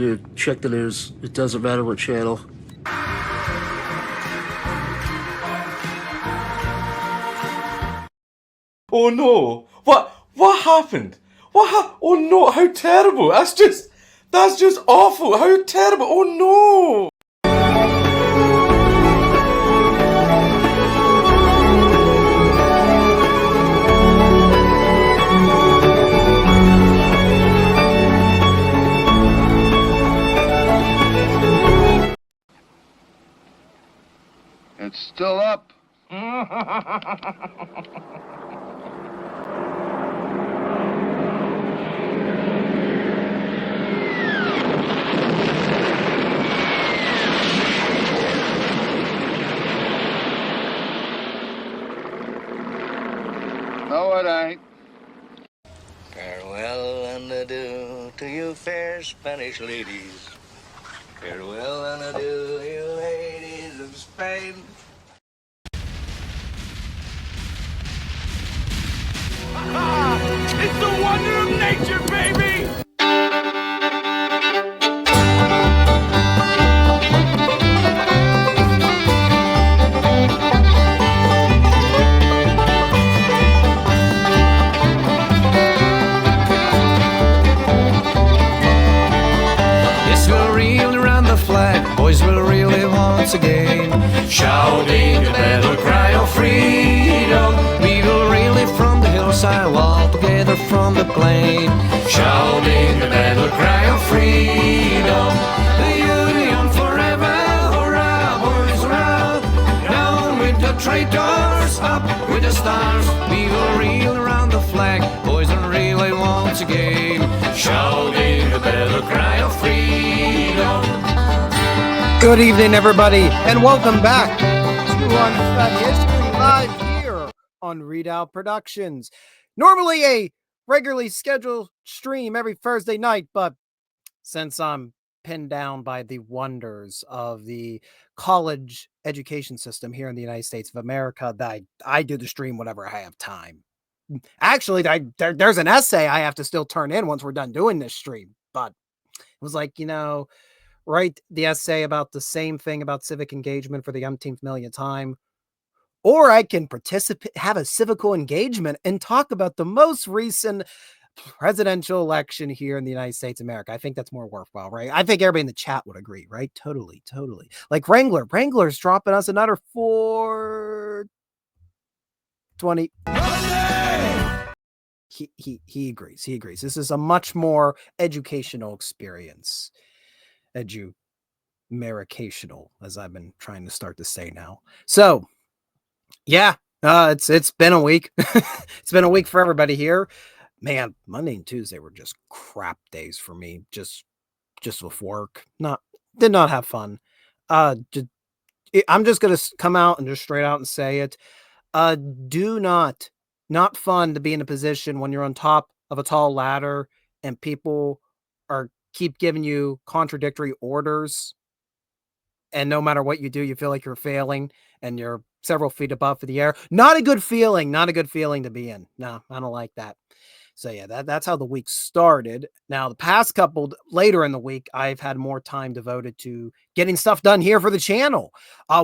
Dude, check the news. It doesn't matter what channel. Oh no! What happened? Oh no! How terrible! That's just awful! How terrible! Oh no! It's still up. No, it ain't. Farewell and adieu to you fair Spanish ladies. Farewell and adieu, you ladies of Spain. It's the wonder of nature, baby! Yes, we'll really run the flag, boys will really once again, shouting the battle cry of freedom. We will really from the hillside, walk together from the plain, shouting the battle cry of freedom. The Union forever, hurrah, boys, hurrah! Down with the traitors, up with the stars. We will really run the flag, boys, and really once again, shouting the battle cry of freedom. Good evening, everybody, and welcome back to Uncut History Live here on Readout Productions. Normally a regularly scheduled stream every Thursday night, but since I'm pinned down by the wonders of the college education system here in the United States of America, that I do the stream whenever I have time. Actually, there's an essay I have to still turn in once we're done doing this stream, but it was like, write the essay about the same thing about civic engagement for the umpteenth millionth time, or I can participate, have a civical engagement and talk about the most recent presidential election here in the United States of America. I think that's more worthwhile, right? I think everybody in the chat would agree, right? Totally. Like Wrangler's dropping us another 420. He agrees. This is a much more educational experience. Edumericational, as I've been trying to start to say now. So, yeah, it's been a week. It's been a week for everybody here. Man, Monday and Tuesday were just crap days for me. Just with work. Did not have fun. I'm just gonna come out and just straight out and say it. Not fun to be in a position when you're on top of a tall ladder and people keep giving you contradictory orders, and no matter what you do, you feel like you're failing and you're several feet above the air. Not a good feeling to be in. No, I don't like that. So yeah, that's how the week started. Now, the past couple later in the week, I've had more time devoted to getting stuff done here for the channel.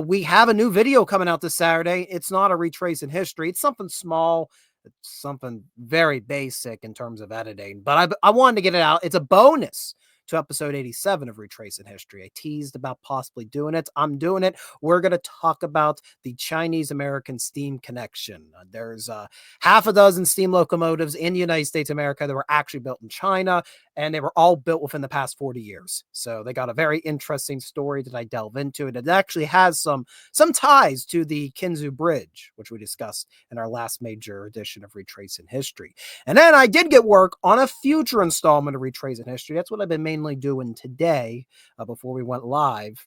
We have a new video coming out this Saturday. It's not a retrace in history. It's something small. It's something very basic in terms of editing, but I wanted to get it out. It's a bonus to episode 87 of Retrace in History. I teased about possibly doing it. I'm doing it. We're going to talk about the Chinese-American steam connection. There's half a dozen steam locomotives in the United States of America that were actually built in China, and they were all built within the past 40 years. So they got a very interesting story that I delve into. And it actually has some ties to the Kinzu Bridge, which we discussed in our last major edition of Retrace in History. And then I did get work on a future installment of Retrace in History. That's what I've been mainly doing today before we went live.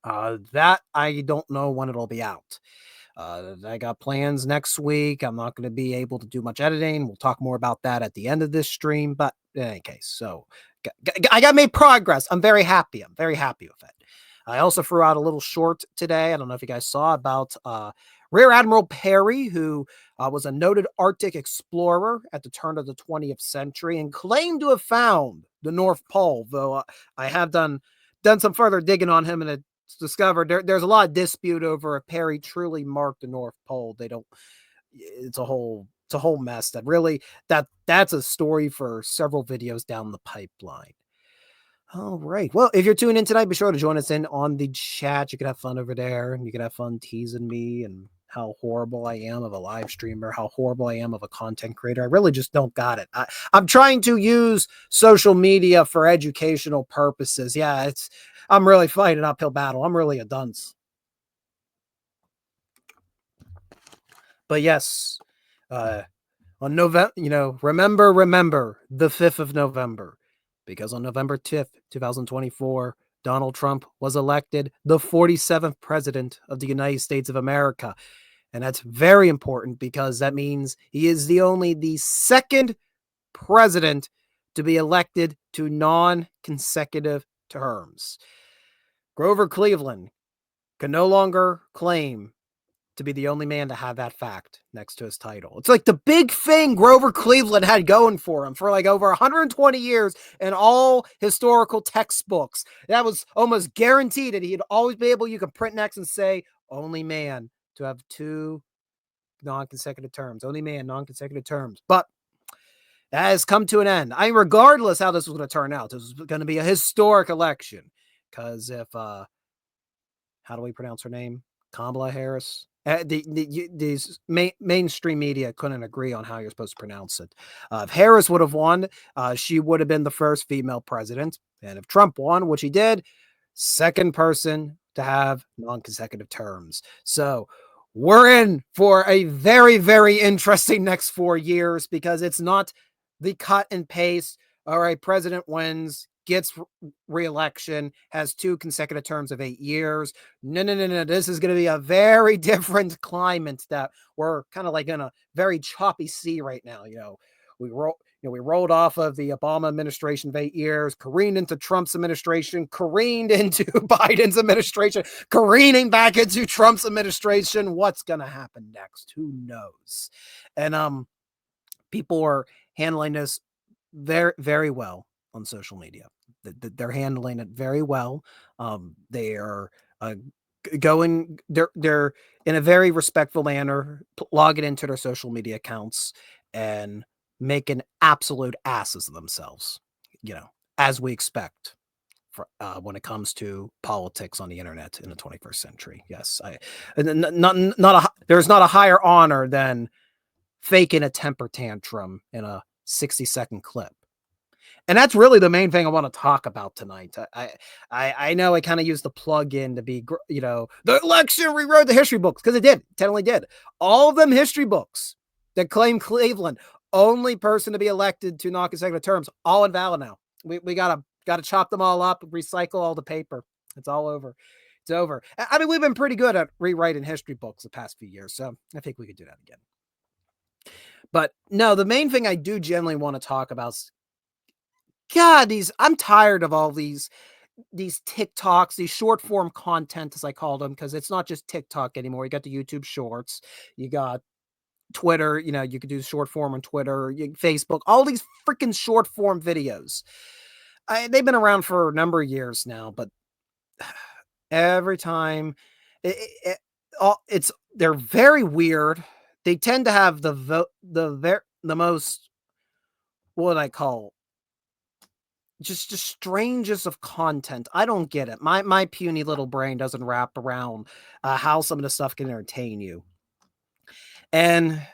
That I don't know when it'll be out. I got plans next week. I'm not going to be able to do much editing. We'll talk more about that at the end of this stream. But in any case, so I got made progress. I'm very happy. with it. I also threw out a little short today. I don't know if you guys saw about Rear Admiral Perry, who was a noted Arctic explorer at the turn of the 20th century and claimed to have found the North Pole, though I have done some further digging on him, and it's discovered there's a lot of dispute over if Perry truly marked the North Pole. They don't. It's a whole mess. That really that's a story for several videos down the pipeline. All right. Well, if you're tuning in tonight, be sure to join us in on the chat. You can have fun over there, and you can have fun teasing me and how horrible I am of a live streamer, how horrible I am of a content creator. I really just don't got it. I'm trying to use social media for educational purposes. Yeah, I'm really fighting an uphill battle. I'm really a dunce. But yes, on November, remember the 5th of November, because on November 5th, 2024, Donald Trump was elected the 47th president of the United States of America. And that's very important because that means he is the second president to be elected to non-consecutive terms. Grover Cleveland can no longer claim to be the only man to have that fact next to his title. It's like the big thing Grover Cleveland had going for him for like over 120 years in all historical textbooks. That was almost guaranteed that he'd always be able, you can print next and say, only man to have 2 non-consecutive terms. Only man, non-consecutive terms. But that has come to an end. Regardless how this was going to turn out, this was going to be a historic election. Because if, how do we pronounce her name? Kamala Harris. These mainstream media couldn't agree on how you're supposed to pronounce it. If Harris would have won, she would have been the first female president. And if Trump won, which he did, second person to have non-consecutive terms. So we're in for a very, very interesting next 4 years, because it's not the cut and paste. All right, president wins, gets re-election, has 2 consecutive terms of 8 years. No. This is going to be a very different climate that we're kind of like in a very choppy sea right now. We rolled off of the Obama administration of 8 years, careened into Trump's administration, careened into Biden's administration, careening back into Trump's administration. What's going to happen next? Who knows? And people are handling this very, very well on social media. They're handling it very well. They are they're in a very respectful manner, logging into their social media accounts and making absolute asses of themselves, as we expect for, when it comes to politics on the internet in the 21st century. Yes, there's not a higher honor than faking a temper tantrum in a 60-second clip. And that's really the main thing I want to talk about tonight. I know I kind of used the plug-in to be, the election rewrote the history books, because it totally did. All of them history books that claim Cleveland, only person to be elected to non-consecutive terms, all invalid now. We gotta chop them all up, recycle all the paper. It's all over. It's over. I mean, we've been pretty good at rewriting history books the past few years, so I think we could do that again. But no, the main thing I do generally want to talk about is, God, I'm tired of all these TikToks, these short form content, as I call them, because it's not just TikTok anymore. You got the YouTube Shorts, you got Twitter, you could do short form on Twitter, Facebook, all these freaking short form videos. They've been around for a number of years now, but every time they're very weird. They tend to have the most, what I call, just strangest of content. I don't get it. My puny little brain doesn't wrap around how some of the stuff can entertain you. And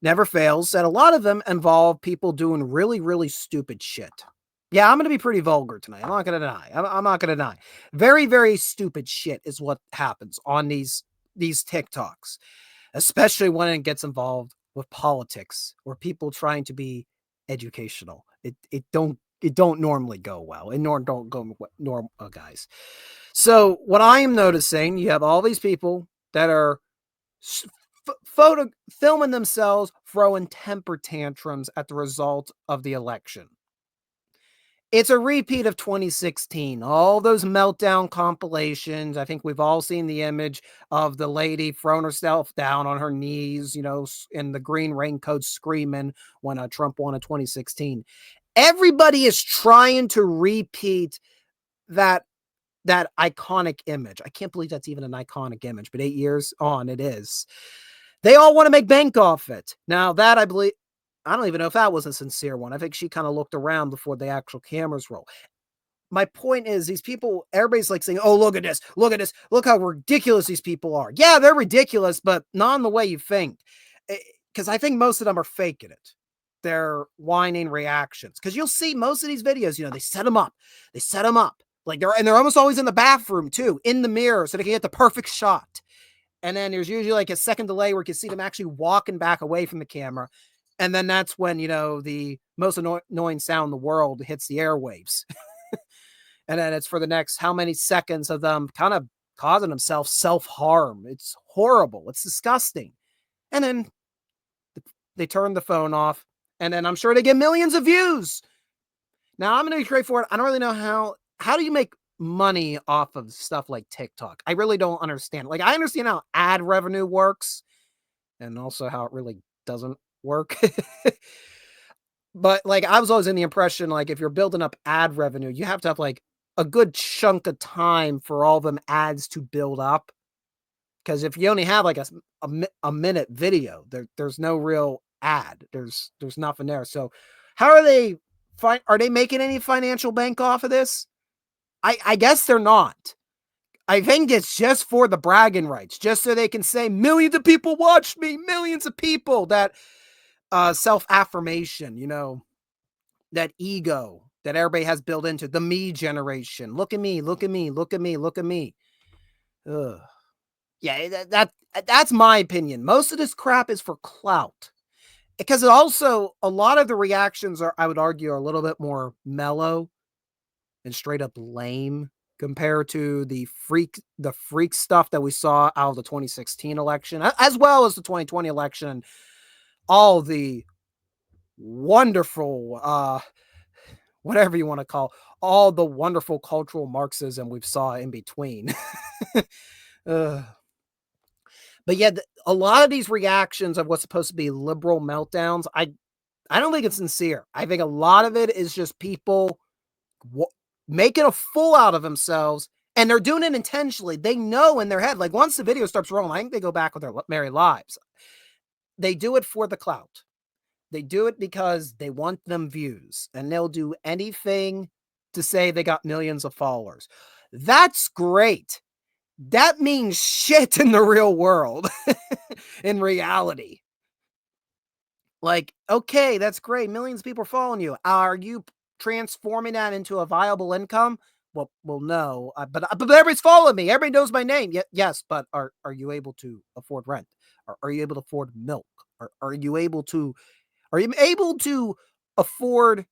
never fails that a lot of them involve people doing really, really stupid shit. Yeah, I'm going to be pretty vulgar tonight. I'm not going to deny. I'm not going to deny. Very, very stupid shit is what happens on these TikToks, especially when it gets involved with politics or people trying to be educational. It don't normally go well. It don't go normal, guys. So what I am noticing, you have all these people that are filming themselves throwing temper tantrums at the result of the election. It's a repeat of 2016. All those meltdown compilations. I think we've all seen the image of the lady throwing herself down on her knees, in the green raincoat screaming when Trump won in 2016. Everybody is trying to repeat that iconic image. I can't believe that's even an iconic image, but 8 years on, it is. They all want to make bank off it. Now that I believe, I don't even know if that was a sincere one. I think she kind of looked around before the actual cameras roll. My point is, these people, everybody's like saying, oh, look at this, look how ridiculous these people are. Yeah, they're ridiculous, but not in the way you think. Because I think most of them are faking it. They're whining reactions. Because you'll see most of these videos, they set them up. Like they're almost always in the bathroom too, in the mirror, so they can get the perfect shot. And then there's usually like a second delay where you can see them actually walking back away from the camera. And then that's when, the most annoying sound in the world hits the airwaves. And then it's for the next how many seconds of them kind of causing themselves self-harm. It's horrible. It's disgusting. And then they turn the phone off. And then I'm sure they get millions of views. Now, I'm going to be straightforward. I don't really know how do you make money off of stuff like TikTok? I really don't understand. Like, I understand how ad revenue works and also how it really doesn't work. But like, I was always in the impression, like, if you're building up ad revenue, you have to have like a good chunk of time for all them ads to build up. Because if you only have like a minute video, there's no real ad. There's nothing there. So how are they making any financial bank off of this? I guess they're not. I think it's just for the bragging rights, just so they can say millions of people watched me, millions of people. That self-affirmation, that ego that everybody has built into the me generation. Look at me, look at me, look at me, look at me. Ugh. Yeah, that's my opinion. Most of this crap is for clout. Because it also, a lot of the reactions are, I would argue, are a little bit more mellow and straight up lame compared to the freak stuff that we saw out of the 2016 election, as well as the 2020 election, and all the wonderful, whatever you want to call, all the wonderful cultural Marxism we've saw in between. But yeah, a lot of these reactions of what's supposed to be liberal meltdowns, I don't think it's sincere. I think a lot of it is just people making a fool out of themselves, and they're doing it intentionally. They know in their head, like once the video starts rolling, I think they go back with their merry lives. They do it for the clout. They do it because they want them views, and they'll do anything to say they got millions of followers. That's great. That means shit in the real world, in reality. Like, okay, that's great. Millions of people are following you. Are you transforming that into a viable income? Well, no. But everybody's following me. Everybody knows my name. Yes, but are you able to afford rent? Are you able to afford milk? Are you able to afford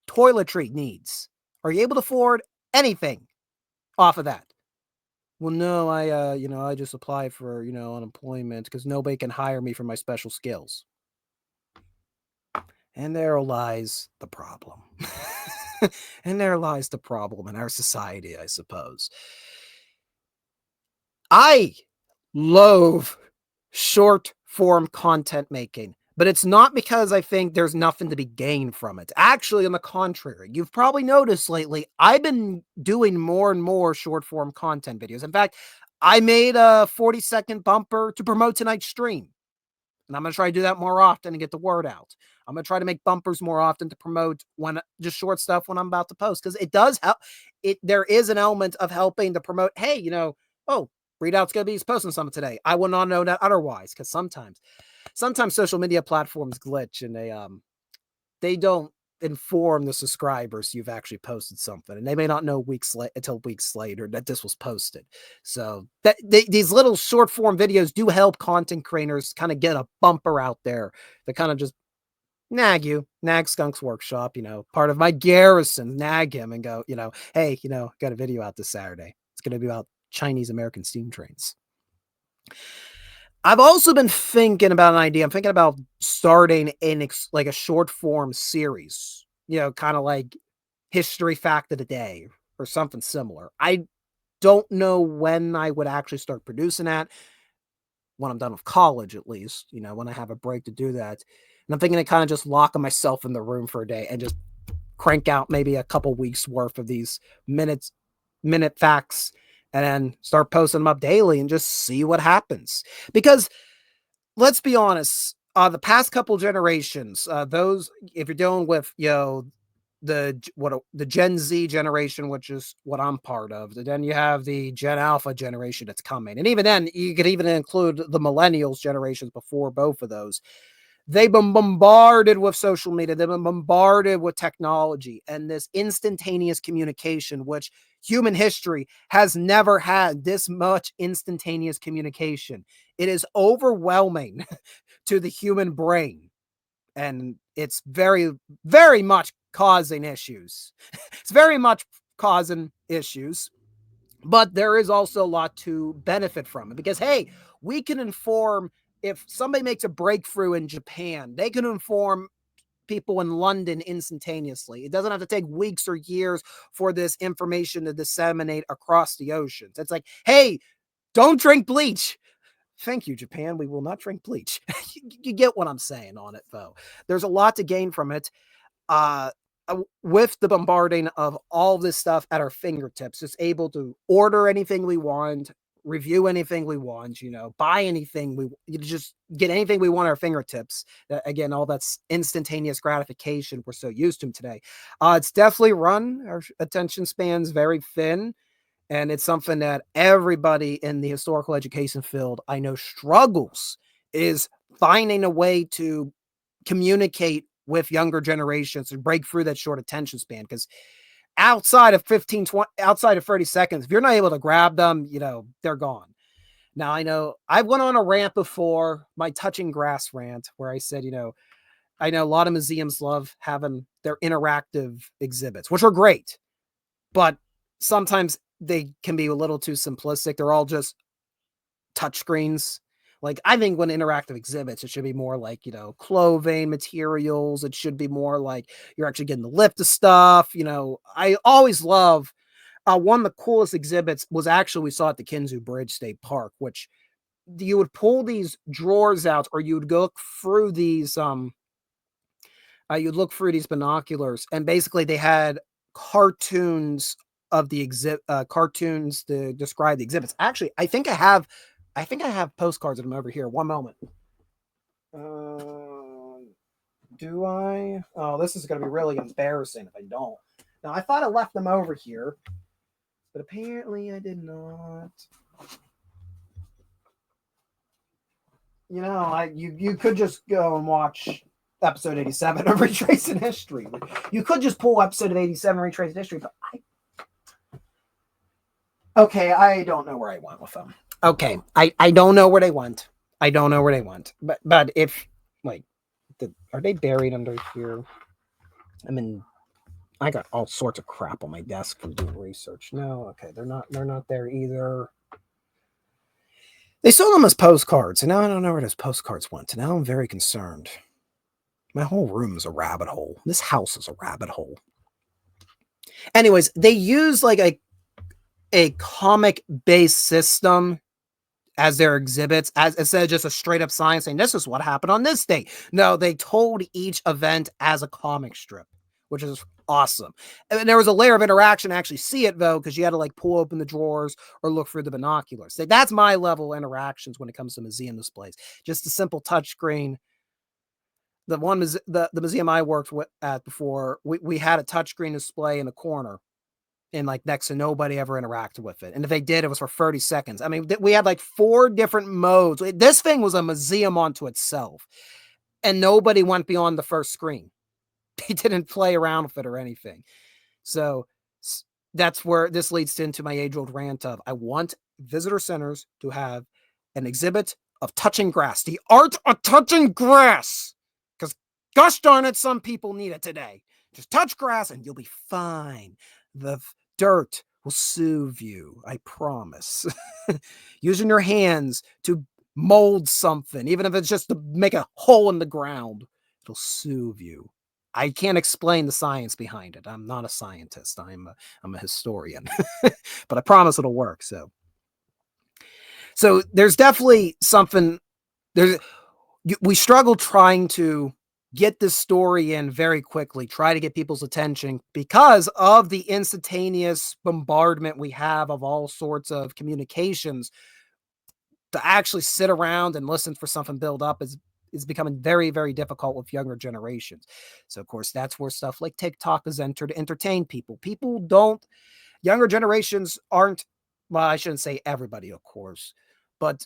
toiletry needs? Are you able to afford anything off of that? Well, no, I just apply for, unemployment because nobody can hire me for my special skills. And there lies the problem. And there lies the problem in our society, I suppose. I loathe short form content making, but it's not because I think there's nothing to be gained from it. Actually, on the contrary, you've probably noticed lately, I've been doing more and more short form content videos. In fact, I made a 40-second bumper to promote tonight's stream. And I'm going to try to do that more often and get the word out. I'm going to try to make bumpers more often to promote just short stuff when I'm about to post. Because it does help. There is an element of helping to promote, hey, Readout's going to be posting something today. I will not know that otherwise. Because sometimes social media platforms glitch and they don't inform the subscribers you've actually posted something, and they may not know until weeks later that this was posted. So these little short form videos do help content creators kind of get a bumper out there that kind of just nag Skunx Workshop, part of my Garrison, nag him and go, hey, got a video out this Saturday. It's going to be about Chinese American steam trains. I've also been thinking about an idea. I'm thinking about starting like a short form series, kind of like history fact of the day or something similar. I don't know when I would actually start producing that. When I'm done with college, at least, when I have a break to do that. And I'm thinking of kind of just locking myself in the room for a day and just crank out maybe a couple weeks worth of these minute facts and then start posting them up daily and just see what happens. Because let's be honest, the past couple generations, those, if you're dealing with, the Gen Z generation, which is what I'm part of, then you have the Gen Alpha generation that's coming. And even then, you could even include the millennials generations before both of those. They've been bombarded with social media. They've been bombarded with technology and this instantaneous communication, which human history has never had this much instantaneous communication. It is overwhelming to the human brain. And it's very, very much causing issues. It's very much causing issues. But there is also a lot to benefit from it because, hey, we can inform. If somebody makes a breakthrough in Japan, they can inform people in London instantaneously. It doesn't have to take weeks or years for this information to disseminate across the oceans. It's like, hey, don't drink bleach. Thank you, Japan. We will not drink bleach. You get what I'm saying on it, though. There's a lot to gain from it. With the bombarding of all this stuff at our fingertips, just able to order anything we want, review anything we want, buy anything just get anything we want at our fingertips. Again, all that's instantaneous gratification we're so used to today. It's definitely run our attention spans very thin. And it's something that everybody in the historical education field I know struggles is finding a way to communicate with younger generations and break through that short attention span. Because outside of 30 seconds, if you're not able to grab them, they're gone. Now, I know I went on a rant before, my touching grass rant, where I said, I know a lot of museums love having their interactive exhibits, which are great, but sometimes they can be a little too simplistic. They're all just touchscreens. Like, I think when interactive exhibits, it should be more like, clothing, materials. It should be more like you're actually getting the lift of stuff. I always love, one of the coolest exhibits was actually we saw at the Kinzu Bridge State Park, which you would pull these drawers out, or you would go through these, you'd look through these binoculars, and basically they had cartoons of the cartoons to describe the exhibits. Actually, I think I have postcards of them over here. One moment. Do I? Oh, this is going to be really embarrassing if I don't. Now, I thought I left them over here, but apparently I did not. You could just go and watch episode 87 of Retracing History. You could just pull episode of 87 Retracing History, but okay, I don't know where I went with them. Okay, I don't know where they went. I don't know where they went. But if, are they buried under here? I mean, I got all sorts of crap on my desk from doing research. No, okay, they're not there either. They sold them as postcards, and now I don't know where those postcards went. And now I'm very concerned. My whole room is a rabbit hole. This house is a rabbit hole. Anyways, they use a comic-based system as their exhibits, as instead of just a straight-up sign saying, this is what happened on this day. No, they told each event as a comic strip, which is awesome. And there was a layer of interaction to actually see it, though, because you had to pull open the drawers or look through the binoculars. That's my level of interactions when it comes to museum displays. Just a simple touchscreen. The museum I worked at before, we had a touchscreen display in the corner, and next to nobody ever interacted with it. And if they did, it was for 30 seconds. I mean, we had 4 different modes. This thing was a museum onto itself, and nobody went beyond the first screen. They didn't play around with it or anything. So that's where this leads into my age-old rant of, I want visitor centers to have an exhibit of touching grass, the art of touching grass. Because gosh darn it, some people need it today. Just touch grass and you'll be fine. The dirt will soothe you, I promise. Using your hands to mold something, even if it's just to make a hole in the ground, it'll soothe you. I can't explain the science behind it. I'm not a scientist. I'm a historian, but I promise it'll work. So there's definitely something we struggle trying to get this story in very quickly, try to get people's attention because of the instantaneous bombardment we have of all sorts of communications. To actually sit around and listen for something build up is becoming very, very difficult with younger generations. So of course, that's where stuff like TikTok is entered to entertain people. Younger generations aren't, well, I shouldn't say everybody, of course, but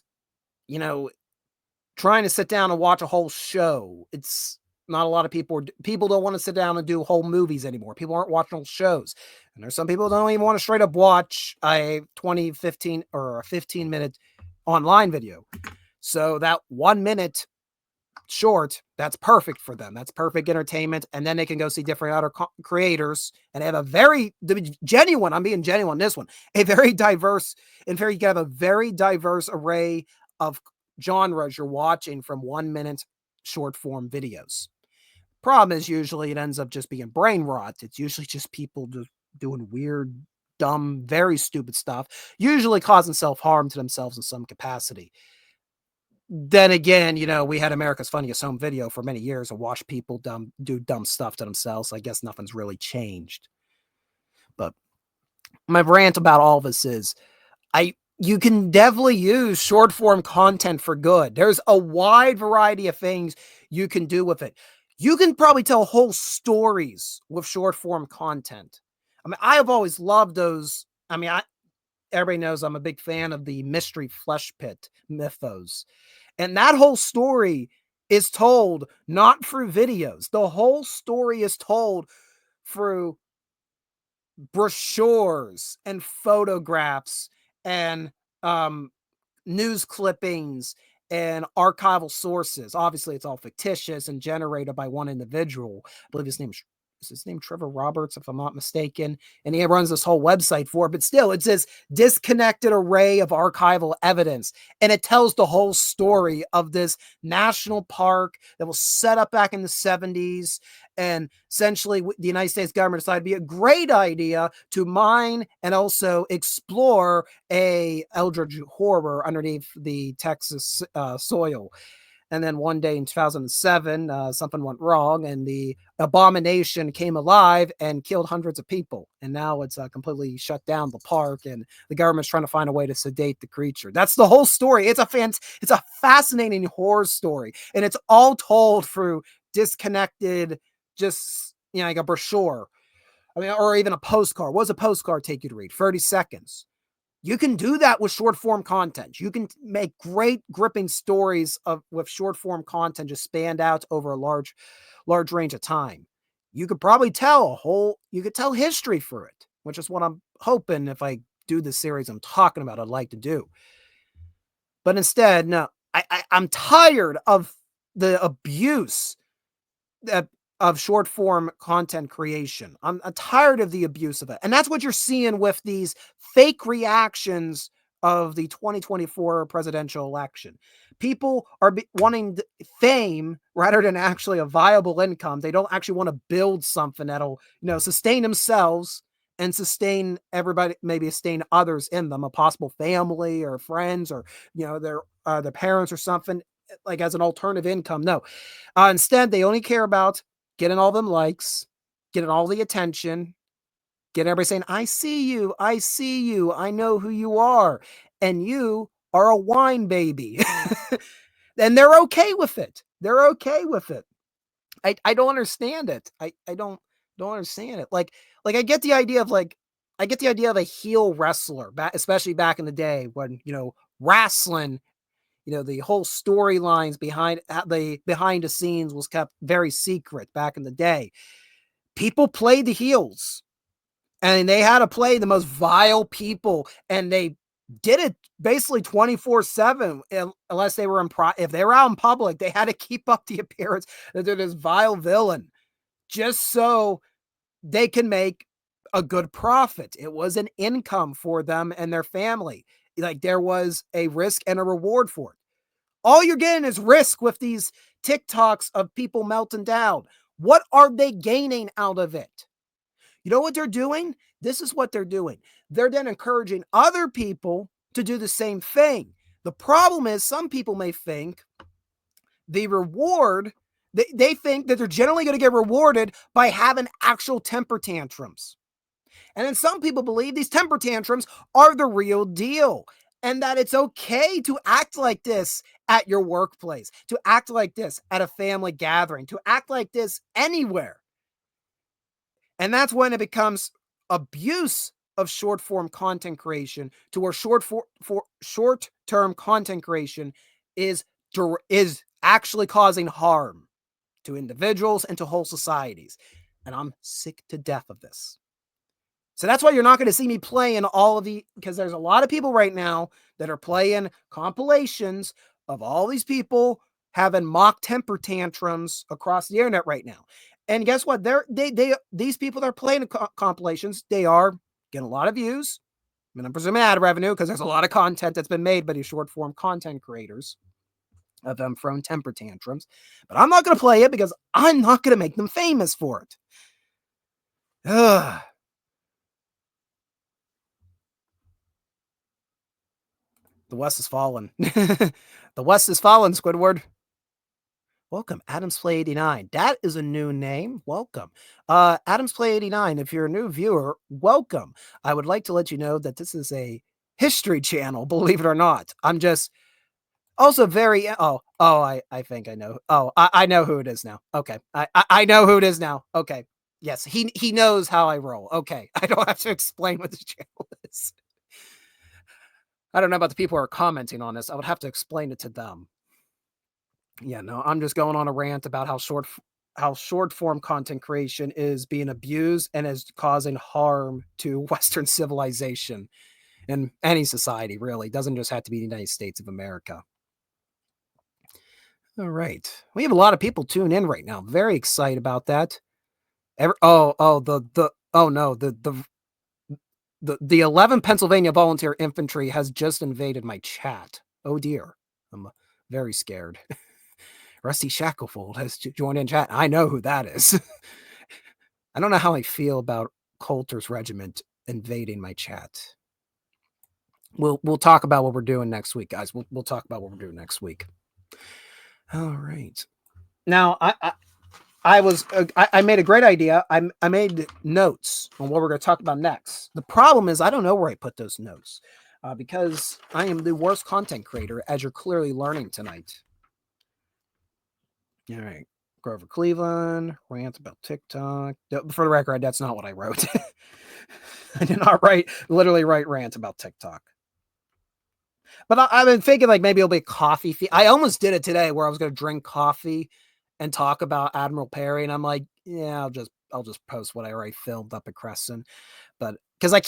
trying to sit down and watch a whole show, it's not a lot of people don't want to sit down and do whole movies anymore. People aren't watching whole shows. And there's some people who don't even want to straight up watch a 15 or a 15-minute online video. So that 1 minute short, that's perfect for them. That's perfect entertainment. And then they can go see different other creators and have a very genuine, I'm being genuine on this one, you have a very diverse array of genres you're watching from 1 minute short form videos. Problem is usually it ends up just being brain rot. It's usually just people just doing weird, dumb, very stupid stuff, usually causing self-harm to themselves in some capacity. Then again, we had America's Funniest Home Video for many years and watched people do dumb stuff to themselves. I guess nothing's really changed. But my rant about all this is you can definitely use short form content for good. There's a wide variety of things you can do with it. You can probably tell whole stories with short form content. I mean, I have always loved those. I mean, everybody knows I'm a big fan of the Mystery Flesh Pit mythos. And that whole story is told not through videos. The whole story is told through brochures and photographs and news clippings and archival sources. Obviously, it's all fictitious and generated by one individual. I believe his name Trevor Roberts, if I'm not mistaken. And he runs this whole website for it. But still, it's this disconnected array of archival evidence. And it tells the whole story of this national park that was set up back in the 70s. And essentially, the United States government decided to be a great idea to mine and also explore a eldritch horror underneath the Texas soil. And then one day in 2007, something went wrong and the abomination came alive and killed hundreds of people. And now it's completely shut down the park and the government's trying to find a way to sedate the creature. That's the whole story. It's a fascinating horror story. And it's all told through disconnected, just, like a brochure. I mean, or even a postcard. What does a postcard take you to read? 30 seconds. You can do that with short form content. You can make great gripping stories with short form content just spanned out over a large range of time. You could probably tell history for it, which is what I'm hoping if I do the series I'm talking about, I'd like to do. But instead, no, I'm tired of the abuse of short form content creation. I'm tired of the abuse of it. And that's what you're seeing with these fake reactions of the 2024 presidential election. People are wanting fame rather than actually a viable income. They don't actually want to build something that'll, sustain themselves and sustain everybody, maybe sustain others in them, a possible family or friends or, their parents or something, like as an alternative income. No. Instead, they only care about getting all them likes, getting all the attention, getting everybody saying, I see you, I know who you are, and you are a wine baby. And they're okay with it. I don't understand it. I don't understand it. Like I get the idea of a heel wrestler, especially back in the day when, wrestling, the whole storylines behind the scenes was kept very secret back in the day. People played the heels and they had to play the most vile people, and they did it basically 24/7 unless they were if they were out in public, they had to keep up the appearance that they're this vile villain just so they can make a good profit. It was an income for them and their family. Like there was a risk and a reward for it. All you're getting is risk with these TikToks of people melting down. What are they gaining out of it? You know what they're doing? This is what they're doing. They're then encouraging other people to do the same thing. The problem is some people may think the reward, they think that they're generally going to get rewarded by having actual temper tantrums. And then some people believe these temper tantrums are the real deal and that it's okay to act like this at your workplace, to act like this at a family gathering, to act like this anywhere. And that's when it becomes abuse of short form content creation, to where short term content creation is actually causing harm to individuals and to whole societies. And I'm sick to death of this. So that's why you're not going to see me playing all of because there's a lot of people right now that are playing compilations of all these people having mock temper tantrums across the internet right now. And guess what? These people that are playing compilations, they are getting a lot of views. I mean, I'm presuming ad revenue because there's a lot of content that's been made by these short form content creators of them throwing temper tantrums. But I'm not going to play it because I'm not going to make them famous for it. Ugh. The West has fallen. The West has fallen, Squidward. Welcome, Adams Play 89. That is a new name. Welcome. Adams Play 89, if you're a new viewer, welcome. I would like to let you know that this is a history channel, believe it or not. I'm just also very... I think I know. I know who it is now. Okay. I know who it is now. Okay. Yes, he knows how I roll. Okay. I don't have to explain what this channel is. I don't know about the people who are commenting on this. I would have to explain it to them. Yeah, no, I'm just going on a rant about how short form content creation is being abused and is causing harm to Western civilization and any society, really. It doesn't just have to be the United States of America. All right. We have a lot of people tuning in right now. Very excited about that. The 11 Pennsylvania Volunteer Infantry has just invaded my chat. Oh dear. I'm very scared. Rusty Shacklefold has joined in chat. I know who that is. I don't know how I feel about Coulter's regiment invading my chat. We'll talk about what we're doing next week, guys. We'll talk about what we're doing next week. All right. Now, I made a great idea. I made notes on what we're going to talk about next. The problem is I don't know where I put those notes because I am the worst content creator, as you're clearly learning tonight. All right. Grover Cleveland, rant about TikTok. For the record, that's not what I wrote. I did not literally write rant about TikTok. But I've been thinking like maybe it'll be a coffee feed. I almost did it today where I was going to drink coffee and talk about Admiral Perry. And I'm like, yeah, I'll just post what I already filmed up at Crescent. But because I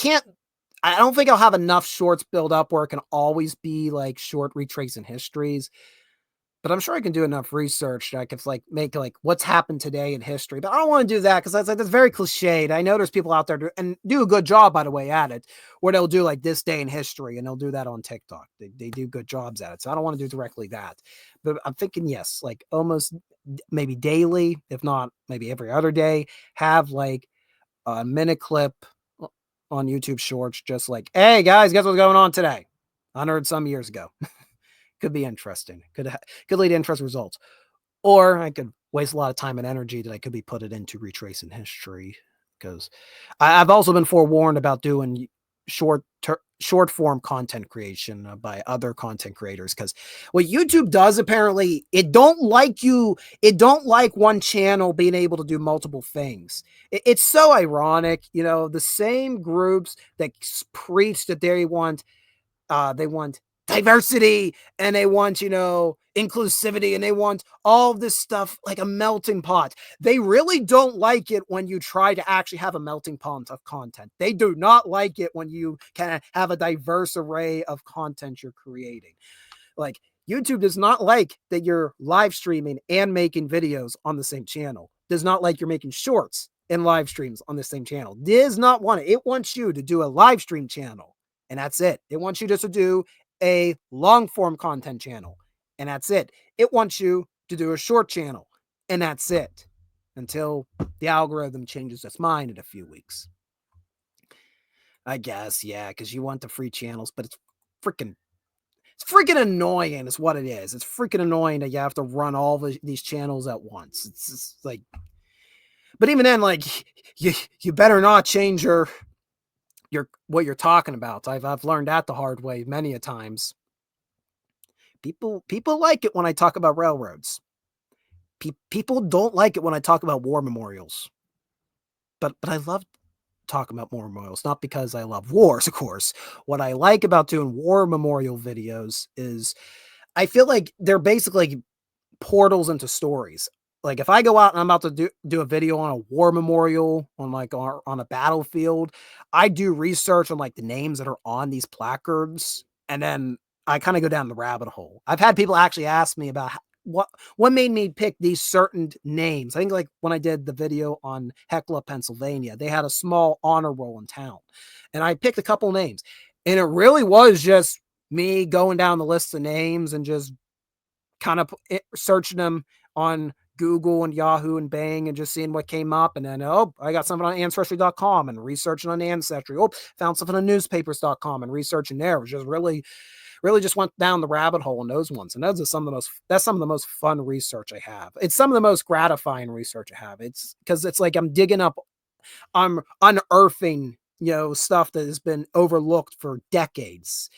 don't think I'll have enough shorts built up where it can always be like short retracing histories. But I'm sure I can do enough research that I could like make like what's happened today in history. But I don't want to do that because that's very cliched. I know there's people out there and do a good job, by the way, at it, where they'll do like this day in history and they'll do that on TikTok. They do good jobs at it. So I don't want to do directly that. But I'm thinking, yes, like almost maybe daily, if not maybe every other day, have like a minute clip on YouTube Shorts, just like, hey guys, guess what's going on today? 100 some years ago. Could be interesting. Could lead to interesting results. Or I could waste a lot of time and energy that I could be put it into retracing history. Because I've also been forewarned about doing short form content creation by other content creators. Because what YouTube does, apparently, it don't like one channel being able to do multiple things. It's so ironic. You know, the same groups that preach that they want diversity and they want, inclusivity and they want all this stuff like a melting pot. They really don't like it when you try to actually have a melting pot of content. They do not like it when you can have a diverse array of content you're creating. Like YouTube does not like that you're live streaming and making videos on the same channel. Does not like you're making shorts and live streams on the same channel. Does not want it. It wants you to do a live stream channel. And that's it. It wants you just to do a long form content channel. And that's it. It wants you to do a short channel. And that's it. until the algorithm changes its mind in a few weeks. I guess, yeah, because you want the free channels, but it's freaking annoying is what it is. It's freaking annoying that you have to run all these channels at once. It's just like, but even then, like, you better not change your what you're talking about. I've learned that the hard way many a times. People like it when I talk about railroads. People don't like it when I talk about war memorials. But I love talking about war memorials, not because I love wars, of course. What I like about doing war memorial videos is I feel like they're basically portals into stories. Like if I go out and I'm about to do a video on a war memorial on a battlefield, I do research on like the names that are on these placards, and then I kind of go down the rabbit hole. I've had people actually ask me about what made me pick these certain names. I think like when I did the video on Hecla, Pennsylvania, they had a small honor roll in town, and I picked a couple names, and it really was just me going down the list of names and just kind of searching them on Google and Yahoo and Bing and just seeing what came up. And then, oh, I got something on Ancestry.com and researching on Ancestry. Oh, found something on newspapers.com and researching there. It was just really just went down the rabbit hole in those ones. And that's some of the most fun research I have. It's some of the most gratifying research I have. It's because it's like I'm unearthing, stuff that has been overlooked for decades.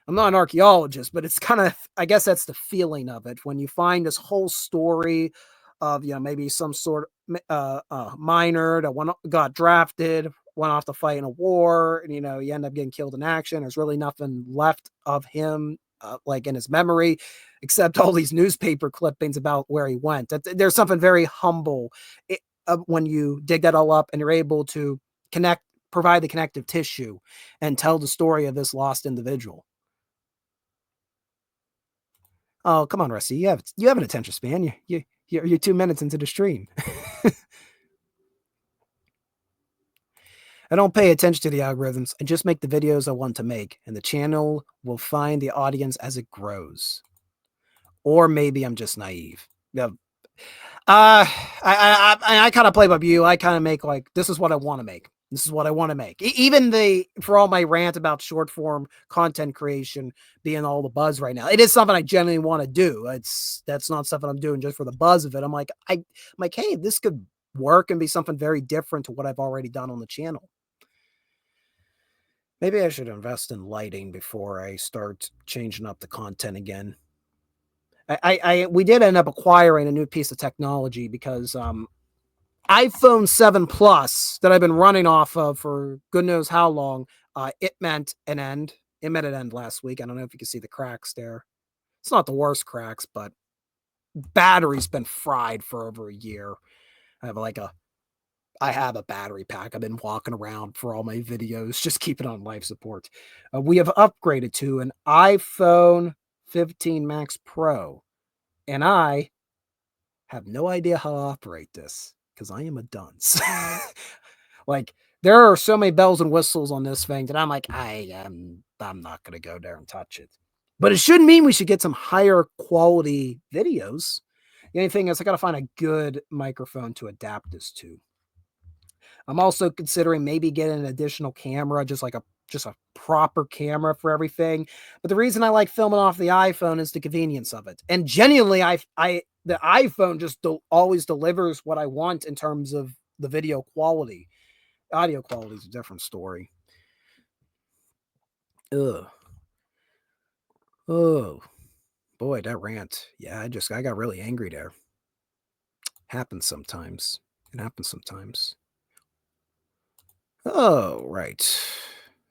I'm not an archaeologist, but it's kind of, I guess that's the feeling of it. When you find this whole story of, maybe some sort of miner that got drafted, went off to fight in a war, and, you end up getting killed in action. There's really nothing left of him, like in his memory, except all these newspaper clippings about where he went. There's something very humble when you dig that all up and you're able to provide the connective tissue and tell the story of this lost individual. Oh, come on, Rusty. You have an attention span. You're 2 minutes into the stream. I don't pay attention to the algorithms. I just make the videos I want to make, and the channel will find the audience as it grows. Or maybe I'm just naive. Yeah. I kind of play by view. I kind of make like, this is what I want to make. This is what I want to make. Even for all my rant about short form content creation being all the buzz right now, it is something I genuinely want to do. That's not something I'm doing just for the buzz of it. I'm like, hey, this could work and be something very different to what I've already done on the channel. Maybe I should invest in lighting before I start changing up the content again. We did end up acquiring a new piece of technology because iPhone 7 Plus that I've been running off of for good knows how long, it meant an end. It meant an end last week. I don't know if you can see the cracks there. It's not the worst cracks, but battery's been fried for over a year. I have a battery pack. I've been walking around for all my videos, just keep it on life support. We have upgraded to an iPhone 15 Max Pro, and I have no idea how to operate this because I am a dunce. Like, there are so many bells and whistles on this thing that I'm like, I'm not going to go there and touch it. But it shouldn't mean we should get some higher quality videos. The only thing is I got to find a good microphone to adapt this to. I'm also considering maybe getting an additional camera, just a proper camera for everything. But the reason I like filming off the iPhone is the convenience of it. And genuinely, the iPhone just always delivers what I want in terms of the video quality. Audio quality is a different story. Ugh. Oh, boy, that rant. Yeah, I got really angry there. Happens sometimes. It happens sometimes. Oh, right.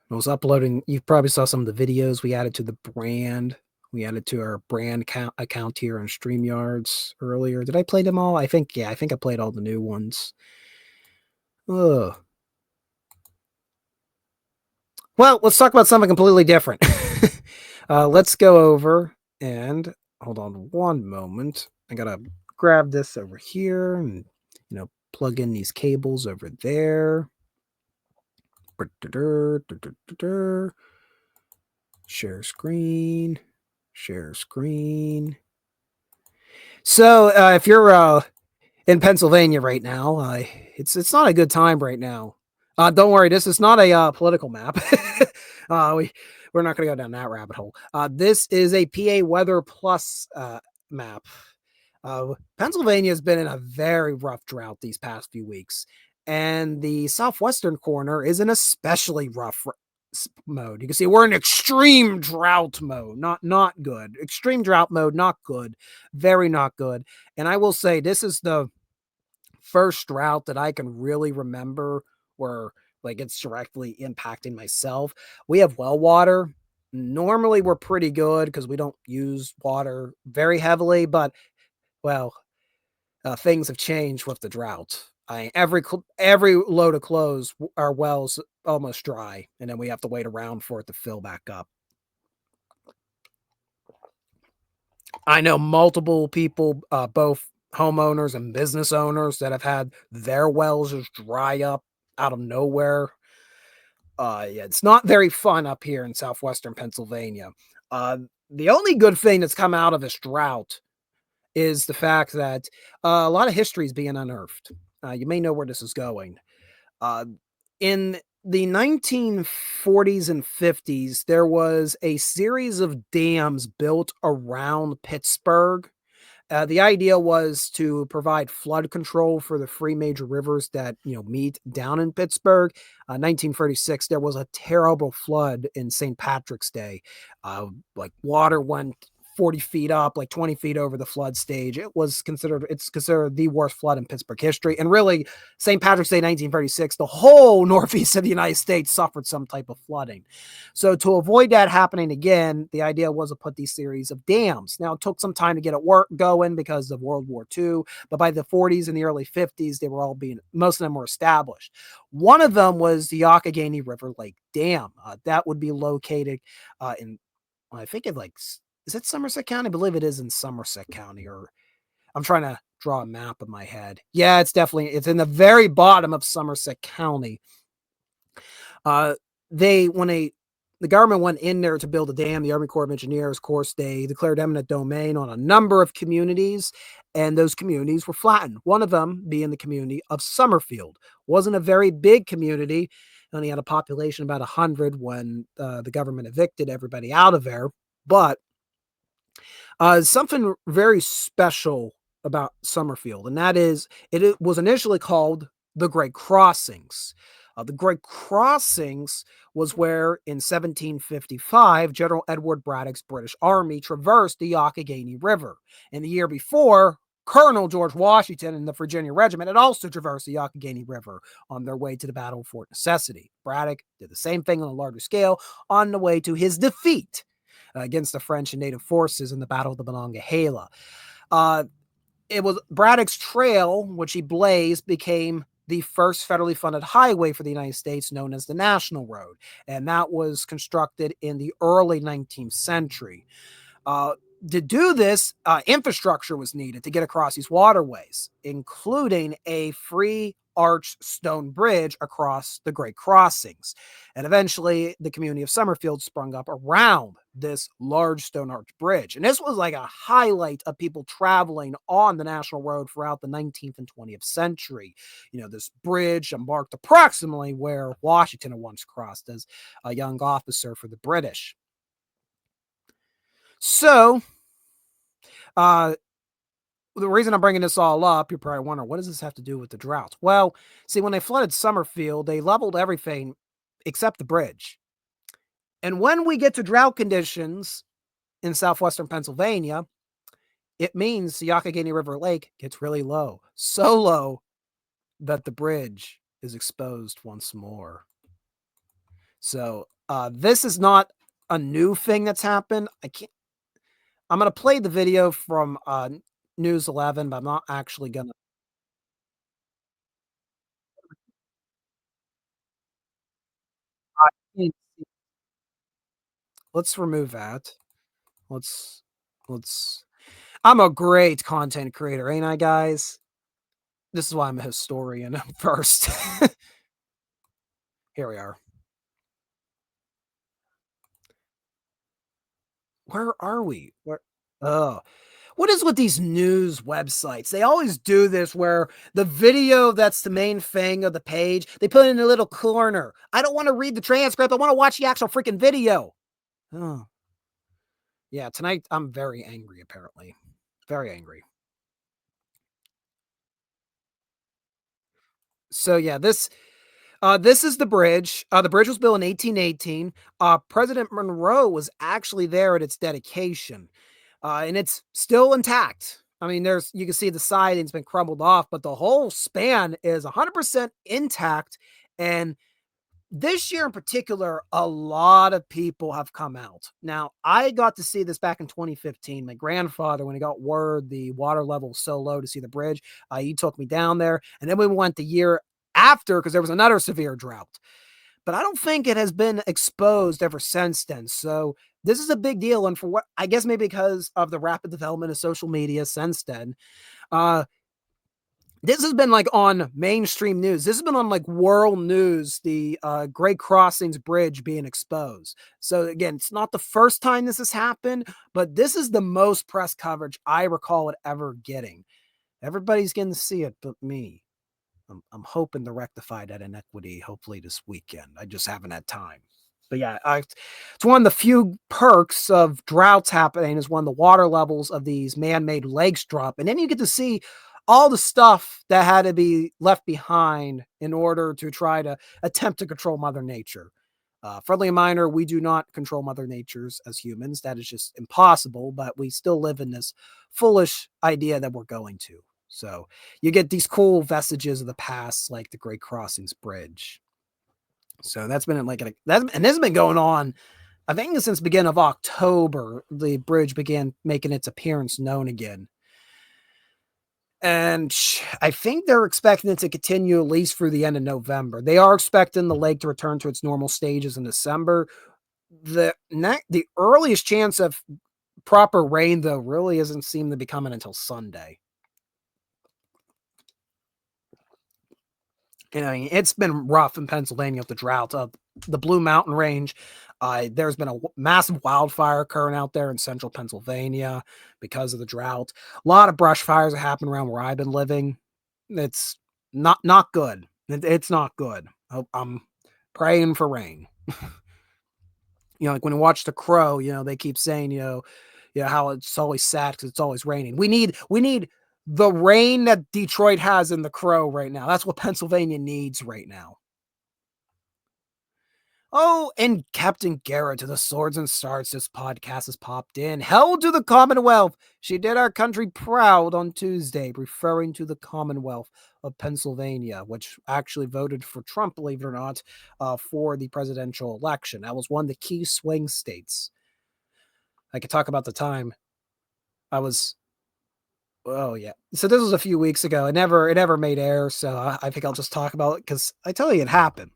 I was uploading. You probably saw some of the videos we added to the brand. We added to our brand account here on StreamYards earlier. Did I play them all? I think I played all the new ones. Ugh. Well, let's talk about something completely different. Let's go over and hold on one moment. I gotta grab this over here and plug in these cables over there. Share screen. Share screen. So if you're in Pennsylvania right now. It's not a good time right now. Don't worry, this is not a political map. We're not going to go down that rabbit hole. This is a PA Weather Plus map. Pennsylvania has been in a very rough drought these past few weeks, and the southwestern corner is in especially rough mode. You can see we're in extreme drought mode, not good. Extreme drought mode, not good, very not good. And I will say this is the first drought that I can really remember where like it's directly impacting myself. We have well water. Normally we're pretty good because we don't use water very heavily, but well, things have changed with the drought. Every load of clothes, our wells almost dry, and then we have to wait around for it to fill back up. I know multiple people, both homeowners and business owners, that have had their wells just dry up out of nowhere. Yeah, it's not very fun up here in southwestern Pennsylvania. The only good thing that's come out of this drought is the fact that a lot of history is being unearthed. You may know where this is going. Uh, in the 1940s and 50s, there was a series of dams built around Pittsburgh. The idea was to provide flood control for the three major rivers that meet down in Pittsburgh. 1936, there was a terrible flood in St. Patrick's Day. Like water went 40 feet up, like 20 feet over the flood stage. It's considered the worst flood in Pittsburgh history. And really, St. Patrick's Day 1936, the whole northeast of the United States suffered some type of flooding. So to avoid that happening again, the idea was to put these series of dams. Now, it took some time to get it going because of World War II, but by the 40s and the early 50s, most of them were established. One of them was the Youghiogheny River Lake Dam. That would be located I think is it Somerset County? I believe it is in Somerset County, or I'm trying to draw a map in my head. Yeah, it's in the very bottom of Somerset County. The government went in there to build a dam, the Army Corps of Engineers, of course, they declared eminent domain on a number of communities, and those communities were flattened. One of them being the community of Summerfield. Wasn't a very big community, only had a population about 100 when the government evicted everybody out of there. But something very special about Summerfield, and that is it was initially called the Great Crossings. The Great Crossings was where, in 1755, General Edward Braddock's British Army traversed the Youghiogheny River. And the year before, Colonel George Washington and the Virginia Regiment had also traversed the Youghiogheny River on their way to the Battle of Fort Necessity. Braddock did the same thing on a larger scale on the way to his defeat against the French and native forces in the Battle of the Monongahela. It was Braddock's trail, which he blazed, became the first federally funded highway for the United States, known as the National Road. And that was constructed in the early 19th century. To do this, infrastructure was needed to get across these waterways, including a free arched stone bridge across the Great Crossings. And eventually, the community of Summerfield sprung up around this large stone arched bridge. And this was like a highlight of people traveling on the National Road throughout the 19th and 20th century. This bridge marked approximately where Washington had once crossed as a young officer for the British. So, the reason I'm bringing this all up, you're probably wondering, what does this have to do with the drought? Well, see, when they flooded Summerfield, they leveled everything except the bridge. And when we get to drought conditions in southwestern Pennsylvania, it means the Youghiogheny River Lake gets really low. So low that the bridge is exposed once more. So this is not a new thing that's happened. I'm going to play the video from News 11, but I'm not actually going to. Let's remove that. Let's I'm a great content creator, ain't I, guys? This is why I'm a historian first. Here we are. Where are we? Oh, What is with these news websites? They always do this where the video that's the main thing of the page, they put it in a little corner. I don't want to read the transcript. I want to watch the actual freaking video. Oh. Yeah, tonight I'm very angry, apparently. Very angry. So yeah, this is the bridge. The bridge was built in 1818. President Monroe was actually there at its dedication. And it's still intact. I mean, you can see the siding's been crumbled off, but the whole span is 100% intact. And this year in particular, a lot of people have come out. Now, I got to see this back in 2015. My grandfather, when he got word the water level was so low to see the bridge, he took me down there. And then we went the year after because there was another severe drought. But I don't think it has been exposed ever since then. So this is a big deal. And for what I guess maybe because of the rapid development of social media since then, this has been like on mainstream news. This has been on like world news, the Great Crossings Bridge being exposed. So again, it's not the first time this has happened, but this is the most press coverage I recall it ever getting. Everybody's getting to see it but me. I'm hoping to rectify that inequity hopefully this weekend. I just haven't had time. But yeah, it's one of the few perks of droughts happening is when the water levels of these man-made lakes drop. And then you get to see all the stuff that had to be left behind in order to try to attempt to control Mother Nature. Friendly reminder, we do not control Mother Nature's as humans. That is just impossible, but we still live in this foolish idea that we're going to. So you get these cool vestiges of the past, like the Great Crossings Bridge. So that's been like, and this has been going on, I think since the beginning of October, the bridge began making its appearance known again. And I think they're expecting it to continue at least through the end of November. They are expecting the lake to return to its normal stages in December. The earliest chance of proper rain, though, really isn't seem to be coming until Sunday. You know, it's been rough in Pennsylvania with the drought. The Blue Mountain Range, there's been a massive wildfire occurring out there in central Pennsylvania because of the drought. A lot of brush fires are happening around where I've been living. It's not good. It's not good. I'm praying for rain. You know, like when you watch The Crow, you know, they keep saying, you know how it's always sad because it's always raining. We need the rain that Detroit has in The Crow right now. That's what Pennsylvania needs right now. Oh, and Captain Garrett to the Swords and Stars, this podcast has popped in. Hell to the Commonwealth. She did our country proud on Tuesday, referring to the Commonwealth of Pennsylvania, which actually voted for Trump, believe it or not, for the presidential election. That was one of the key swing states. I could talk about the time oh yeah. So this was a few weeks ago. It never made air. So I think I'll just talk about it because I tell you, it happened.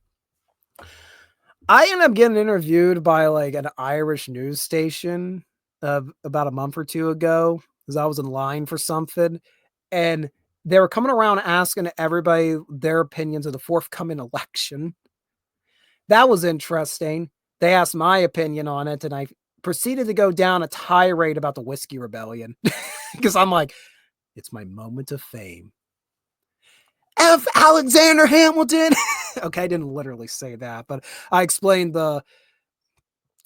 I ended up getting interviewed by like an Irish news station about a month or two ago because I was in line for something, and they were coming around asking everybody their opinions of the forthcoming election. That was interesting. They asked my opinion on it, and I proceeded to go down a tirade about the Whiskey Rebellion because I'm like, it's my moment of fame. F. Alexander Hamilton. Okay, I didn't literally say that, but I explained the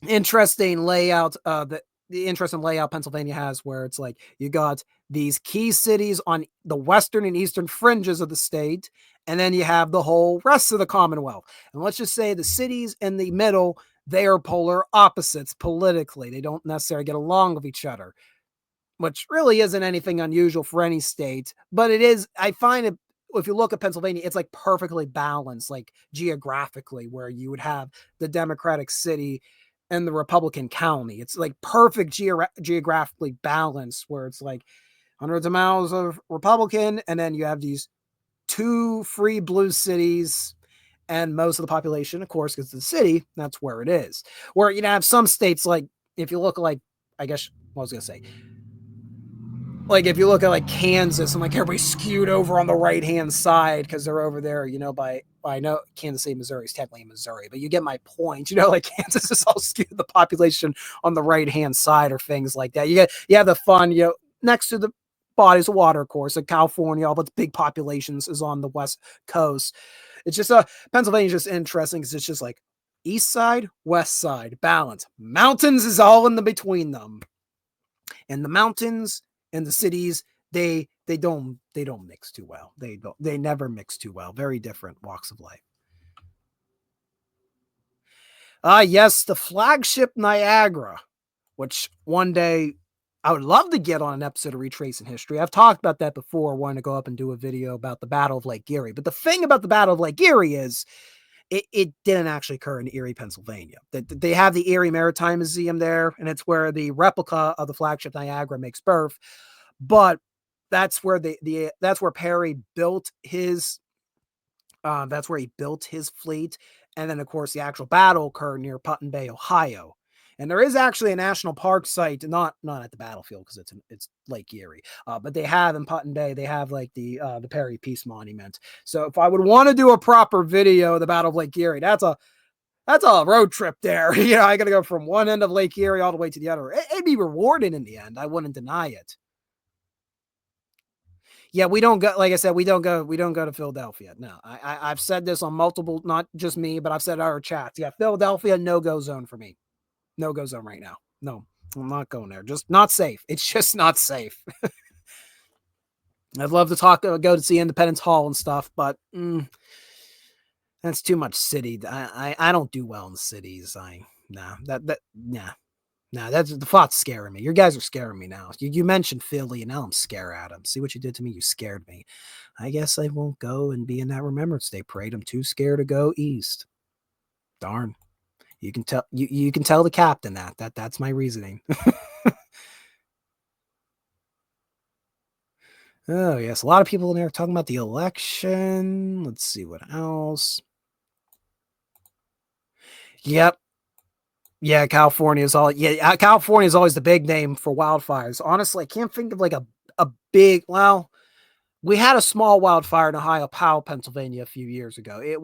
interesting layout, the interesting layout Pennsylvania has, where it's like you got these key cities on the western and eastern fringes of the state, and then you have the whole rest of the Commonwealth. And let's just say the cities in the middle, they are polar opposites politically. They don't necessarily get along with each other, which really isn't anything unusual for any state, but it is. I find it, if you look at Pennsylvania, it's like perfectly balanced, like geographically, where you would have the Democratic city and the Republican county. It's like perfect geographically balanced, where it's like hundreds of miles of Republican, and then you have these two free blue cities, and most of the population, of course, because it's the city, that's where it is. Where you have some states, like if you look like, I guess, what I was going to say, like if you look at like Kansas and like everybody's skewed over on the right hand side because they're over there, you know, I know Kansas City, Missouri is technically Missouri, but you get my point. You know, like Kansas is all skewed the population on the right hand side or things like that. You have the fun, you know, next to the bodies of water, of course. Like California, all its big populations is on the west coast. It's just Pennsylvania's just interesting because it's just like east side, west side, balance. Mountains is all in the between them. And the mountains and the cities, they don't mix too well. They never mix too well. Very different walks of life. Yes, the flagship Niagara, which one day I would love to get on an episode of Retracing History. I've talked about that before, wanting to go up and do a video about the Battle of Lake Erie. But the thing about the Battle of Lake Erie is it didn't actually occur in Erie, Pennsylvania. They have the Erie Maritime Museum there, and it's where the replica of the flagship Niagara makes birth. But that's where that's where Perry built his that's where he built his fleet. And then, of course, the actual battle occurred near Put in Bay, Ohio. And there is actually a national park site, not at the battlefield because it's Lake Erie, but they have in Put in Bay, they have like the Perry Peace Monument. So if I would want to do a proper video of the Battle of Lake Erie, that's a road trip there. You know, I got to go from one end of Lake Erie all the way to the other. It'd be rewarding in the end. I wouldn't deny it. Yeah, we don't go, like I said, we don't go to Philadelphia. No, I've said this on multiple, not just me, but I've said our chats. Yeah, Philadelphia, no-go zone for me. No-go zone right now. No, I'm not going there. Just not safe. It's just not safe. I'd love to go to see Independence Hall and stuff, but that's too much city. I don't do well in cities. Nah, that's the thought's scaring me. You guys are scaring me now. You mentioned Philly, and now I'm scared at him. See what you did to me? You scared me. I guess I won't go and be in that Remembrance Day parade. I'm too scared to go east. Darn. You can tell you can tell the captain that's my reasoning. Oh yes, a lot of people in there talking about the election. Let's see what else. Yep. Yeah, California is always the big name for wildfires. Honestly, I can't think of like a big, well, we had a small wildfire in Ohio, Powell, Pennsylvania a few years ago. It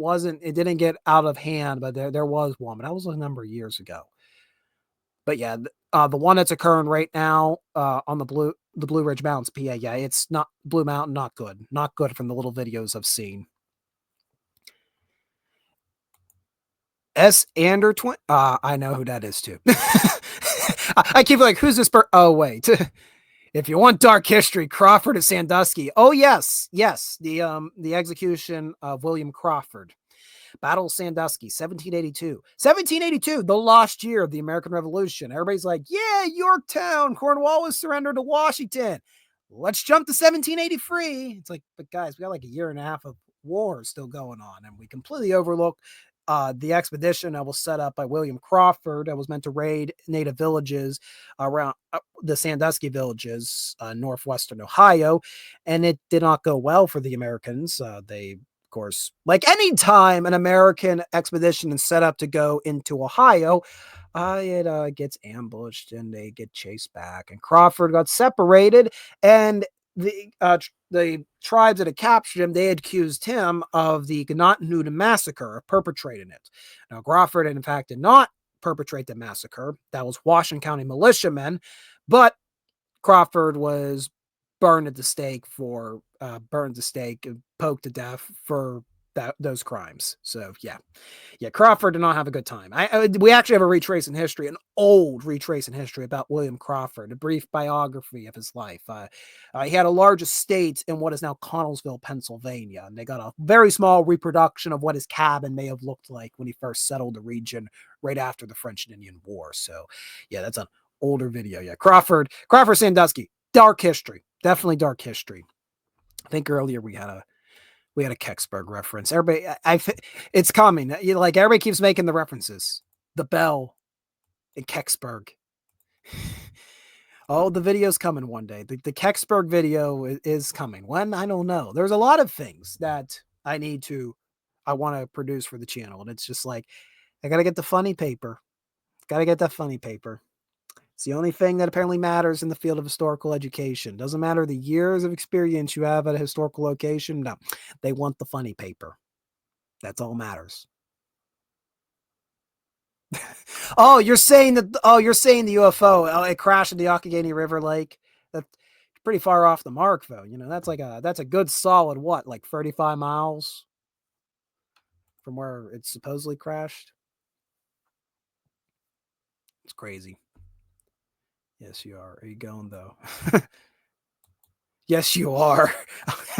didn't get out of hand, but there was one, but that was a number of years ago. But yeah, the one that's occurring right now on the Blue Ridge Mountains, PA, yeah, it's not Blue Mountain, not good. Not good from the little videos I've seen. S. Ander twin. I know who that is too. I keep like, who's this? Oh wait, if you want dark history, Crawford and Sandusky. Oh yes, the execution of William Crawford, Battle of Sandusky, 1782. 1782, the lost year of the American Revolution. Everybody's like, yeah, Yorktown, Cornwallis surrendered to Washington. Let's jump to 1783. It's like, but guys, we got like a year and a half of war still going on, and we completely overlook the expedition that was set up by William Crawford that was meant to raid native villages around the Sandusky villages, northwestern Ohio, and it did not go well for the Americans. They, of course, like any time an American expedition is set up to go into Ohio, it gets ambushed and they get chased back. And Crawford got separated, and the tribes that had captured him, they had accused him of the Gnotnuda massacre, of perpetrating it. Now, Crawford, in fact, did not perpetrate the massacre. That was Washington County militiamen, but Crawford was burned at the stake, poked to death for those crimes. So yeah, Crawford did not have a good time. We actually have a retracing history, an old retracing history about William Crawford, a brief biography of his life. He had a large estate in what is now Connellsville, Pennsylvania, and they got a very small reproduction of what his cabin may have looked like when he first settled the region right after the French and Indian War. So yeah, that's an older video. Yeah, Crawford Sandusky, dark history, definitely dark history. I think earlier we had a Kecksburg reference. Everybody, it's coming. Like everybody keeps making the references. The Bell in Kecksburg. Oh, the video's coming one day. The Kecksburg video is coming. When? I don't know. There's a lot of things that I want to produce for the channel. And it's just like, I got to get the funny paper. Got to get that funny paper. It's the only thing that apparently matters in the field of historical education. Doesn't matter the years of experience you have at a historical location. No, they want the funny paper. That's all matters. you're saying the UFO, it crashed in the Occoquan River Lake. That pretty far off the mark, though. You know, that's a good solid what, like 35 miles from where it supposedly crashed. It's crazy. Yes, you are. Are you going though? Yes, you are.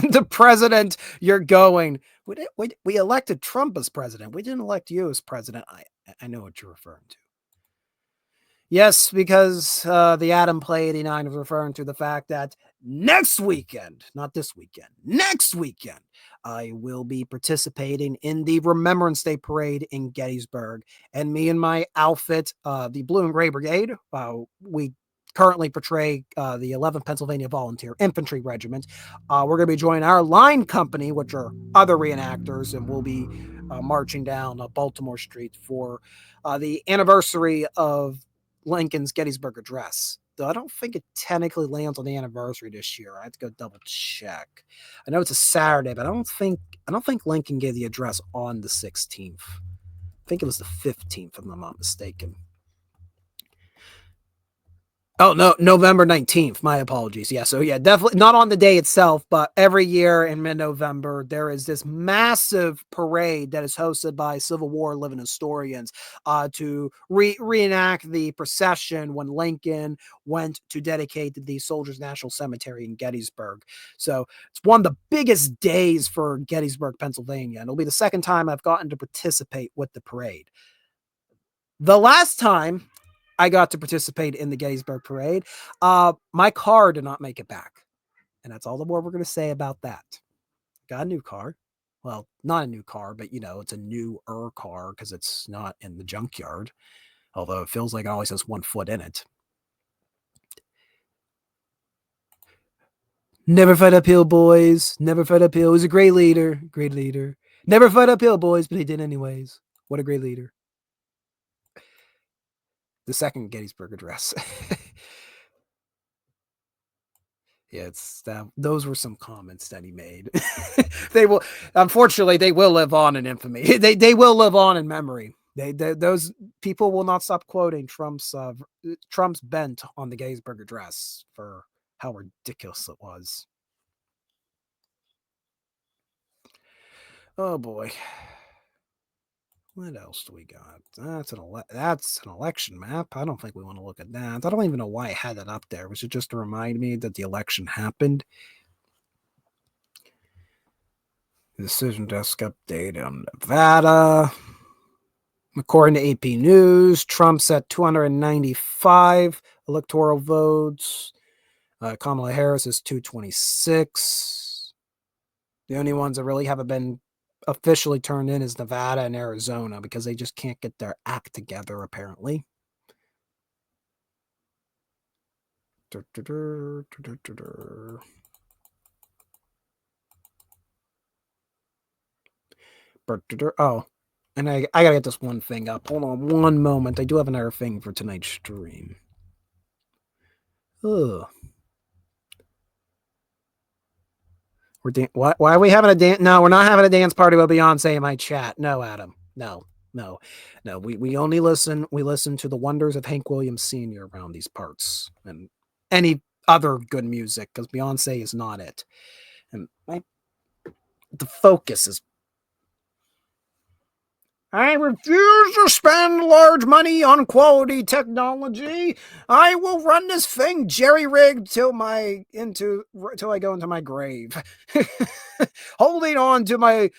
The president, you're going. We elected Trump as president. We didn't elect you as president. I know what you're referring to. Yes, because the Adam Play 89 is referring to the fact that next weekend, not this weekend, next weekend, I will be participating in the Remembrance Day Parade in Gettysburg. And me and my outfit, the Blue and Gray Brigade, we currently portray the 11th Pennsylvania Volunteer Infantry Regiment. We're going to be joining our line company, which are other reenactors, and we'll be marching down Baltimore Street for the anniversary of Lincoln's Gettysburg Address. Though I don't think it technically lands on the anniversary this year. I have to go double check. I know it's a Saturday, but I don't think Lincoln gave the address on the 16th. I think it was the 15th, if I'm not mistaken. Oh, no, November 19th. My apologies. Yeah, so yeah, definitely not on the day itself, but every year in mid-November, there is this massive parade that is hosted by Civil War living historians to reenact the procession when Lincoln went to dedicate the Soldiers National Cemetery in Gettysburg. So it's one of the biggest days for Gettysburg, Pennsylvania, and it'll be the second time I've gotten to participate with the parade. The last time I got to participate in the Gettysburg Parade, my car did not make it back. And that's all the more we're going to say about that. Got a new car. Well, not a new car, but, you know, it's a newer car because it's not in the junkyard. Although it feels like it always has 1 foot in it. Never fight uphill, boys. Never fight uphill. He's a great leader. Great leader. Never fight uphill, boys, but he did anyways. What a great leader. The second Gettysburg Address. Yeah, it's that. Those were some comments that he made. Unfortunately, they will live on in infamy. They will live on in memory. Those people will not stop quoting Trump's bent on the Gettysburg Address for how ridiculous it was. Oh boy. What else do we got? That's an election map. I don't think we want to look at that. I don't even know why I had that up there. Was it just to remind me that the election happened? Decision desk update on Nevada. According to AP News, Trump's at 295 electoral votes. Kamala Harris is 226. The only ones that really haven't been officially turned in is Nevada and Arizona because they just can't get their act together, apparently. Oh, and I gotta get this one thing up. Hold on one moment. I do have another thing for tonight's stream. Ugh. Why are we having a dance? No, we're not having a dance party with Beyonce in my chat. No, Adam. No. We only listen. We listen to the wonders of Hank Williams Sr. around these parts and any other good music because Beyonce is not it. And the focus is. I refuse to spend large money on quality technology. I will run this thing jerry-rigged till I go into my grave. Holding on to my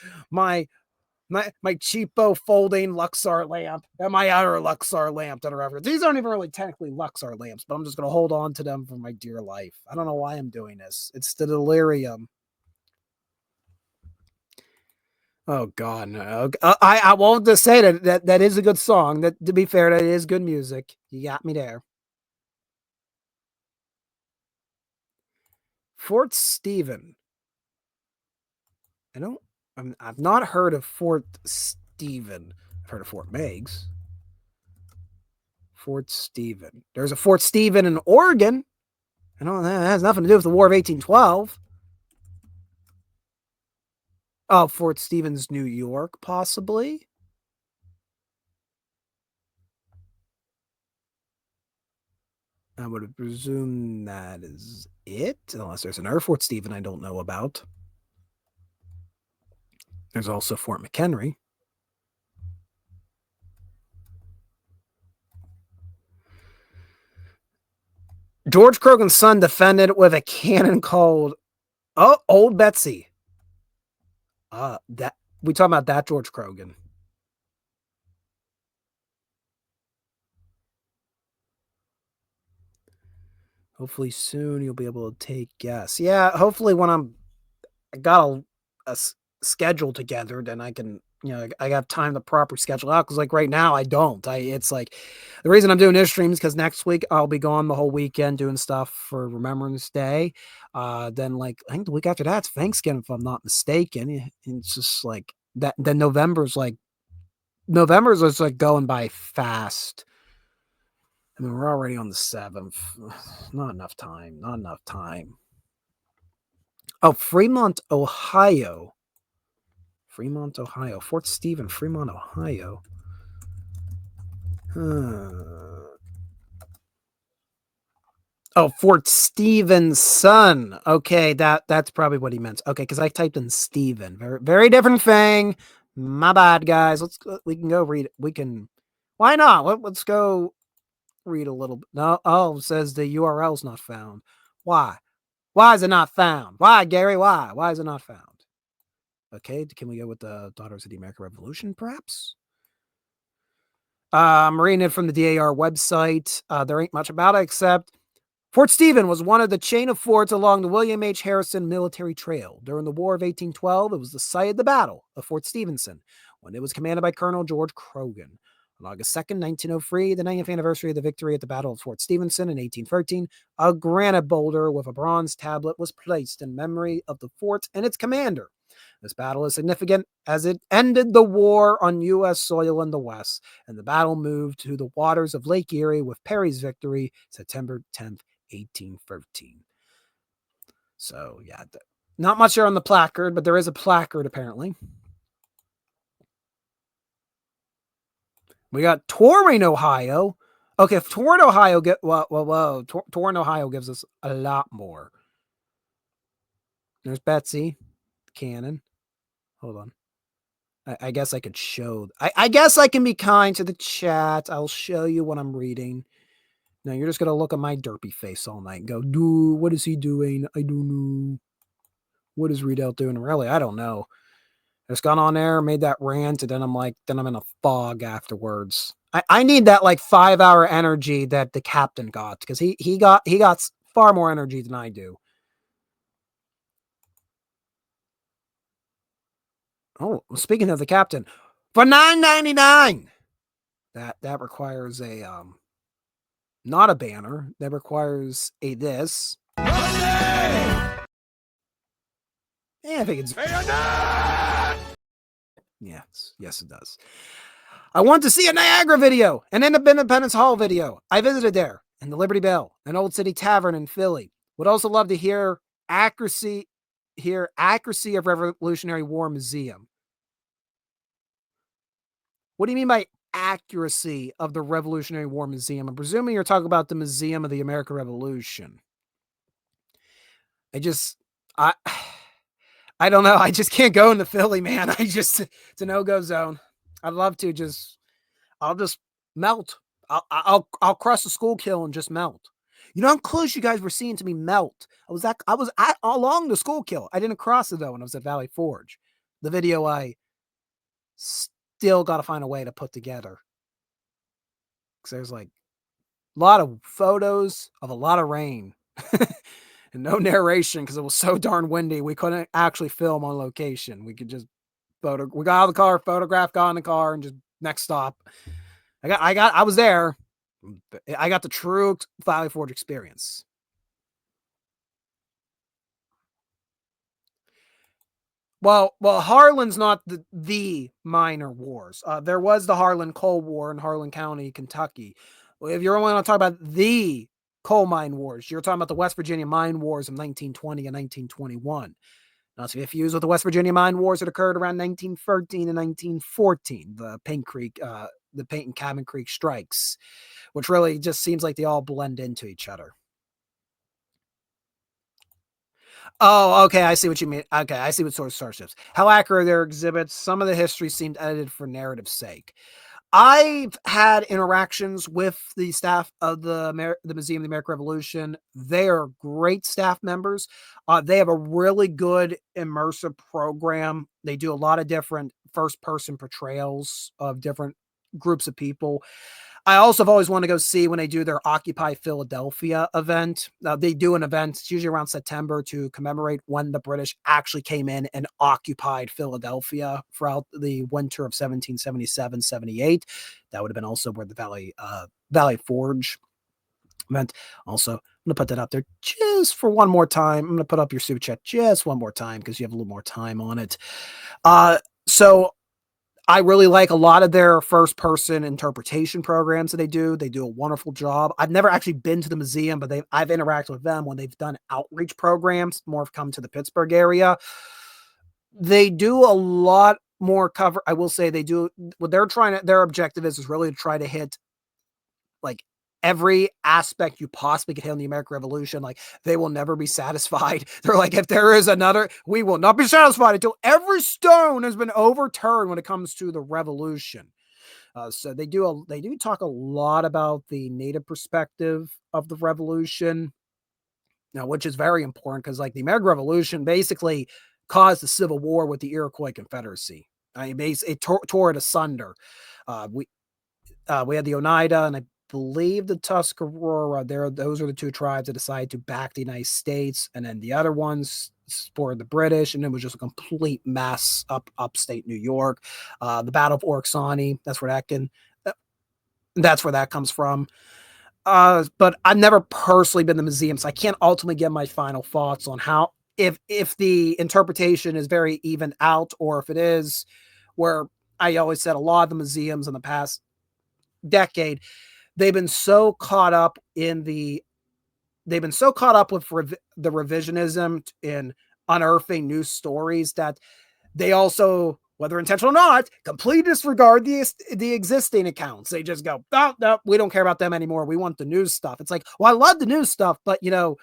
cheapo folding Luxor lamp and my other Luxor lamp that are ever. These aren't even really technically Luxor lamps, but I'm just going to hold on to them for my dear life. I don't know why I'm doing this. It's the delirium. Oh God, no! I won't just say that is a good song. That, to be fair, that is good music. You got me there. Fort Stephen. I've not heard of Fort Stephen. I've heard of Fort Meigs. Fort Stephen. There's a Fort Stephen in Oregon. I know that has nothing to do with the War of 1812. Oh, Fort Stevens, New York, possibly. I would presume that is it, unless there's another Fort Stephen I don't know about. There's also Fort McHenry. George Croghan's son defended with a cannon called Old Betsy. That we talking about that George Croghan. Hopefully soon you'll be able to take guests. Yeah, hopefully when I got a schedule together, then I can, I got time to proper schedule out. Because like right now I don't. It's like the reason I'm doing this stream is because next week I'll be gone the whole weekend doing stuff for Remembrance Day. Then like I think the week after that's Thanksgiving if I'm not mistaken. It's just like that. Then November's like going by fast. I mean, we're already on the 7th. Not enough time. Oh, Fremont, Ohio. Fort Stephen, Fremont, Ohio. Oh, Fort Stevenson. Okay, that's probably what he meant. Okay, because I typed in Stephen. Very, very different thing. My bad, guys. We can go read it. Why not? Let's go read a little bit. No, it says the URL's not found. Why? Why is it not found? Why, Gary? Why? Why is it not found? Okay, can we go with the Daughters of the American Revolution, perhaps? I'm reading it from the DAR website. There ain't much about it except Fort Stephen was one of the chain of forts along the William H. Harrison Military Trail. During the War of 1812, it was the site of the Battle of Fort Stevenson, when it was commanded by Colonel George Croghan. On August 2nd, 1903, the 90th anniversary of the victory at the Battle of Fort Stevenson in 1813, a granite boulder with a bronze tablet was placed in memory of the fort and its commander. This battle is significant as it ended the war on U.S. soil in the West, and the battle moved to the waters of Lake Erie with Perry's victory, September 10th, 1813. So, yeah, not much there on the placard, but there is a placard apparently. We got Torrin, Ohio. Okay, if Torrin, Ohio Torrin, Ohio gives us a lot more. There's Betsy, cannon. Hold on. I guess I could show. I guess I can be kind to the chat. I'll show you what I'm reading. No, you're just gonna look at my derpy face all night and go, dude, what is he doing? I don't know. What is Readout doing? Really, I don't know. I just got on there, made that rant, and then I'm in a fog afterwards. I need that like 5-hour energy that the captain got, because he got far more energy than I do. Oh, speaking of the captain, for $9.99, that requires a not a banner. That requires a this. Yeah, I think it's. Yes, it does. I want to see a Niagara video, an Independence Hall video. I visited there, and the Liberty Bell, an Old City Tavern in Philly. Would also love to hear accuracy of Revolutionary War Museum. What do you mean by accuracy of the Revolutionary War Museum? I'm presuming you're talking about the Museum of the American Revolution. I don't know. I just can't go into Philly, man. It's a no-go zone. I'd love to I'll just melt. I'll cross the Schuylkill and just melt. You know how close you guys were seeing to me melt? I was along the Schuylkill. I didn't cross it though when I was at Valley Forge. The video I still got to find a way to put together. Because there's like a lot of photos of a lot of rain. And no narration because it was so darn windy. We couldn't actually film on location. We could just we got out of the car, photograph, got in the car, and just next stop. I was there. I got the true Valley Forge experience. Well, Harlan's not the minor wars. There was the Harlan Coal War in Harlan County, Kentucky. If you're only going to talk about the coal mine wars, you're talking about the West Virginia mine wars of 1920 and 1921. Not to be confused with the West Virginia mine wars that occurred around 1913 and 1914, the Paint and Cabin Creek strikes, which really just seems like they all blend into each other. Oh, okay. I see what you mean. Okay, I see what sort of starships. How accurate their exhibits. Some of the history seemed edited for narrative's sake. I've had interactions with the staff of the Museum of the American Revolution. They are great staff members. They have a really good immersive program. They do a lot of different first-person portrayals of different groups of people. I also have always wanted to go see when they do their Occupy Philadelphia event. They do an event, it's usually around September, to commemorate when the British actually came in and occupied Philadelphia throughout the winter of 1777-78. That would have been also where the Valley Forge event. Also, I'm going to put that out there just for one more time. I'm going to put up your super chat just one more time because you have a little more time on it. So I really like a lot of their first-person interpretation programs that they do. They do a wonderful job. I've never actually been to the museum, but I've interacted with them when they've done outreach programs, more have come to the Pittsburgh area. They do a lot more cover. I will say they do what their objective is really to try to hit like every aspect you possibly could hit on the American Revolution. Like, they will never be satisfied. They're like, if there is another, we will not be satisfied until every stone has been overturned when it comes to the revolution. So they do talk a lot about the Native perspective of the revolution, which is very important because, like, the American Revolution basically caused the Civil War with the Iroquois Confederacy. I mean, it tore it asunder. We had the Oneida, and I believe the Tuscarora. Those are the two tribes that decided to back the United States, and then the other ones supported the British, and it was just a complete mess upstate New York. The Battle of Oryxani, that's where that comes from. But I've never personally been to the museum, so I can't ultimately give my final thoughts on how if the interpretation is very even out, or if it is where I always said a lot of the museums in the past decade, they've been so caught up with the revisionism in unearthing new stories that they also, whether intentional or not, completely disregard the existing accounts. They just go, oh, no, we don't care about them anymore. We want the news stuff. It's like, well, I love the news stuff, but the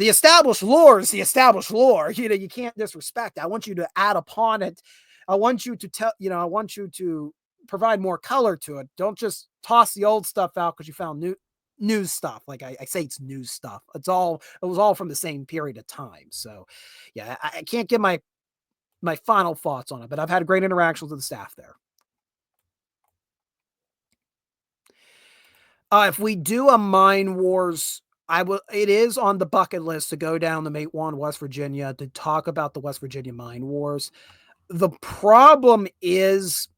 established lore is the established lore. You can't disrespect. I want you to add upon it. I want you to provide more color to it. Don't just toss the old stuff out because you found news stuff. Like I say, it's news stuff. It was all from the same period of time. So yeah, I can't give my final thoughts on it, but I've had great interactions with the staff there. If we do a Mine Wars, it is on the bucket list to go down to Matewan, West Virginia, to talk about the West Virginia Mine Wars. The problem is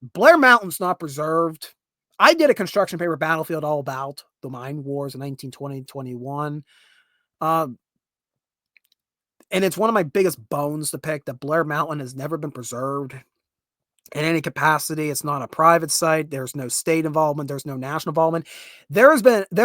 Blair Mountain's not preserved. I did a construction paper, Battlefield, all about the Mine Wars in 1920-21. And it's one of my biggest bones to pick that Blair Mountain has never been preserved in any capacity. It's not a private site. There's no state involvement. There's no national involvement. There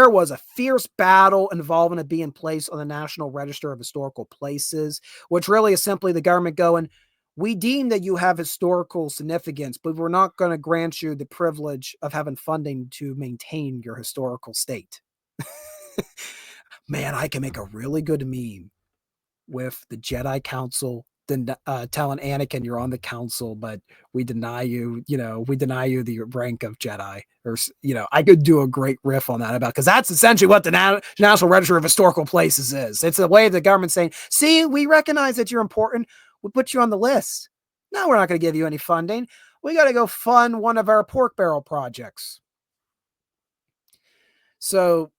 was a fierce battle involving it being placed on the National Register of Historical Places, which really is simply the government going, we deem that you have historical significance, but we're not going to grant you the privilege of having funding to maintain your historical state. Man, I can make a really good meme with the Jedi Council telling Anakin, you're on the council, but we deny you the rank of Jedi. Or, I could do a great riff on that because that's essentially what the National Register of Historical Places is. It's a way of the government saying, see, we recognize that you're important. We'll put you on the list. No, we're not going to give you any funding. We got to go fund one of our pork barrel projects. So,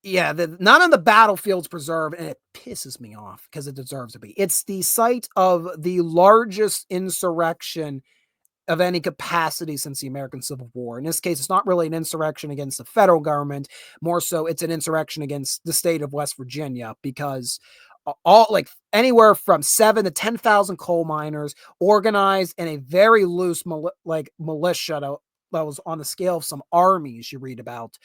yeah, none of the battlefield's preserved, and it pisses me off because it deserves to be. It's the site of the largest insurrection of any capacity since the American Civil War. In this case, it's not really an insurrection against the federal government. More so, it's an insurrection against the state of West Virginia because anywhere from 7 to 10,000 coal miners organized in a very loose militia that was on the scale of some armies you read about.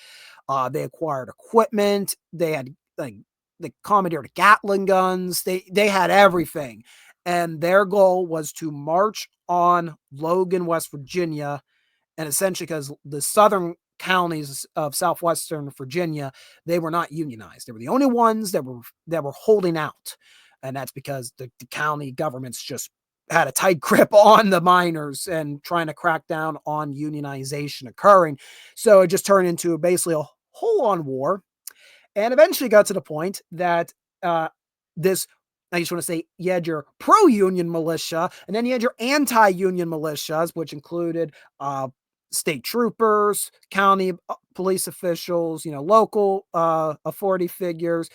They acquired equipment. They had they commandeered Gatling guns. They had everything. And their goal was to march on Logan, West Virginia. And essentially, because the southern counties of southwestern Virginia, they were not unionized. They were the only ones that were holding out. And that's because the county governments just had a tight grip on the miners and trying to crack down on unionization occurring. So it just turned into basically a whole-on war. And eventually got to the point that this, I just want to say, you had your pro-union militia, and then you had your anti-union militias, which included state troopers, county police officials, local authority figures,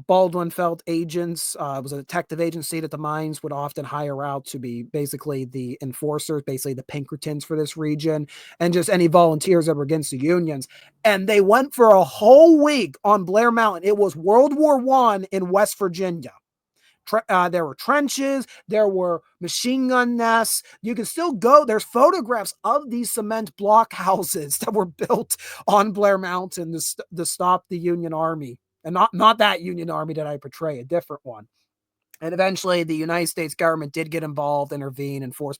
Baldwin felt agents. It was a detective agency that the mines would often hire out to be basically the enforcers, basically the Pinkertons for this region, and just any volunteers that were against the unions. And they went for a whole week on Blair Mountain. It was World War I in West Virginia. There were trenches, there were machine gun nests. You can still go. There's photographs of these cement block houses that were built on Blair Mountain to stop the Union Army. And not that Union Army that I portray, a different one. And eventually the United States government did get involved, intervene, and force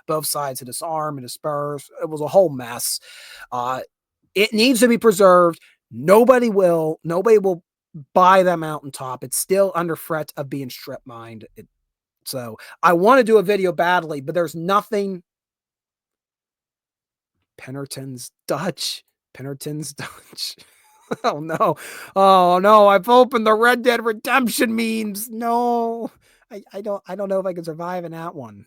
both sides to disarm and disperse. It was a whole mess. It needs to be preserved. Nobody will buy that mountaintop. It's still under threat of being strip mined. So I want to do a video badly, but there's nothing. Pennerton's Dutch. Oh no, I've opened the Red Dead Redemption memes. No, I don't know if I can survive in that one.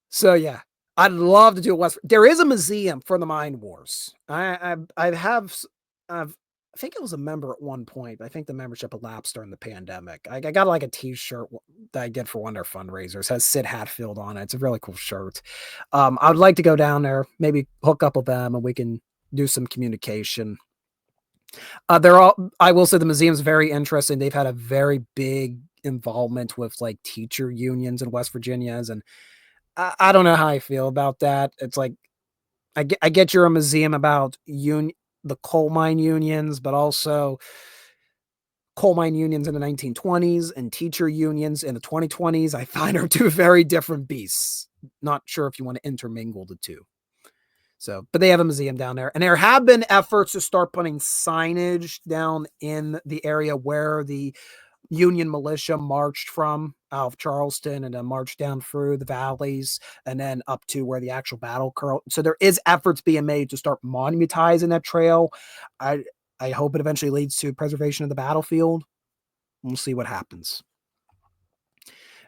So yeah, I'd love to do a West. There is a museum for the Mine Wars. I think I was a member at one point. I think the membership elapsed during the pandemic. I got like a t-shirt that I did for one of their fundraisers. It has Sid Hatfield on it. It's a really cool shirt. I would like to go down there, maybe hook up with them, and we can do some communication. I will say the museum's very interesting. They've had a very big involvement with like teacher unions in West Virginia, and I don't know how I feel about that. It's like, I get you're a museum about the coal mine unions, but also coal mine unions in the 1920s and teacher unions in the 2020s. I find are two very different beasts. Not sure if you want to intermingle the two. So, but they have a museum down there, and there have been efforts to start putting signage down in the area where the Union militia marched from out of Charleston and then marched down through the valleys and then up to where the actual battle occurred. So there is efforts being made to start monumentizing that trail. I hope it eventually leads to preservation of the battlefield. We'll see what happens.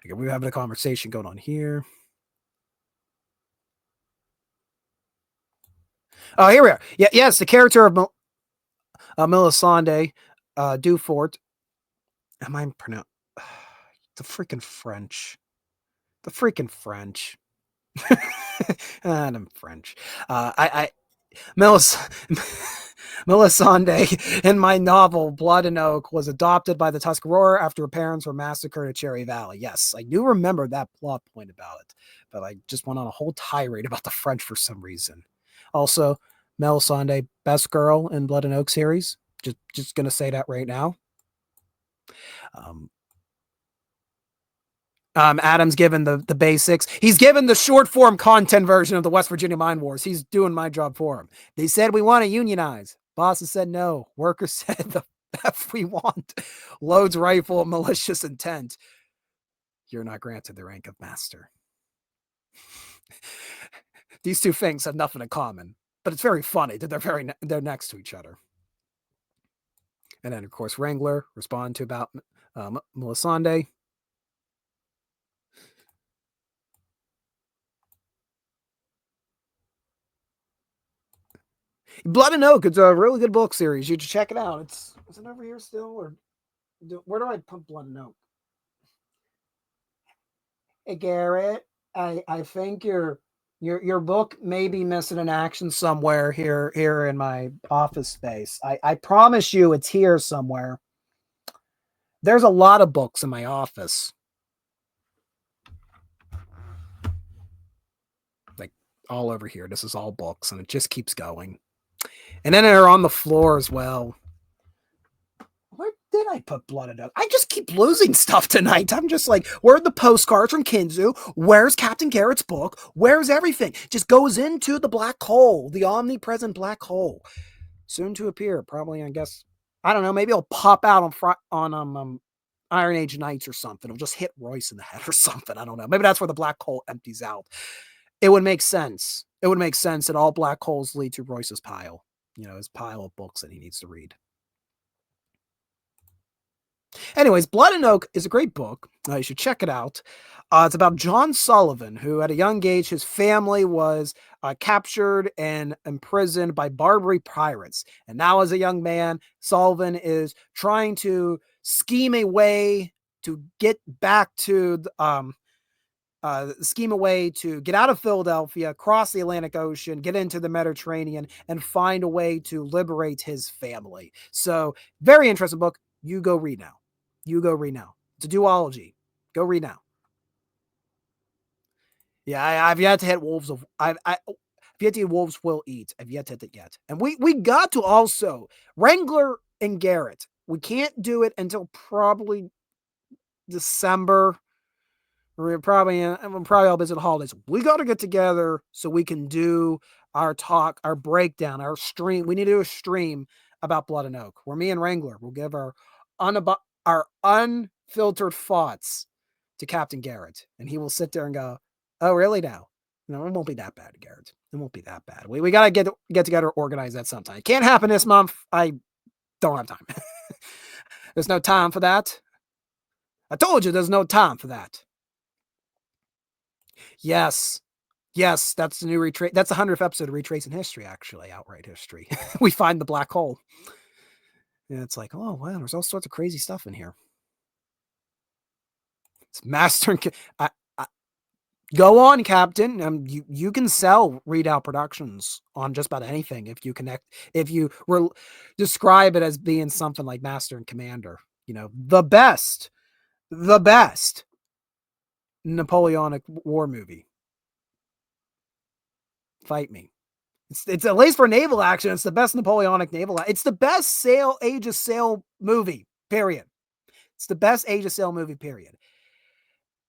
Okay, we're having a conversation going on here. Oh, here we are. Yeah, yes, the character of Melisande Dufort. Am I pronounced? The freaking French. I'm French. Melisande in my novel Blood and Oak was adopted by the Tuscarora after her parents were massacred at Cherry Valley. Yes, I do remember that plot point about it, but I just went on a whole tirade about the French for some reason. Also, Melisande, best girl in Blood and Oak series. Just gonna say that right now. Adam's given the basics. He's given the short form content version of the West Virginia Mine Wars. He's doing my job for him. They said we want to unionize. Bosses said no. Workers said the F we want. Loads rifle, malicious intent. You're not granted the rank of master. These two things have nothing in common, but it's very funny that they're next to each other. And then, of course, Wrangler respond to about Melisande. Blood and Oak, it's a really good book series. You should check it out. Is it over here still, or where do I put Blood and Oak? Hey Garrett, I think your book may be missing an action somewhere here in my office space. I promise you it's here somewhere. There's a lot of books in my office. Like all over here. This is all books, and it just keeps going. And then they're on the floor as well. Where did I put Blood and Oak? I just keep losing stuff tonight. I'm just like, where are the postcards from Kinzu? Where's Captain Garrett's book? Where's everything? Just goes into the black hole, the omnipresent black hole. Soon to appear, probably, I guess. I don't know. Maybe it'll pop out on Iron Age Knights or something. It'll just hit Royce in the head or something. I don't know. Maybe that's where the black hole empties out. It would make sense. It would make sense that all black holes lead to Royce's pile. His pile of books that he needs to read. Anyways, Blood and Oak is a great book. You should check it out. It's about John Sullivan, who at a young age, his family was captured and imprisoned by Barbary pirates. And now as a young man, Sullivan is trying to scheme a way to get back to get out of Philadelphia, cross the Atlantic Ocean, get into the Mediterranean, and find a way to liberate his family. So very interesting book. You go read now. It's a duology. Go read now. Yeah, I've yet to hit Wolves of I've yet to hit Wolves Will Eat. I've yet to hit it yet. And we got to also Wrangler and Garrett. We can't do it until probably December. We're probably all busy at the holidays. We got to get together so we can do our talk, our breakdown, our stream. We need to do a stream about Blood and Oak, where me and Wrangler will give our unfiltered thoughts to Captain Garrett, and he will sit there and go, "Oh, really? Now, no, it won't be that bad, Garrett. It won't be that bad. We gotta get together, organize that sometime. It can't happen this month. I don't have time. There's no time for that. I told you, there's no time for that." Yes, that's the new retrace. That's the 100th episode of Retracing History, actually, outright history. We find the black hole. And it's like, oh, wow, there's all sorts of crazy stuff in here. It's master. Go on, Captain. You can sell Readout Productions on just about anything if you describe it as being something like Master and Commander. The best Napoleonic War movie. Fight me. It's at least for naval action. It's the best Napoleonic naval. It's the best Age of Sail movie. Period. It's the best Age of Sail movie. Period.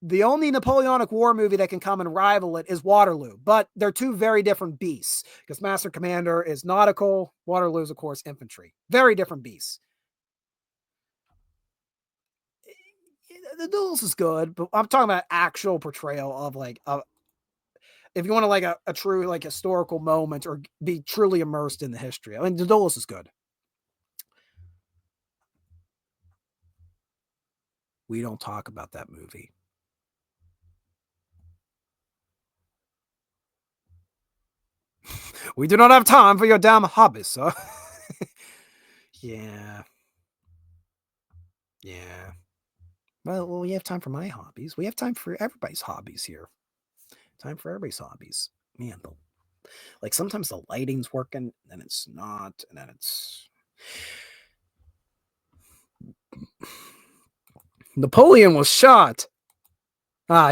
The only Napoleonic War movie that can come and rival it is Waterloo, but they're two very different beasts. Because Master Commander is nautical, Waterloo is, of course, infantry. Very different beasts. The Duels is good, but I'm talking about actual portrayal of if you want to a true historical moment or be truly immersed in the history. I mean, The Duelist is good. We don't talk about that movie. We do not have time for your damn hobbies, sir. Yeah. Well, we have time for my hobbies. We have time for everybody's hobbies here. Time for everybody's hobbies. Man, sometimes the lighting's working, and it's not, and then it's... Napoleon was shot.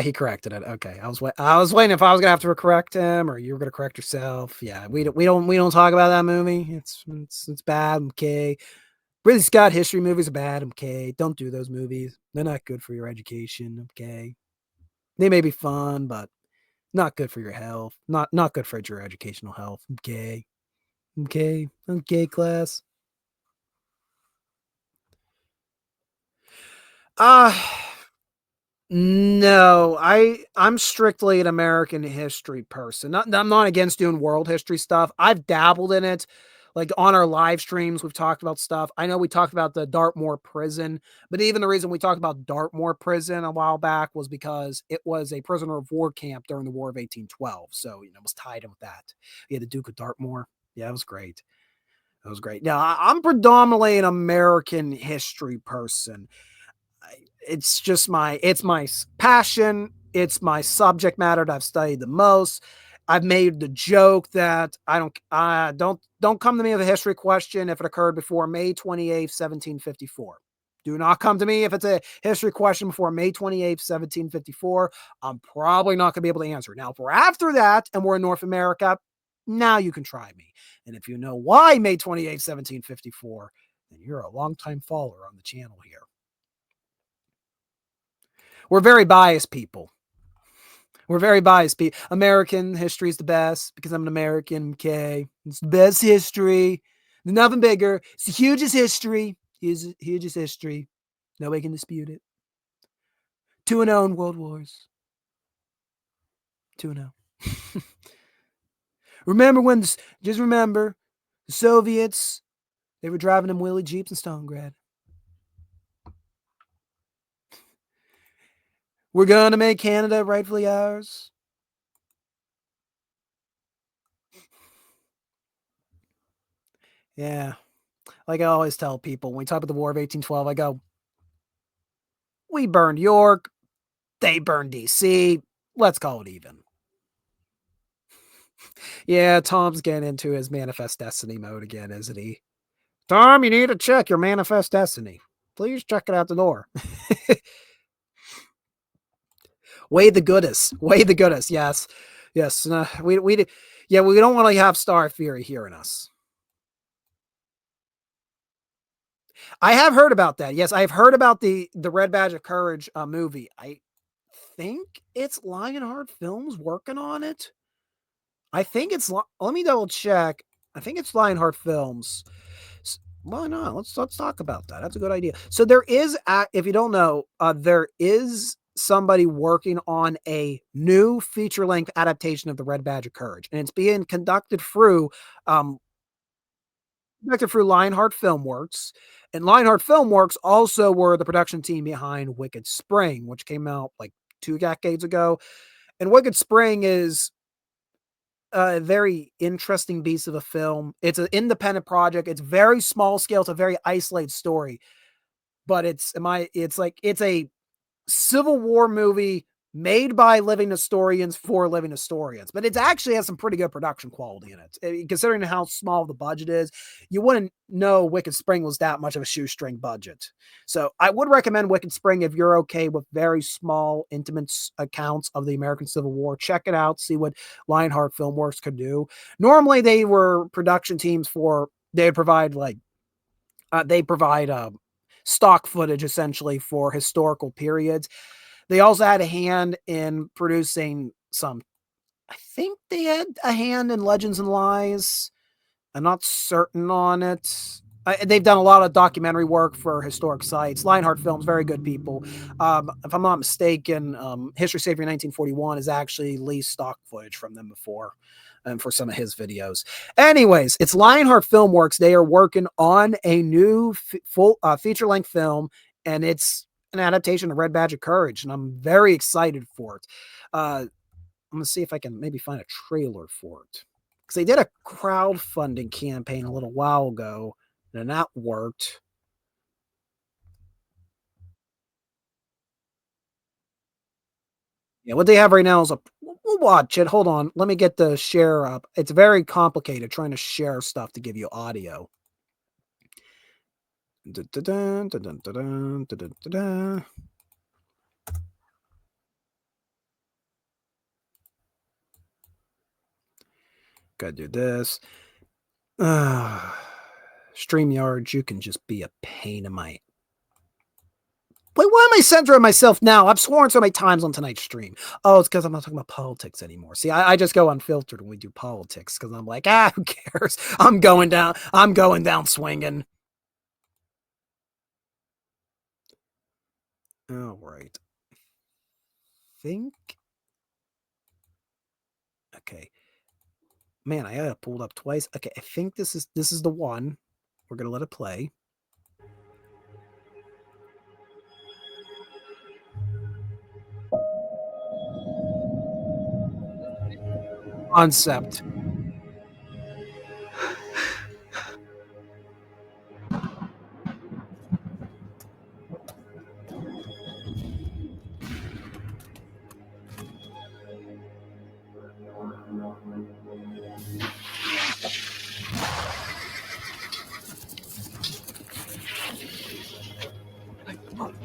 He corrected it. Okay, I was waiting if I was gonna have to correct him or you were gonna correct yourself. Yeah, we don't talk about that movie. It's bad. Okay, Ridley Scott history movies are bad. Okay, don't do those movies. They're not good for your education. Okay, they may be fun, but not good for your health. Not good for your educational health. Okay, class. No, I'm strictly an American history person. I'm not against doing world history stuff. I've dabbled in it. On our live streams, we've talked about stuff. I know we talked about the Dartmoor prison, but even the reason we talked about Dartmoor prison a while back was because it was a prisoner of war camp during the War of 1812. So, it was tied in with that. Yeah, the Duke of Dartmoor. Yeah, it was great. It was great. Now, I'm predominantly an American history person. It's my passion. It's my subject matter that I've studied the most. I've made the joke that don't come to me with a history question if it occurred before May 28th, 1754. Do not come to me if it's a history question before May 28th, 1754. I'm probably not going to be able to answer. Now, if we're after that and we're in North America, now you can try me. And if you know why May 28, 1754, then you're a longtime follower on the channel here. We're very biased people. We're very biased people. American history is the best because I'm an American, okay? It's the best history. There's nothing bigger. It's the hugest history. Hugest history. Nobody can dispute it. 2-0 in world wars. 2-0. Just remember, the Soviets, they were driving them Willie Jeeps in Stalingrad. We're going to make Canada rightfully ours. Yeah. Like I always tell people, when we talk about the War of 1812, I go, we burned York. They burned D.C. Let's call it even. Yeah, Tom's getting into his manifest destiny mode again, isn't he? Tom, you need to check your manifest destiny. Please check it out the door. Way the goodest. Way the goodest. Yes. Yes. We don't want to have Star Fury here in us. I have heard about that. Yes, I've heard about the Red Badge of Courage movie. I think it's Lionheart Films working on it. I think it's, let me double check. I think it's Lionheart Films. Why not? Let's talk about that. That's a good idea. So there is, if you don't know, there is somebody working on a new feature-length adaptation of the Red Badge of Courage, and it's being conducted through Lionheart Filmworks. And Lionheart Filmworks also were the production team behind Wicked Spring, which came out like 2 decades ago. And Wicked Spring is a very interesting piece of a film. It's an independent project. It's very small scale. It's a very isolated story, but it's a Civil War movie made by living historians for living historians, but it actually has some pretty good production quality in it. Considering how small the budget is, you wouldn't know Wicked Spring was that much of a shoestring budget. So I would recommend Wicked Spring if you're okay with very small, intimate accounts of the American Civil War. Check it out, see what Lionheart Filmworks could do. Normally they were production teams they provide stock footage essentially for historical periods. They also had a hand in producing I think they had a hand in Legends and Lies. I'm not certain on it. They've done a lot of documentary work for historic sites. Lionheart Films, very good people. If I'm not mistaken, History Savior 1941 is actually leased stock footage from them before. And for some of his videos. Anyways, it's Lionheart Filmworks. They are working on a new full feature-length film, and it's an adaptation of Red Badge of Courage, and I'm very excited for it. I'm going to see if I can maybe find a trailer for it. Because they did a crowdfunding campaign a little while ago, and that worked. Yeah, what they have right now is we'll watch it. Hold on. Let me get the share up. It's very complicated trying to share stuff to give you audio. Gotta do this. StreamYard, you can just be a pain in my... Wait, why am I centering myself now? I've sworn so many times on tonight's stream. Oh, it's because I'm not talking about politics anymore. See, I just go unfiltered when we do politics because I'm like, who cares? I'm going down swinging. All right. Okay. Man, I got it pulled up twice. Okay, I think this is the one. We're gonna let it play. Concept.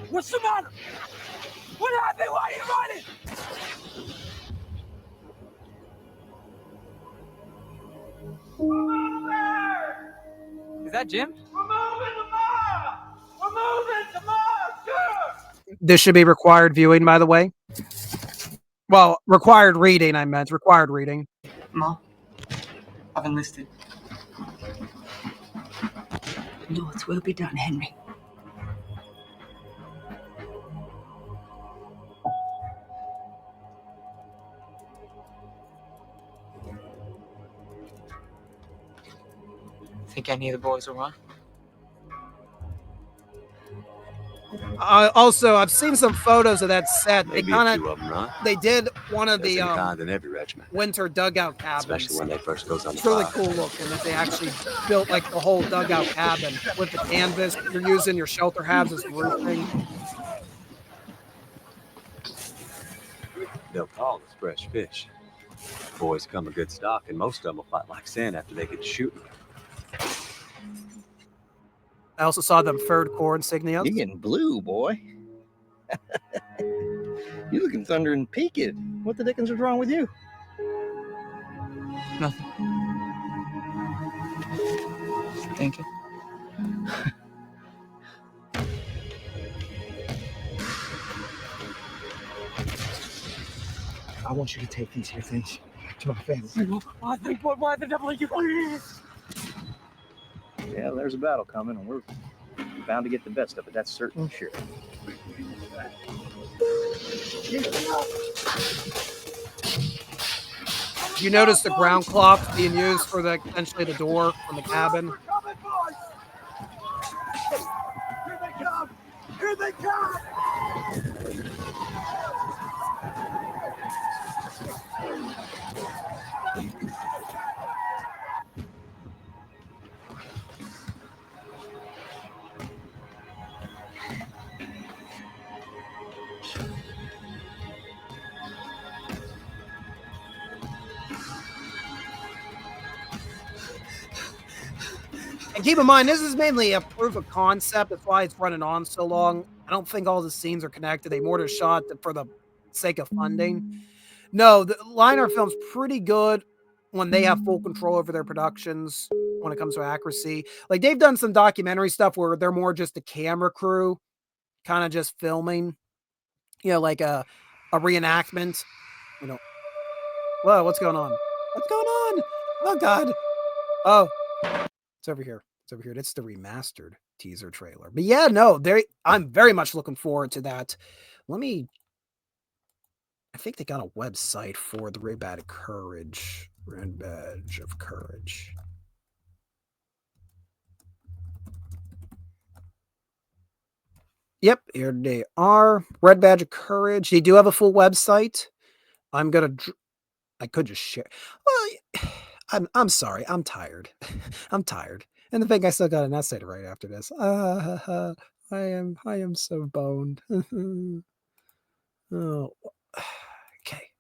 What's the matter? What happened? Why are you running? Is that Jim? This should be required viewing, by the way. Well, required reading, I meant. Required reading. Ma, I've enlisted. Lord's will be done, Henry. Think any of the boys will run? Also, I've seen some photos of that set. Maybe they a few of them run. They did one of There's the some kind in every regiment, winter dugout cabins. especially when they first goes on the It's really fire. cool looking that they actually built like the whole dugout cabin with the canvas. You're using your shelter halves as roofing. They'll call us fresh fish. Boys come a good stock, and most of them will fight like sin after they get shooting. I also saw them third corps insignias. You're getting blue, boy. You looking thunder and peaked. What the dickens is wrong with you? Nothing. Thinking. I want you to take these here things to my family. I think, why the devil are you please? Yeah, there's a battle coming, and we're bound to get the best of it. That's certain sure. You notice the ground cloth being used for the essentially the door from the cabin. Here they come! Here they come! And keep in mind, this is mainly a proof of concept. That's why it's running on so long. I don't think all the scenes are connected. They more just shot for the sake of funding. No, the Liner film's pretty good when they have full control over their productions when it comes to accuracy. Like, they've done some documentary stuff where they're more just a camera crew, kind of just filming, you know, like a reenactment. You know, whoa, what's going on? What's going on? Oh, God. Oh, it's over here. It's over here. It's the remastered teaser trailer. But yeah, no, I'm very much looking forward to that. I think they got a website for the Red Badge of Courage. Red Badge of Courage. Yep, here they are. Red Badge of Courage. They do have a full website. I could just share. Well, I'm sorry. I'm tired. I'm tired. And the thing, I still got an essay to write after this. I am so boned. Oh,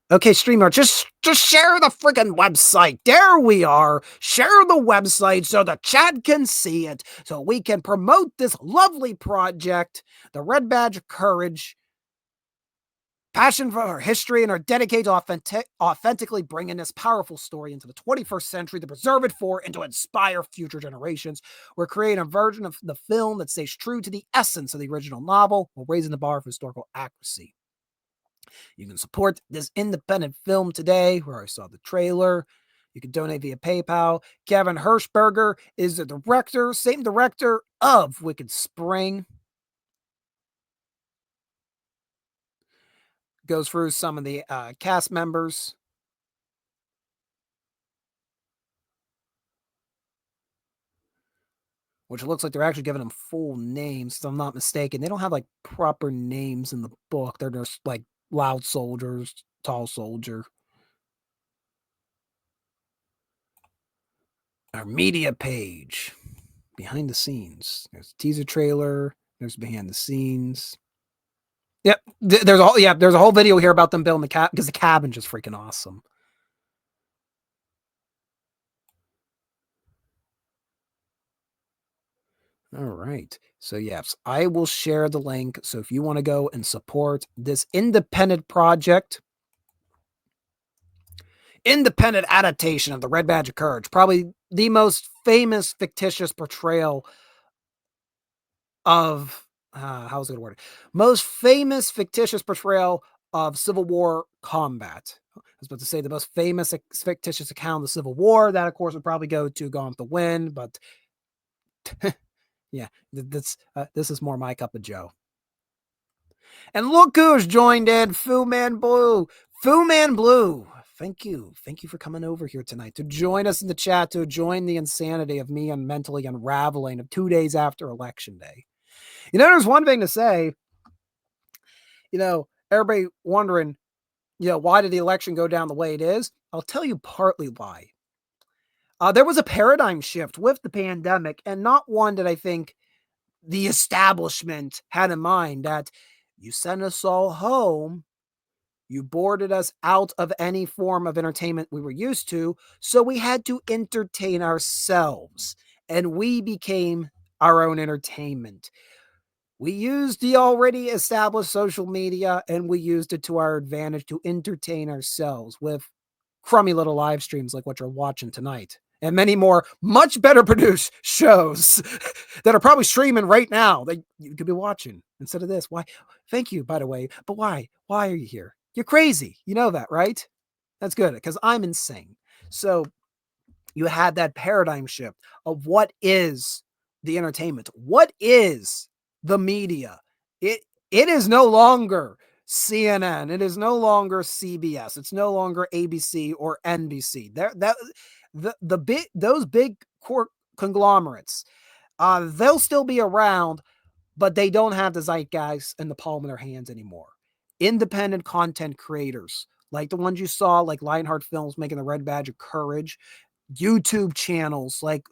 okay, streamer, just share the freaking website. There we are. Share the website so the chat can see it, so we can promote this lovely project, the Red Badge of Courage. Passion for our history and our dedicated to authentically bringing this powerful story into the 21st century to preserve it for and to inspire future generations. We're creating a version of the film that stays true to the essence of the original novel while raising the bar for historical accuracy. You can support this independent film today, where I saw the trailer. You can donate via PayPal. Kevin Hirschberger is the director, same director of Wicked Spring. Goes through some of the cast members. Which looks like they're actually giving them full names, if I'm not mistaken. They don't have like proper names in the book. They're just like Loud Soldiers, Tall Soldier. Our media page. Behind the scenes. There's a teaser trailer. There's behind the scenes. Yep. There's a whole video here about them building the cabin, because the cabin's just freaking awesome. All right. So yes, I will share the link. So if you want to go and support this independent project, independent adaptation of the Red Badge of Courage, probably the most famous fictitious portrayal of how was it worded? Most famous fictitious portrayal of Civil War combat. I was about to say the most famous fictitious account of the Civil War. That, of course, would probably go to Gone with the Wind, but yeah, this is more my cup of joe. And look who's joined in, Fu Man Blue. Fu Man Blue, thank you. Thank you for coming over here tonight to join us in the chat, to join the insanity of me and mentally unraveling of 2 days after Election Day. You know, there's one thing to say, you know, everybody wondering, you know, why did the election go down the way it is? I'll tell you partly why. There was a paradigm shift with the pandemic, and not one that I think the establishment had in mind, that you sent us all home, you boarded us out of any form of entertainment we were used to, so we had to entertain ourselves, and we became our own entertainment. We used the already established social media, and we used it to our advantage to entertain ourselves with crummy little live streams like what you're watching tonight, and many more much better produced shows that are probably streaming right now that you could be watching instead of this. Why? Thank you, by the way. But why? Why are you here? You're crazy. You know that, right? That's good, because I'm insane. So you had that paradigm shift of what is the entertainment? What is the media? It is no longer CNN. It is no longer CBS. It's no longer ABC or NBC. Those big conglomerates, they'll still be around, but they don't have the zeitgeist in the palm of their hands anymore. Independent content creators, like the ones you saw, like Lionheart Films making the Red Badge of Courage, YouTube channels like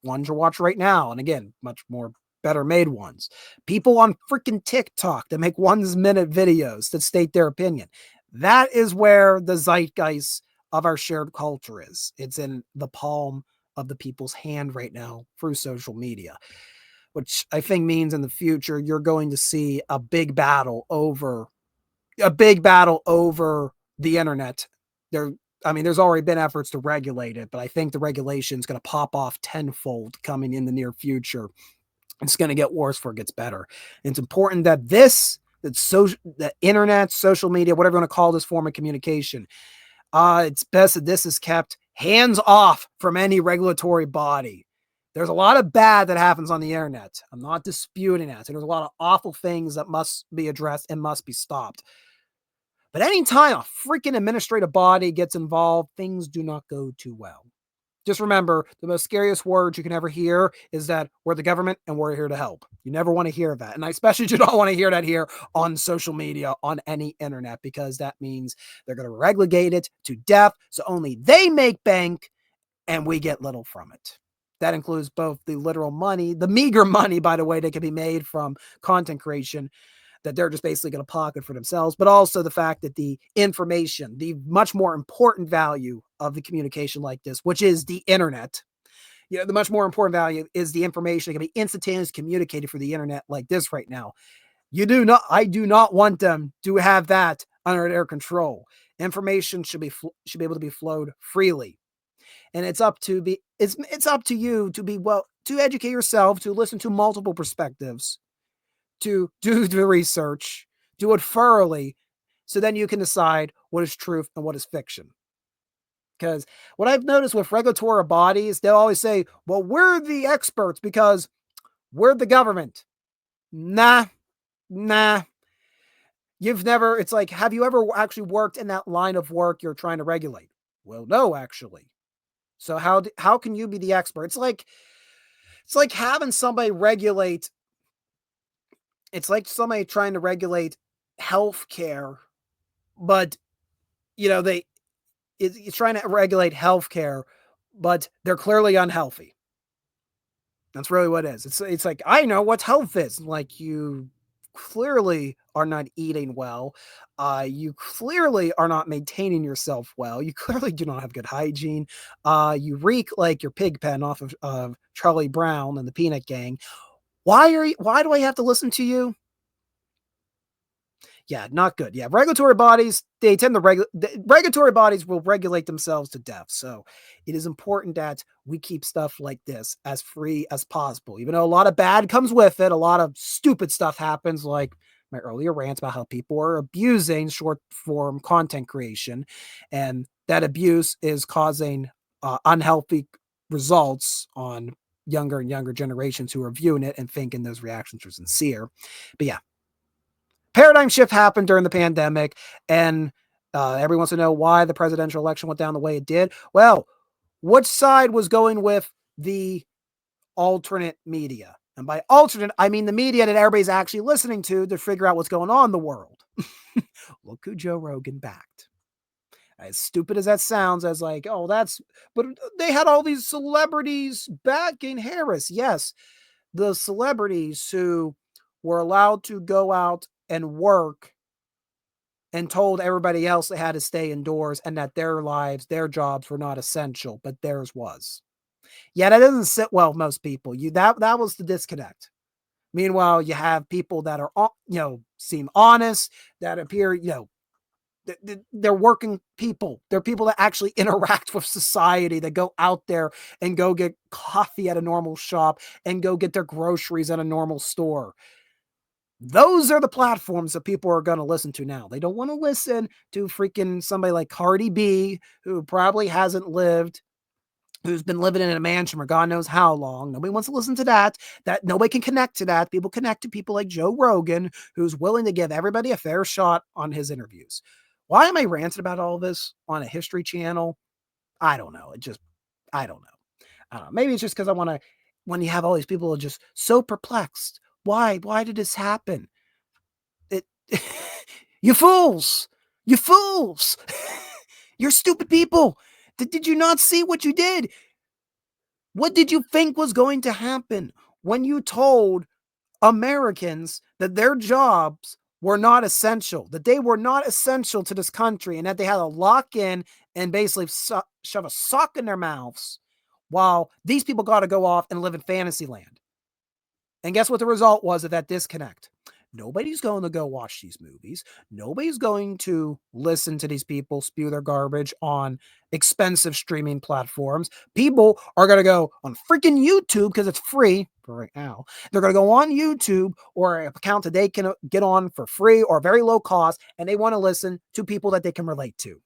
ones you're watching right now, and again, much more better made ones. People on freaking TikTok that make 1 minute videos that state their opinion. That is where the zeitgeist of our shared culture is. It's in the palm of the people's hand right now through social media, which I think means in the future you're going to see a big battle over the internet. There's already been efforts to regulate it, but I think the regulation is going to pop off tenfold coming in the near future. It's going to get worse before it gets better. And it's important that the internet, social media, whatever you want to call this form of communication, it's best that this is kept hands off from any regulatory body. There's a lot of bad that happens on the internet. I'm not disputing that. So there's a lot of awful things that must be addressed and must be stopped. But anytime a freaking administrative body gets involved, things do not go too well. Just remember, the most scariest words you can ever hear is that we're the government and we're here to help. You never want to hear that. And I especially do not want to hear that here on social media, on any internet, because that means they're going to relegate it to death. So only they make bank and we get little from it. That includes both the literal money, the meager money, by the way, that can be made from content creation that they're just basically going to pocket for themselves, but also the fact that the information, the much more important value of the communication like this, which is the internet, the much more important value is the information that can be instantaneously communicated through the internet like this right now. I do not want them to have that under their control. Information should be able to be flowed freely. And it's up to you to educate yourself, to listen to multiple perspectives, to do the research, do it thoroughly, so then you can decide what is truth and what is fiction. Because what I've noticed with regulatory bodies, they'll always say, well, we're the experts because we're the government. Nah. It's like, have you ever actually worked in that line of work you're trying to regulate? Well, no, actually. So how can you be the expert? It's like having somebody regulate. It's like somebody trying to regulate healthcare, but it's trying to regulate healthcare, but they're clearly unhealthy. That's really what it is. It's like, I know what health is. Like, you clearly are not eating well. You clearly are not maintaining yourself well. You clearly do not have good hygiene. You reek like your pig pen off of Charlie Brown and the Peanut Gang. Why do I have to listen to you? Yeah, not good. Yeah, regulatory bodies, they tend to regulatory bodies will regulate themselves to death. So it is important that we keep stuff like this as free as possible. Even though a lot of bad comes with it, a lot of stupid stuff happens, like my earlier rants about how people are abusing short form content creation, and that abuse is causing unhealthy results on younger and younger generations who are viewing it and thinking those reactions are sincere. But yeah, paradigm shift happened during the pandemic, and everyone wants to know why the presidential election went down the way it did. Well, which side was going with the alternate media? And by alternate, I mean the media that everybody's actually listening to figure out what's going on in the world. Look who Joe Rogan backed. As stupid as that sounds, as like, oh, but they had all these celebrities backing Harris. Yes, the celebrities who were allowed to go out and work and told everybody else they had to stay indoors and that their lives, their jobs were not essential, but theirs was. Yeah, that doesn't sit well with most people. That was the disconnect. Meanwhile, you have people that are, seem honest, that appear, they're working people. They're people that actually interact with society, that go out there and go get coffee at a normal shop and go get their groceries at a normal store. Those are the platforms that people are going to listen to now. They don't want to listen to freaking somebody like Cardi B, who probably hasn't lived, who's been living in a mansion for God knows how long. Nobody wants to listen to that. That nobody can connect to that. People connect to people like Joe Rogan, who's willing to give everybody a fair shot on his interviews. Why am I ranting about all this on a history channel? I don't know. I don't know. Maybe it's just because I want to, when you have all these people who are just so perplexed. Why did this happen? You fools, you're stupid people. Did you not see what you did? What did you think was going to happen when you told Americans that their jobs were not essential, that they were not essential to this country, and that they had to lock in and basically shove a sock in their mouths while these people got to go off and live in fantasy land? And guess what the result was of that disconnect? Nobody's going to go watch these movies. Nobody's going to listen to these people spew their garbage on expensive streaming platforms. People are going to go on freaking YouTube because it's free for right now. They're going to go on YouTube or an account that they can get on for free or very low cost, and they want to listen to people that they can relate to.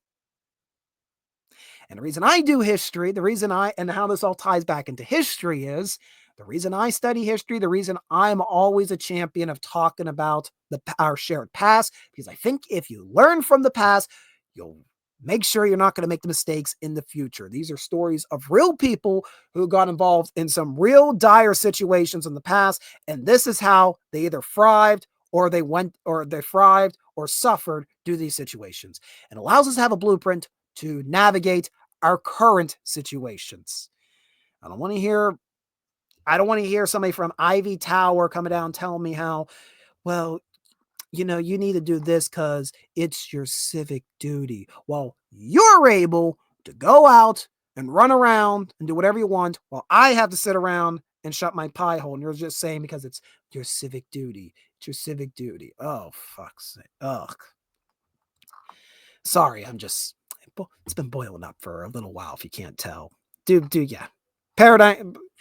And the reason I do history, and how this all ties back into history is, the reason I study history, the reason I'm always a champion of talking about our shared past, because I think if you learn from the past, you'll make sure you're not going to make the mistakes in the future. These are stories of real people who got involved in some real dire situations in the past, and this is how they either thrived or they thrived or suffered due to these situations. And allows us to have a blueprint to navigate our current situations. I don't want to hear somebody from Ivy Tower coming down telling me how, well, you need to do this because it's your civic duty. Well, you're able to go out and run around and do whatever you want while I have to sit around and shut my pie hole. And you're just saying because it's your civic duty. It's your civic duty. Oh, fuck's sake. Ugh. Sorry, it's been boiling up for a little while if you can't tell. Dude, yeah.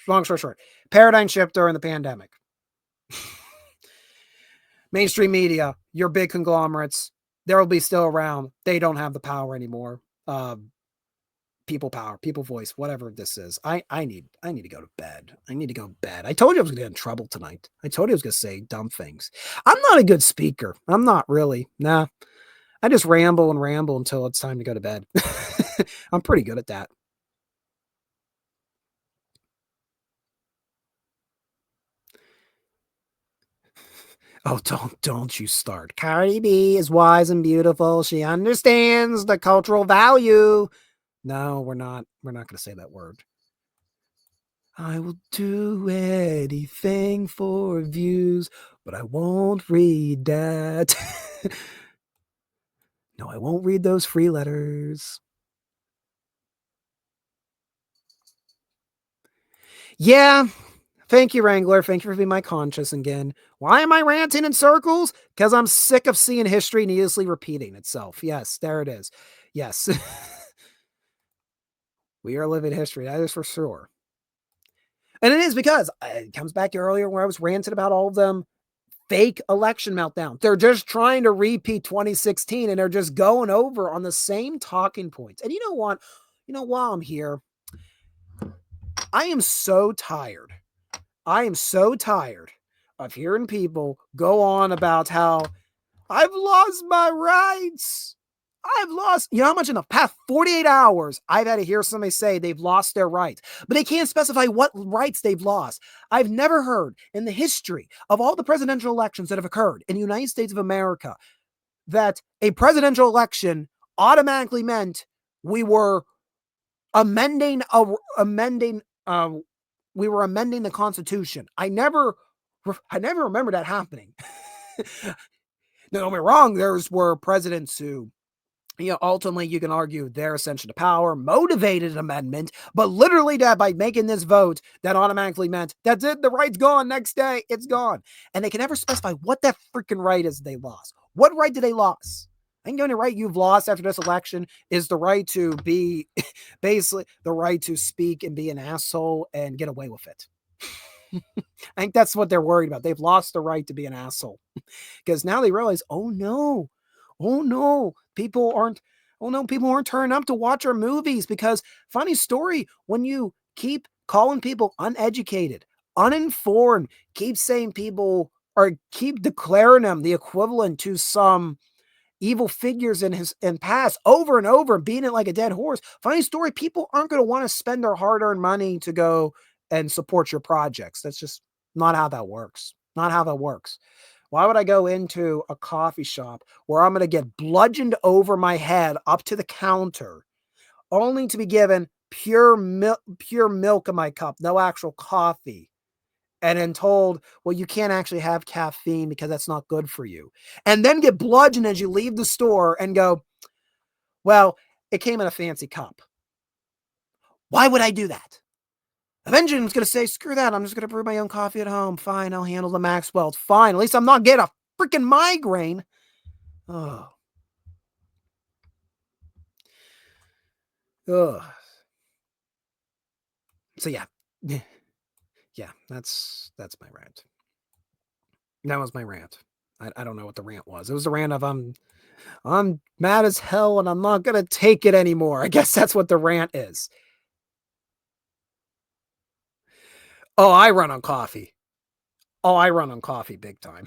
Long story short, paradigm shift during the pandemic. Mainstream media, your big conglomerates, they will be still around. They don't have the power anymore. People power, people voice, whatever this is. I need to go to bed. I told you I was going to get in trouble tonight. I told you I was going to say dumb things. I'm not a good speaker. I'm not really. Nah. I just ramble until it's time to go to bed. I'm pretty good at that. Oh, don't you start. Cardi B is wise and beautiful. She understands the cultural value. No, we're not going to say that word. I will do anything for views, but I won't read that. No, I won't read those free letters. Yeah, Thank you, Wrangler. Thank you for being my conscience again. Why am I ranting in circles? Because I'm sick of seeing history needlessly repeating itself. Yes, there it is. Yes. We are living history. That is for sure. And it is because it comes back to earlier where I was ranting about all of them fake election meltdown. They're just trying to repeat 2016 and they're just going over on the same talking points. And you know what? While I'm here, I am so tired. I am so tired of hearing people go on about how I've lost my rights. I've lost, how much in the past 48 hours I've had to hear somebody say they've lost their rights, but they can't specify what rights they've lost. I've never heard in the history of all the presidential elections that have occurred in the United States of America that a presidential election automatically meant we were amending the Constitution. I never remember that happening. Don't get me wrong, were presidents who, ultimately you can argue their ascension to power motivated an amendment, but literally that by making this vote, that automatically meant that's it, the right's gone, next day, it's gone. And they can never specify what that freaking right is they lost. What right did they lose? I think the only right you've lost after this election is the right to be, basically, the right to speak and be an asshole and get away with it. I think that's what they're worried about. They've lost the right to be an asshole. Because now they realize, oh no, people aren't turning up to watch our movies. Because funny story, when you keep calling people uneducated, uninformed, keep saying people, or keep declaring them the equivalent to some evil figures in past over and over, beating it like a dead horse. Funny story, people aren't going to want to spend their hard-earned money to go and support your projects. That's just not how that works. Not how that works. Why would I go into a coffee shop where I'm going to get bludgeoned over my head up to the counter only to be given pure milk in my cup, no actual coffee, and then told, well, you can't actually have caffeine because that's not good for you, and then get bludgeoned as you leave the store and go, well, it came in a fancy cup. Why would I do that? Eventually, I'm going to say, screw that. I'm just going to brew my own coffee at home. Fine, I'll handle the Maxwell. It's fine. At least I'm not getting a freaking migraine. Oh. Ugh. So yeah. Yeah, that's my rant. That was my rant. I don't know what the rant was. It was the rant of I'm mad as hell and I'm not going to take it anymore. I guess that's what the rant is. Oh, I run on coffee. Oh, I run on coffee big time.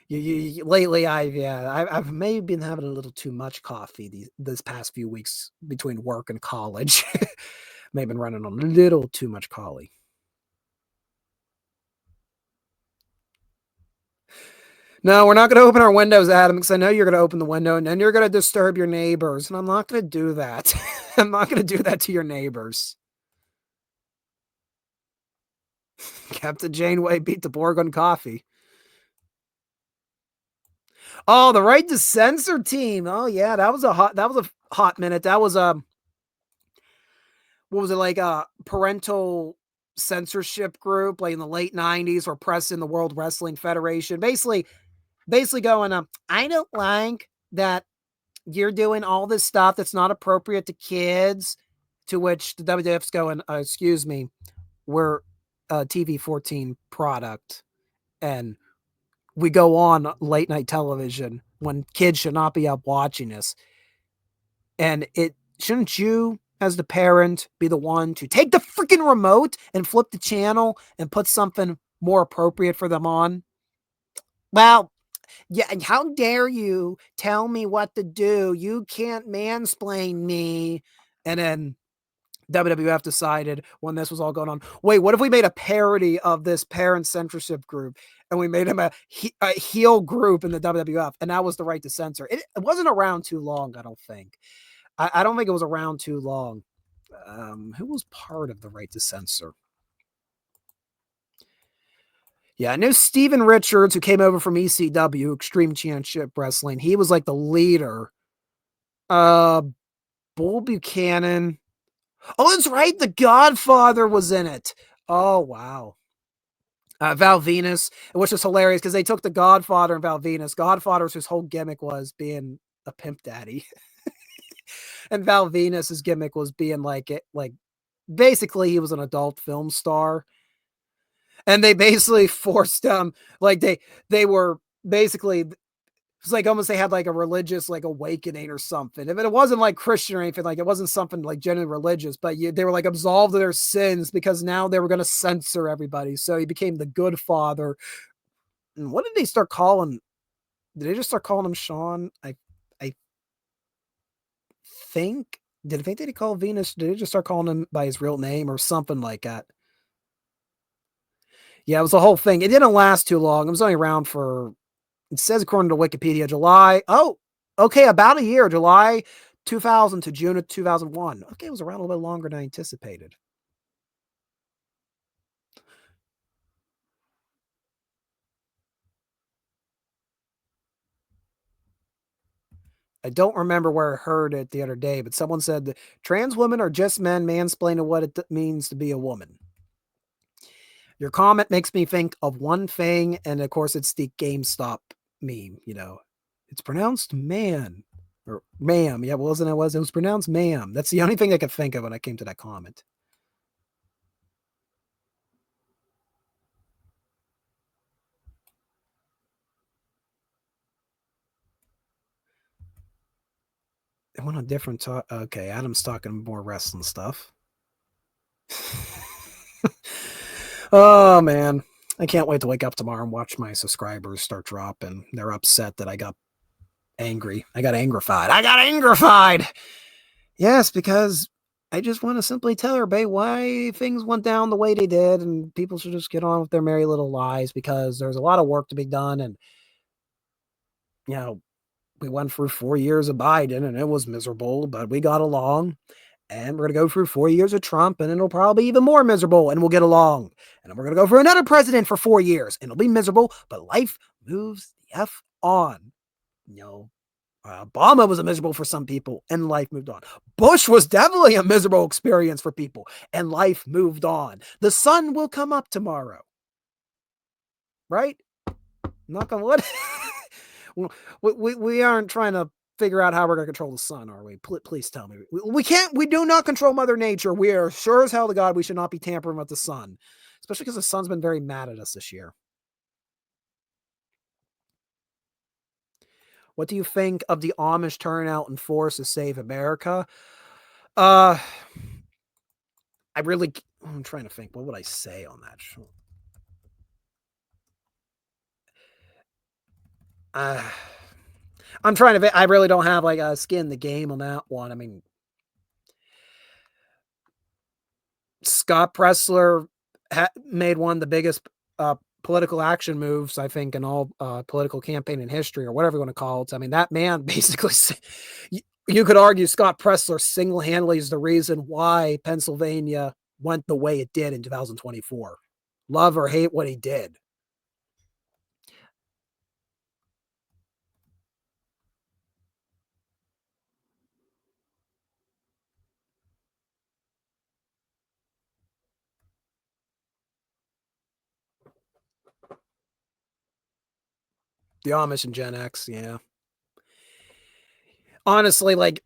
Lately, I've maybe been having a little too much coffee this past few weeks between work and college. Maybe been running on a little too much coffee. No, we're not going to open our windows, Adam, because I know you're going to open the window and then you're going to disturb your neighbors. And I'm not going to do that. I'm not going to do that to your neighbors. Captain Janeway beat the Borg on coffee. Oh, the Right to Censor team. Oh yeah, that was a hot minute. That was what was it, like a parental censorship group like in the late 90s or press in the World Wrestling Federation. Basically going, I don't like that you're doing all this stuff that's not appropriate to kids, to which the WWF's going, excuse me, we're a TV-14 product and we go on late night television when kids should not be up watching us. And shouldn't you, as the parent, be the one to take the freaking remote and flip the channel and put something more appropriate for them on? Well, yeah, and how dare you tell me what to do? You can't mansplain me. And then WWF decided when this was all going on, wait, what if we made a parody of this parent censorship group and we made him a heel group in the WWF? And that was the Right to Censor. It wasn't around too long, I don't think. I don't think it was around too long. Who was part of the Right to Censor? Yeah, I knew Steven Richards, who came over from ECW, Extreme Championship Wrestling. He was like the leader. Bull Buchanan. Oh, that's right. The Godfather was in it. Oh, wow. Val Venus, which is hilarious because they took the Godfather and Val Venus. Godfather's whose whole gimmick was being a pimp daddy. And Val Venus's gimmick was being like basically he was an adult film star. And they basically forced like they were basically, it's like almost they had like a religious like awakening or something. If it wasn't like Christian or anything, like it wasn't something like genuinely religious, but they were like absolved of their sins because now they were going to censor everybody. So he became the good father. And what did they start calling? Did they just start calling him Sean? I think. Did they call Venus? Did they just start calling him by his real name or something like that? Yeah, it was the whole thing. It didn't last too long. It was only around for, it says according to Wikipedia, July. Oh, okay, about a year, July 2000 to June of 2001. Okay, it was around a little bit longer than I anticipated. I don't remember where I heard it the other day, but someone said that trans women are just men mansplaining what it means to be a woman. Your comment makes me think of one thing, and of course, it's the GameStop meme. You know, it's pronounced man or ma'am. Yeah, wasn't it? It was pronounced ma'am. That's the only thing I could think of when I came to that comment. I went on different talk. Okay, Adam's talking more wrestling stuff. Oh man, I can't wait to wake up tomorrow and watch my subscribers start dropping. They're upset that I got angry. I got angrified. Yes, because I just want to simply tell everybody why things went down the way they did, and people should just get on with their merry little lives because there's a lot of work to be done. And, you know, we went through 4 years of Biden and it was miserable, but we got along. And we're going to go through 4 years of Trump and it'll probably be even more miserable and we'll get along. And then we're going to go for another president for 4 years and it'll be miserable, but life moves the F on. You know, Obama was a miserable for some people and life moved on. Bush was definitely a miserable experience for people and life moved on. The sun will come up tomorrow. Right? Knock on wood. We aren't trying to figure out how we're going to control the sun, are we? Please tell me. We can't. We do not control Mother Nature. We are sure as hell to God we should not be tampering with the sun, especially because the sun's been very mad at us this year. What do you think of the Amish turnout and force to save America? I'm trying to think. What would I say on that? I'm trying to. I really don't have like a skin in the game on that one. I mean, Scott Pressler made one of the biggest political action moves, I think, in all political campaign in history, or whatever you want to call it. I mean, that man basically, you could argue Scott Pressler single-handedly is the reason why Pennsylvania went the way it did in 2024. Love or hate what he did. The Amish and Gen X, yeah. Honestly, like,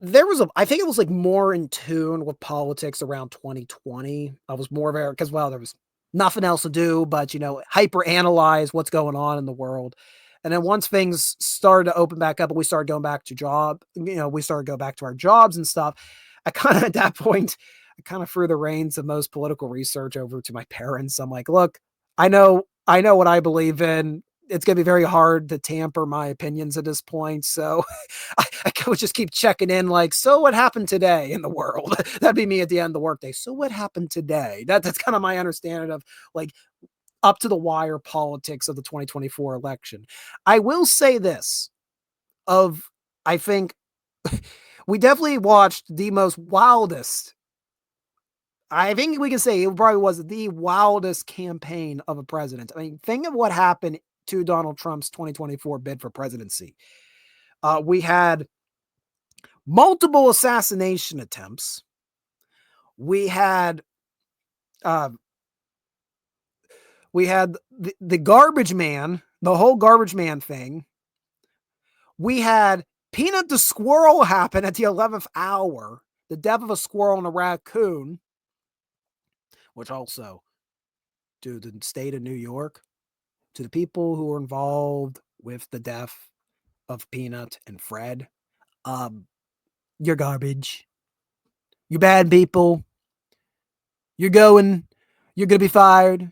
I think it was like more in tune with politics around 2020. I was more of a, because, well, there was nothing else to do but, hyper analyze what's going on in the world. And then once things started to open back up and we started going back to we started going back to our jobs and stuff. I kind of, at that point, I kind of threw the reins of most political research over to my parents. I'm like, look, I know what I believe in. It's going to be very hard to tamper my opinions at this point. So I would just keep checking in like, so what happened today in the world? That'd be me at the end of the workday. So what happened today? That's kind of my understanding of like up to the wire politics of the 2024 election. I will say this I think we definitely watched the most wildest. I think we can say it probably was the wildest campaign of a president. I mean, think of what happened to Donald Trump's 2024 bid for presidency. We had multiple assassination attempts. We had We had the garbage man, the whole garbage man thing. We had Peanut the squirrel happen at the 11th hour. The death of a squirrel and a raccoon, which also, to the state of New York, to the people who were involved with the death of Peanut and Fred, you're garbage. You're bad people. You're going to be fired.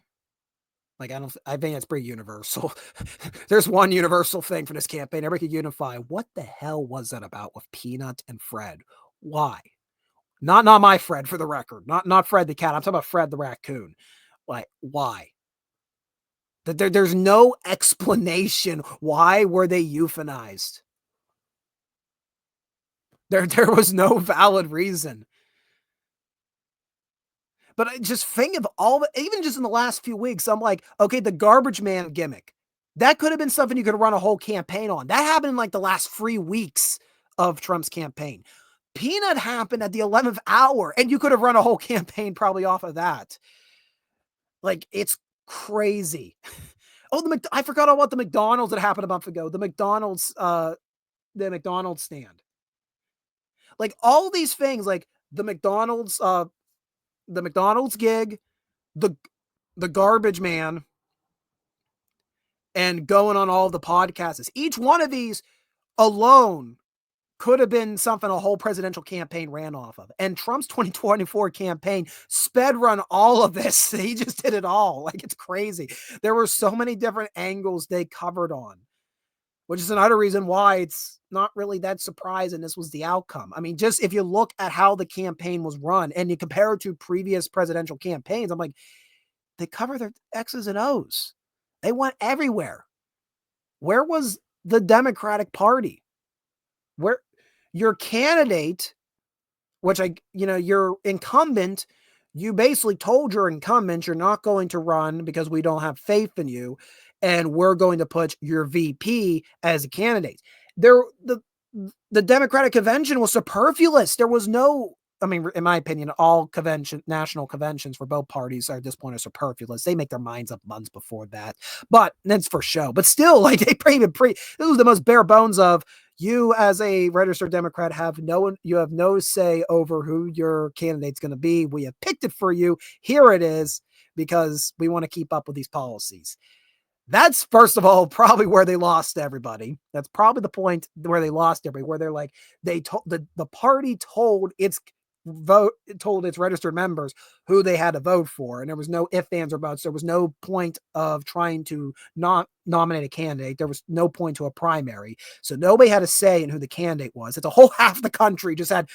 Like, I think that's pretty universal. There's one universal thing for this campaign. Everybody could unify. What the hell was that about with Peanut and Fred? Why? Not my Fred, for the record. Not Fred the cat. I'm talking about Fred the raccoon. Like, why? There's no explanation. Why were they euthanized? There was no valid reason. But I just think of all, even just in the last few weeks, I'm like, okay, the garbage man gimmick, that could have been something you could run a whole campaign on. That happened in like the last 3 weeks of Trump's campaign. Peanut happened at the 11th hour, and you could have run a whole campaign probably off of that. Like, it's crazy. Oh, I forgot about the McDonald's that happened a month ago. The McDonald's stand. Like, all these things, like the McDonald's gig, the garbage man, and going on all the podcasts. Each one of these alone could have been something a whole presidential campaign ran off of. And Trump's 2024 campaign sped run all of this. He just did it all. Like, it's crazy. There were so many different angles they covered on, which is another reason why it's not really that surprising this was the outcome. I mean, just if you look at how the campaign was run and you compare it to previous presidential campaigns, I'm like, they cover their X's and O's. They went everywhere. Where was the Democratic Party? Where your candidate, which your incumbent, you basically told your incumbent you're not going to run because we don't have faith in you, and we're going to put your VP as a candidate. The Democratic convention was superfluous. There was no, I mean, in my opinion, all national conventions for both parties are at this point are superfluous. They make their minds up months before that, but that's for show. But still, like, this was the most bare bones of, you as a registered Democrat you have no say over who your candidate's going to be. We have picked it for you. Here it is, because we want to keep up with these policies. That's, first of all, probably where they lost everybody. That's probably the point where they lost everybody, where they're like, the party told its registered members who they had to vote for, and there was no ifs, ands, or buts. There was no point of trying to not nominate a candidate. There was no point to a primary, so nobody had a say in who the candidate was. It's a whole half the country just had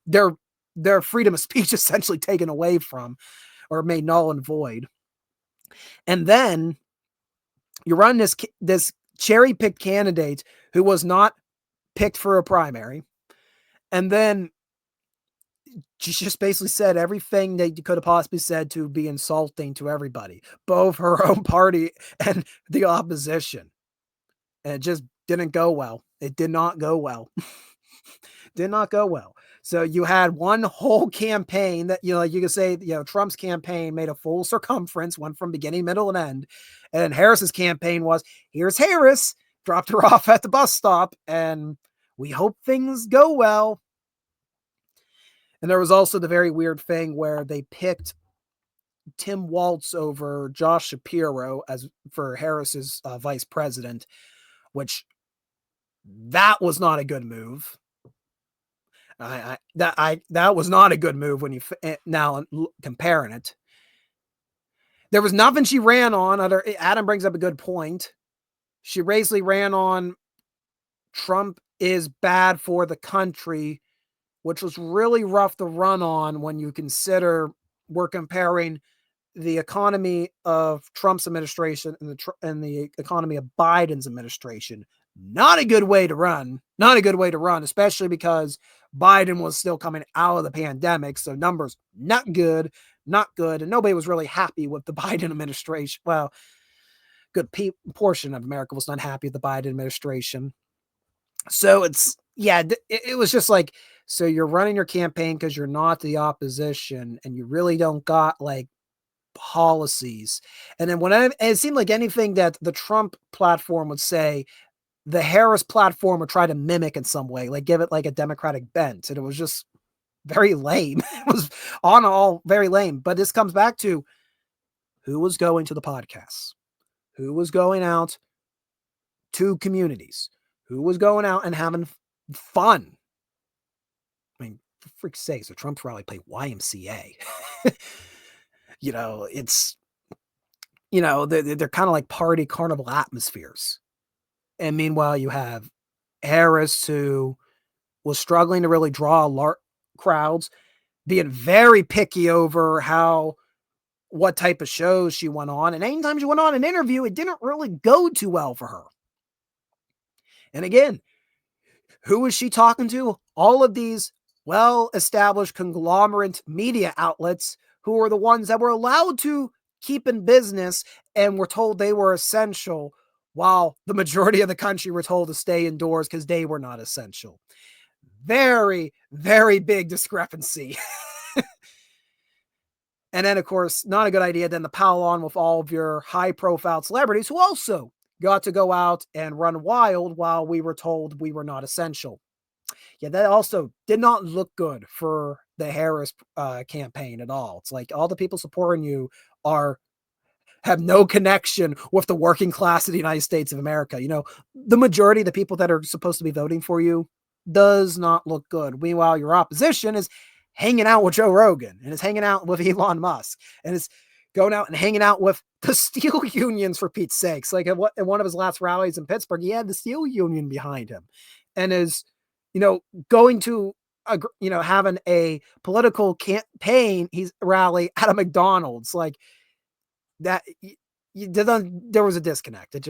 their freedom of speech essentially taken away from, or made null and void. And then you run this cherry-picked candidate who was not picked for a primary, and then she just basically said everything that you could have possibly said to be insulting to everybody, both her own party and the opposition. And it just didn't go well. It did not go well. Did not go well. So you had one whole campaign that, you could say, Trump's campaign made a full circumference, went from beginning, middle, and end. And Harris's campaign was, here's Harris, dropped her off at the bus stop, and we hope things go well. And there was also the very weird thing where they picked Tim Walz over Josh Shapiro for Harris's vice president, which that was not a good move. That was not a good move when you now comparing it. There was nothing she ran on. Adam brings up a good point. She basically ran on Trump is bad for the country, which was really rough to run on when you consider we're comparing the economy of Trump's administration and the economy of Biden's administration. Not a good way to run. Not a good way to run, especially because Biden was still coming out of the pandemic. So numbers, not good. And nobody was really happy with the Biden administration. Well, good portion of America was not happy with the Biden administration. So it was just like, so you're running your campaign because you're not the opposition, and you really don't got like policies. And then it seemed like anything that the Trump platform would say, the Harris platform would try to mimic in some way, like give it like a Democratic bent. And it was just very lame. It was on all very lame. But this comes back to who was going to the podcasts, who was going out to communities, who was going out and having fun. I mean, for freak's sake, so Trump's rally played YMCA. It's, they're kind of like party carnival atmospheres. And meanwhile, you have Harris, who was struggling to really draw crowds, being very picky over what type of shows she went on. And anytime she went on an interview, it didn't really go too well for her. And again, who was she talking to? All of these well-established conglomerate media outlets who were the ones that were allowed to keep in business and were told they were essential, while the majority of the country were told to stay indoors because they were not essential. Very, very big discrepancy. And then, of course, not a good idea then to pile on with all of your high-profile celebrities who also got to go out and run wild while we were told we were not essential. Yeah, that also did not look good for the Harris campaign at all. It's like all the people supporting you have no connection with the working class of the United States of America. The majority of the people that are supposed to be voting for you does not look good. Meanwhile, your opposition is hanging out with Joe Rogan and is hanging out with Elon Musk and is going out and hanging out with the steel unions, for Pete's sakes. Like in one of his last rallies in Pittsburgh, he had the steel union behind him and is, going to, having a political campaign rally at a McDonald's. Like that, there was a disconnect. It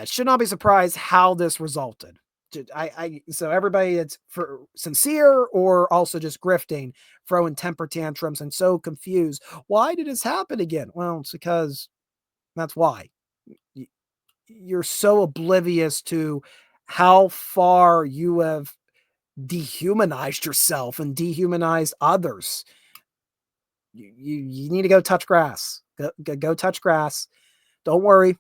should not be surprised how this resulted. So everybody that's for sincere or also just grifting, throwing temper tantrums and so confused. Why did this happen again? Well, it's because that's why. You're so oblivious to how far you have dehumanized yourself and dehumanized others. You need to go touch grass. Go touch grass. Don't worry.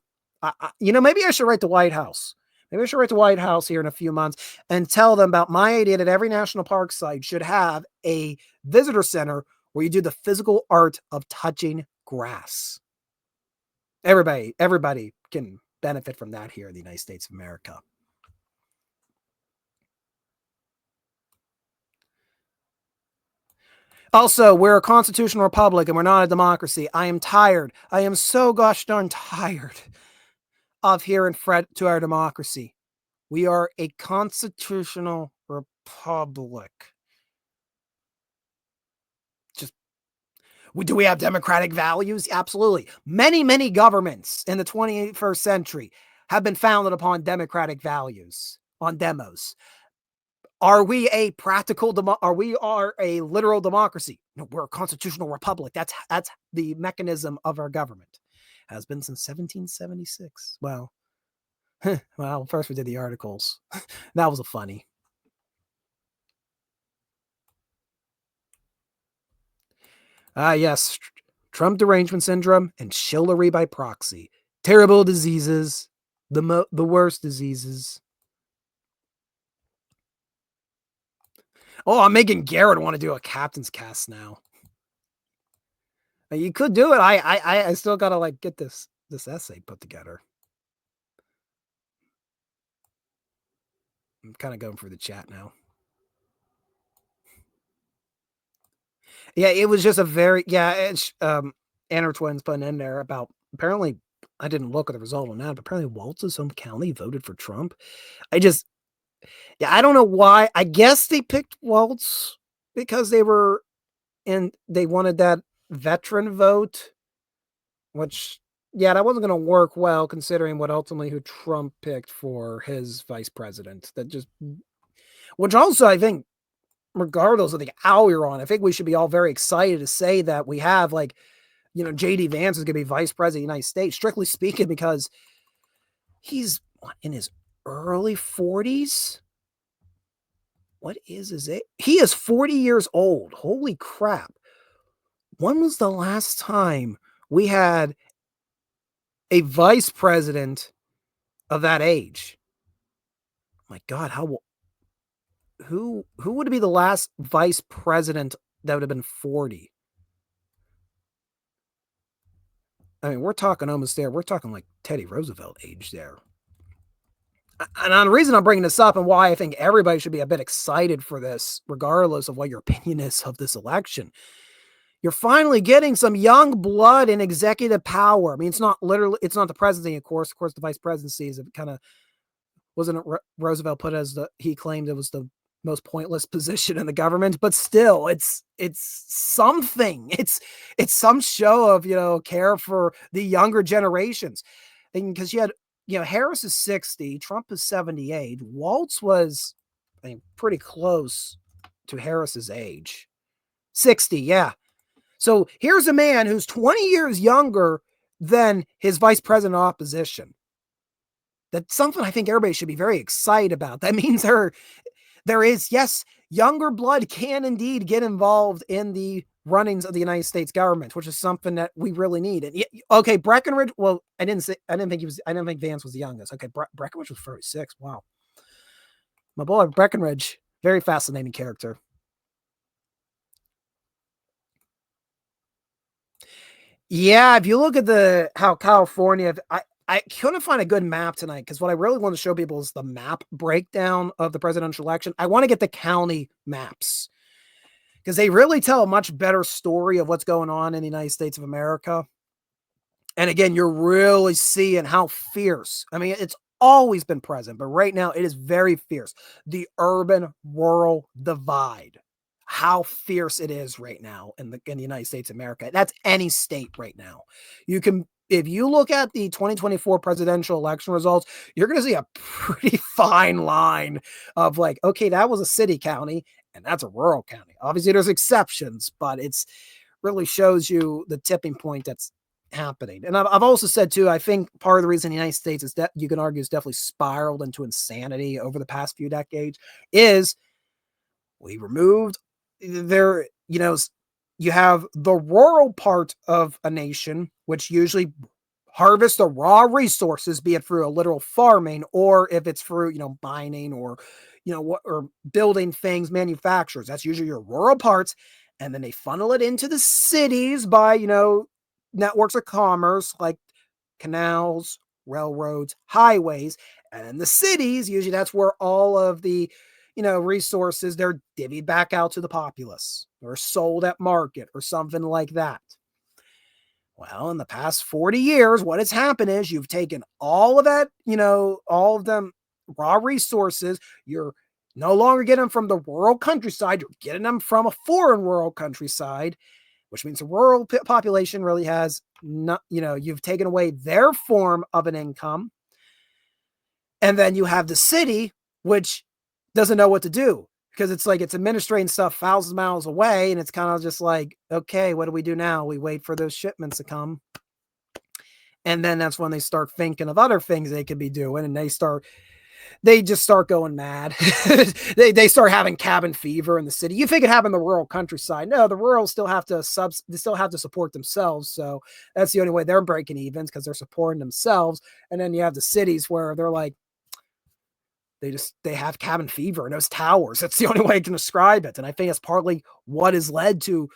Maybe I should write the White House. Maybe I should write the White House here in a few months and tell them about my idea that every national park site should have a visitor center where you do the physical art of touching grass. Everybody can benefit from that here in the United States of America. Also, we're a constitutional republic and we're not a democracy. I am tired. I am so gosh darn tired of hearing threat to our democracy. We are a constitutional republic. Do we have democratic values? Absolutely. Many, many governments in the 21st century have been founded upon democratic values, on demos. Are we a practical are a literal democracy? No, we're a constitutional republic. That's the mechanism of our government. Has been since 1776. Well, first we did the articles. That was a funny. Yes, Trump derangement syndrome and chivalry by proxy. Terrible diseases, the worst diseases. Oh, I'm making Garrett want to do a captain's cast now. You could do it. I still gotta get this essay put together. I'm kind of going through the chat now. Yeah, it was just a very Anna Twins putting in there about apparently I didn't look at the result on that, but apparently Waltz's home county voted for Trump. I don't know why. I guess they picked Waltz because they wanted that veteran vote, which, that wasn't going to work well considering who Trump picked for his vice president. Which also, I think, regardless of the hour you're on, I think we should be all very excited to say that we have, J.D. Vance is going to be vice president of the United States, strictly speaking, because he's in his early 40s. What is his age? He is 40 years old. Holy crap. when was the last time we had a vice president of that age? My God, who would be the last vice president that would have been 40? I mean, we're talking almost there. We're talking like Teddy Roosevelt age there. And the reason I'm bringing this up and why I think everybody should be a bit excited for this, regardless of what your opinion is of this election, you're finally getting some young blood in executive power. I mean, it's not the presidency, of course. Of course, the vice presidency is kind of, wasn't it Roosevelt put as he claimed it was the most pointless position in the government, but still it's something. It's some show of, care for the younger generations. Because you had, Harris is 60, Trump is 78. Waltz was, pretty close to Harris's age. 60, yeah. So here's a man who's 20 years younger than his vice president of opposition. That's something I think everybody should be very excited about. That means there is, yes, younger blood can indeed get involved in the runnings of the United States government, which is something that we really need. And okay, Breckinridge. Well, I didn't think Vance was the youngest. Okay, Breckinridge was 36. Wow, my boy Breckinridge, very fascinating character. Yeah, if you look at how California, I couldn't find a good map tonight because what I really want to show people is the map breakdown of the presidential election. I want to get the county maps because they really tell a much better story of what's going on in the United States of America. And again, you're really seeing how fierce. I mean, it's always been present, but right now it is very fierce. The urban-rural divide. How fierce it is right now in the United States of America. That's any state right now. If you look at the 2024 presidential election results, you're going to see a pretty fine line of like, okay, that was a city county and that's a rural county. Obviously there's exceptions, but it's really shows you the tipping point that's happening. And I've also said too, I think part of the reason the United States is you can argue is definitely spiraled into insanity over the past few decades is we removed there, you have the rural part of a nation, which usually harvests the raw resources, be it through a literal farming, or if it's through, mining or, or building things, manufacturers. That's usually your rural parts. And then they funnel it into the cities by, networks of commerce like canals, railroads, highways. And in the cities, usually that's where all of the, resources, they're divvied back out to the populace or sold at market or something like that. Well, in the past 40 years, what has happened is you've taken all of that, all of them raw resources. You're no longer getting them from the rural countryside. You're getting them from a foreign rural countryside, which means the rural population really has not, you've taken away their form of an income. And then you have the city, which doesn't know what to do because it's like it's administrating stuff thousands of miles away. And it's kind of just like, okay, what do we do now? We wait for those shipments to come. And then that's when they start thinking of other things they could be doing. And they just start going mad. they start having cabin fever in the city. You think it happened in the rural countryside. No, the rural still have to support themselves. So that's the only way they're breaking evens because they're supporting themselves. And then you have the cities where they're like, they have cabin fever in those towers. That's the only way I can describe it. And I think that's partly what has led to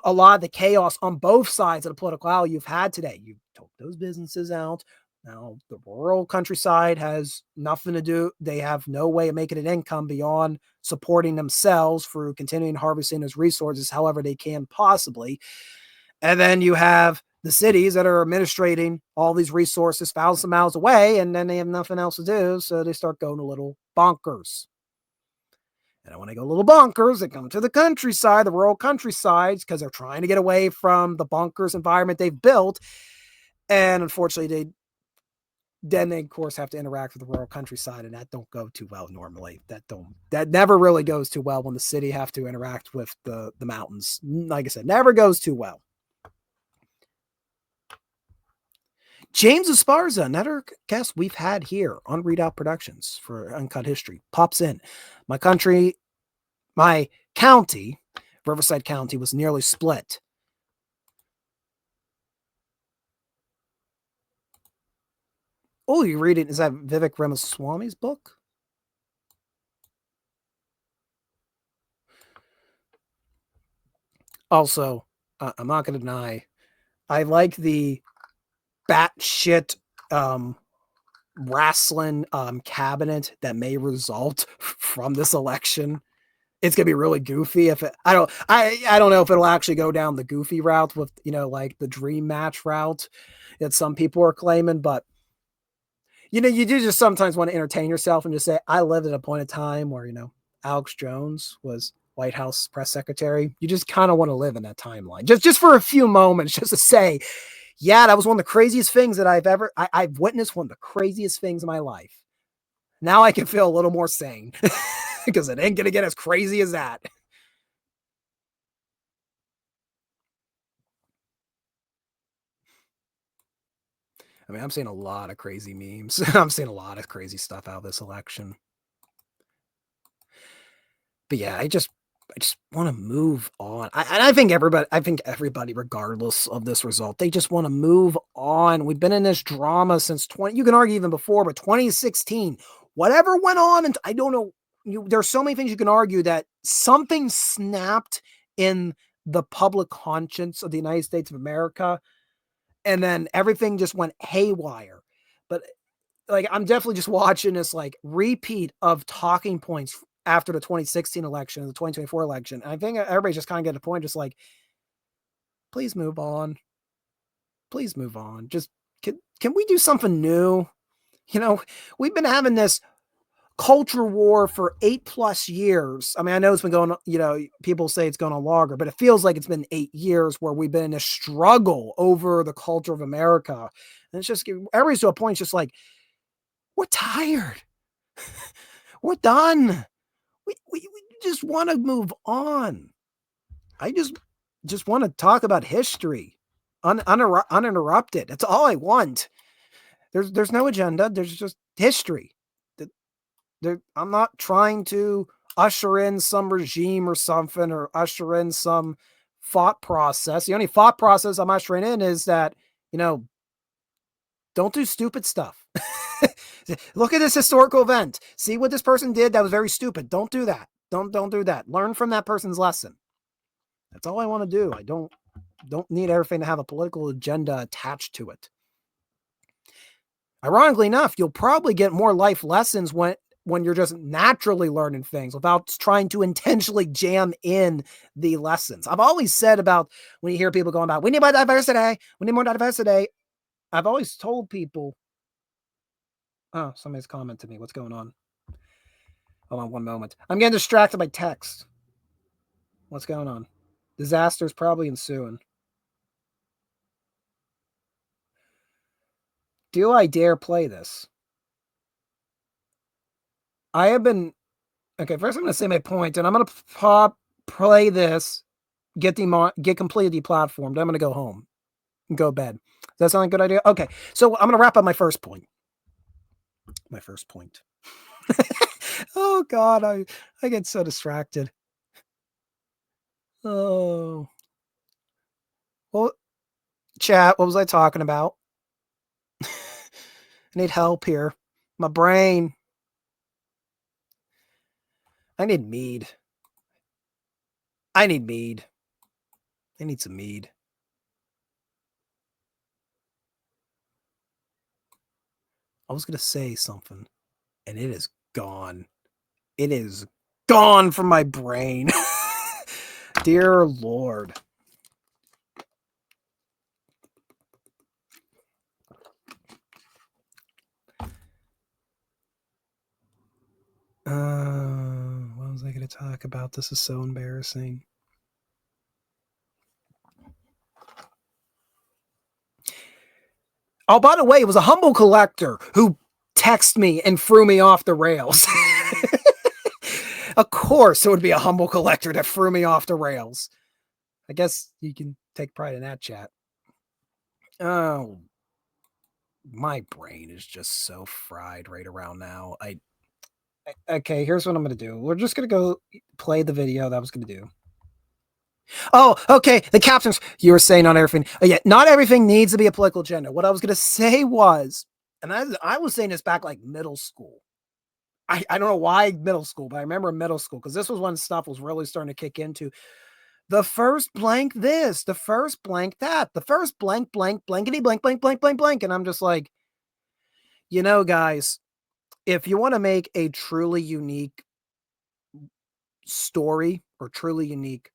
a lot of the chaos on both sides of the political aisle you've had today. You took those businesses out. Now the rural countryside has nothing to do. They have no way of making an income beyond supporting themselves through continuing harvesting those resources however they can possibly. And then you have the cities that are administrating all these resources thousands of miles away, and then they have nothing else to do, so they start going a little bonkers. And when they go a little bonkers, they come to the countryside, the rural countrysides, because they're trying to get away from the bonkers environment they've built. And unfortunately, they of course have to interact with the rural countryside, and that don't go too well normally. That never really goes too well when the city have to interact with the mountains. Like I said, never goes too well. James Esparza, another guest we've had here on Readout Productions for Uncut History, pops in. My county, Riverside County, was nearly split Oh, you read it. Is that Vivek Ramaswamy's book? Also, I'm not going to deny, I like the batshit wrestling cabinet that may result from this election. It's gonna be really goofy if it, I don't know if it'll actually go down the goofy route with, you know, like the dream match route that some people are claiming, but you know, you do just sometimes want to entertain yourself and just say, I lived at a point in time where, you know, Alex Jones was White House press secretary. You just kind of want to live in that timeline just for a few moments, just to say, yeah, that was one of the craziest things that I've witnessed, one of the craziest things in my life. Now I can feel a little more sane because it ain't going to get as crazy as that. I mean, I'm seeing a lot of crazy memes. I'm seeing a lot of crazy stuff out of this election. But yeah, I just want to move on. I think everybody, regardless of this result, they just want to move on. We've been in this drama since you can argue even before, but 2016, whatever went on, and I don't know, there's so many things you can argue that something snapped in the public conscience of the United States of America, and then everything just went haywire. But like, I'm definitely just watching this like repeat of talking points after the 2016 election, the 2024 election. And I think everybody's just kind of getting to the point, just like, please move on. Please move on. Just can we do something new? You know, we've been having this culture war for 8+ years. I mean, I know it's been going, you know, people say it's going on longer, but it feels like it's been 8 years where we've been in a struggle over the culture of America. And it's just, everybody's to a point, it's just like, we're tired. We're done. We just want to move on. I just want to talk about history uninterrupted. That's all I want. There's no agenda. There's just history. I'm not trying to usher in some regime or something, or usher in some thought process. The only thought process I'm ushering in is that, you know, don't do stupid stuff. Look at this historical event. See what this person did that was very stupid. Don't do that. Don't do that. Learn from that person's lesson. That's all I want to do. I don't need everything to have a political agenda attached to it. Ironically enough, you'll probably get more life lessons when you're just naturally learning things without trying to intentionally jam in the lessons. I've always said about when you hear people going about, we need more diversity. We need more diversity. I've always told people, oh, somebody's commented me. What's going on? Hold on one moment. I'm getting distracted by text. What's going on? Disaster's probably ensuing. Do I dare play this? I have been... Okay, first I'm going to say my point, and I'm going to play this, get completely deplatformed. I'm going to go home and go to bed. Does that sound like a good idea? Okay, so I'm going to wrap up my first point. My first point. Oh, God, I get so distracted. Oh. Well, chat, what was I talking about? I need help here. My brain. I need mead. I need mead. I need some mead. I was going to say something, and it is gone. It is gone from my brain. Dear Lord. What was I going to talk about? This is so embarrassing. Oh, by the way, it was a humble collector who texted me and threw me off the rails. Of course, it would be a humble collector that threw me off the rails. I guess you can take pride in that, chat. Oh, my brain is just so fried right around now. Okay, here's what I'm going to do. We're just going to go play the video that I was going to do. Oh, okay. The captions. You were saying not everything. Yeah, not everything needs to be a political agenda. What I was going to say was, and I was saying this back like middle school. I don't know why middle school, but I remember middle school because this was when stuff was really starting to kick into the first blank this, the first blank that, the first blank, blankety blank, blank, blank, blank, blank. And I'm just like, you know, guys, if you want to make a truly unique story or truly unique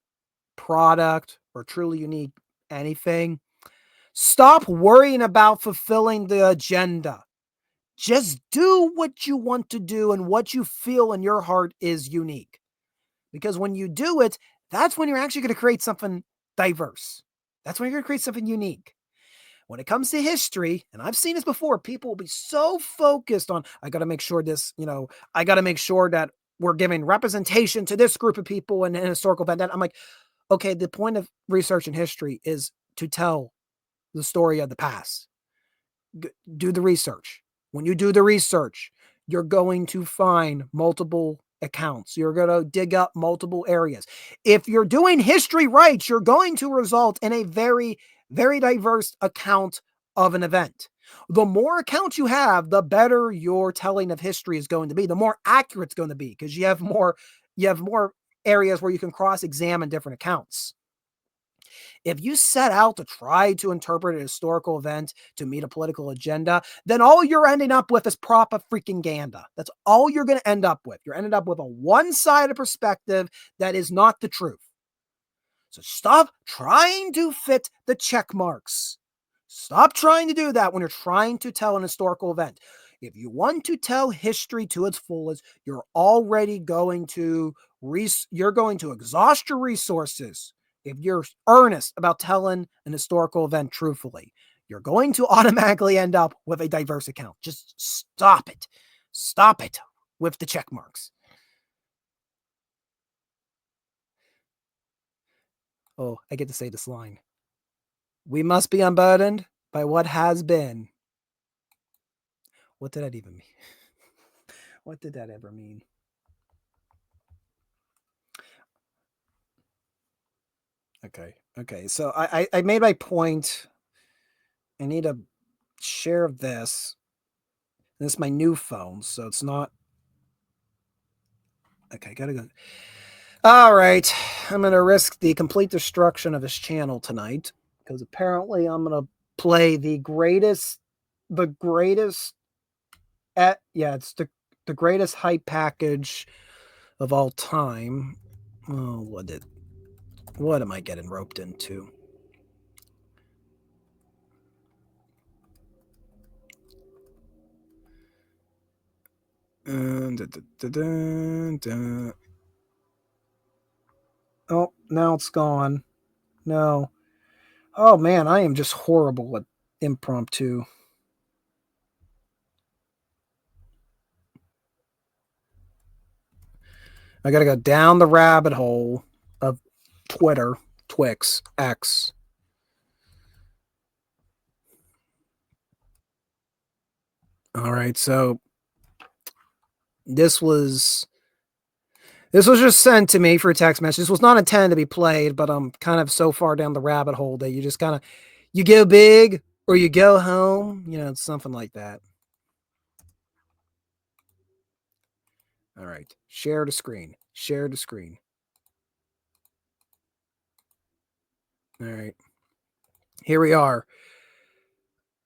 product or truly unique anything, stop worrying about fulfilling the agenda. Just do what you want to do and what you feel in your heart is unique. Because when you do it, that's when you're actually going to create something diverse. That's when you're going to create something unique. When it comes to history, and I've seen this before, people will be so focused on, I got to make sure this, I got to make sure that we're giving representation to this group of people in an historical event. I'm like, okay, the point of research in history is to tell the story of the past. Do the research. When you do the research, you're going to find multiple accounts. You're going to dig up multiple areas. If you're doing history right, you're going to result in a very, very diverse account of an event. The more accounts you have, the better your telling of history is going to be. The more accurate it's going to be because you have more areas where you can cross-examine different accounts. If you set out to try to interpret a historical event to meet a political agenda, then all you're ending up with is proper freaking ganda. That's all you're going to end up with. You're ending up with a one-sided perspective that is not the truth. So stop trying to fit the check marks. Stop trying to do that when you're trying to tell an historical event. If you want to tell history to its fullest, you're already going to exhaust your resources. If you're earnest about telling an historical event truthfully, you're going to automatically end up with a diverse account. Just stop it. Stop it with the check marks. Oh, I get to say this line. We must be unburdened by what has been. What did that even mean? What did that ever mean? Okay. So I made my point. I need to share this. This is my new phone, so it's not. Okay, gotta go. All right, I'm gonna risk the complete destruction of his channel tonight because apparently I'm gonna play the greatest. It's the greatest hype package of all time. Oh, what am I getting roped into? Oh, now it's gone. No. Oh man, I am just horrible at impromptu. I gotta go down the rabbit hole of Twitter, Twix, X. All right, so this was just sent to me for a text message. This was not intended to be played, but I'm kind of so far down the rabbit hole that you just kind of, you go big or you go home, it's something like that. All right, share the screen. All right, here we are.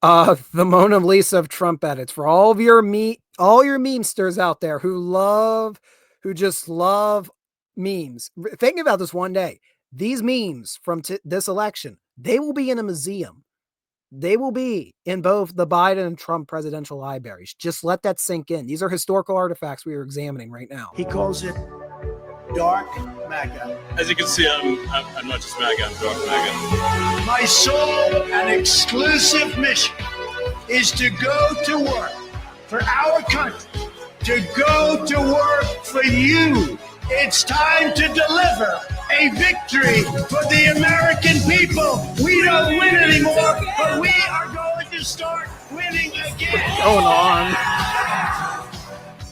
The Mona Lisa of Trump edits for all your memesters out there who just love memes. Think about this one day. These memes from this election, they will be in a museum. They will be in both the Biden and Trump presidential libraries. Just let that sink in. These are historical artifacts we are examining right now. He calls it dark MAGA. As you can see, I'm not just MAGA, I'm dark MAGA. My sole and exclusive mission is to go to work for our country, to go to work for you. It's time to deliver a victory for the American people. We don't win anymore, but we are going to start winning again. What's going on?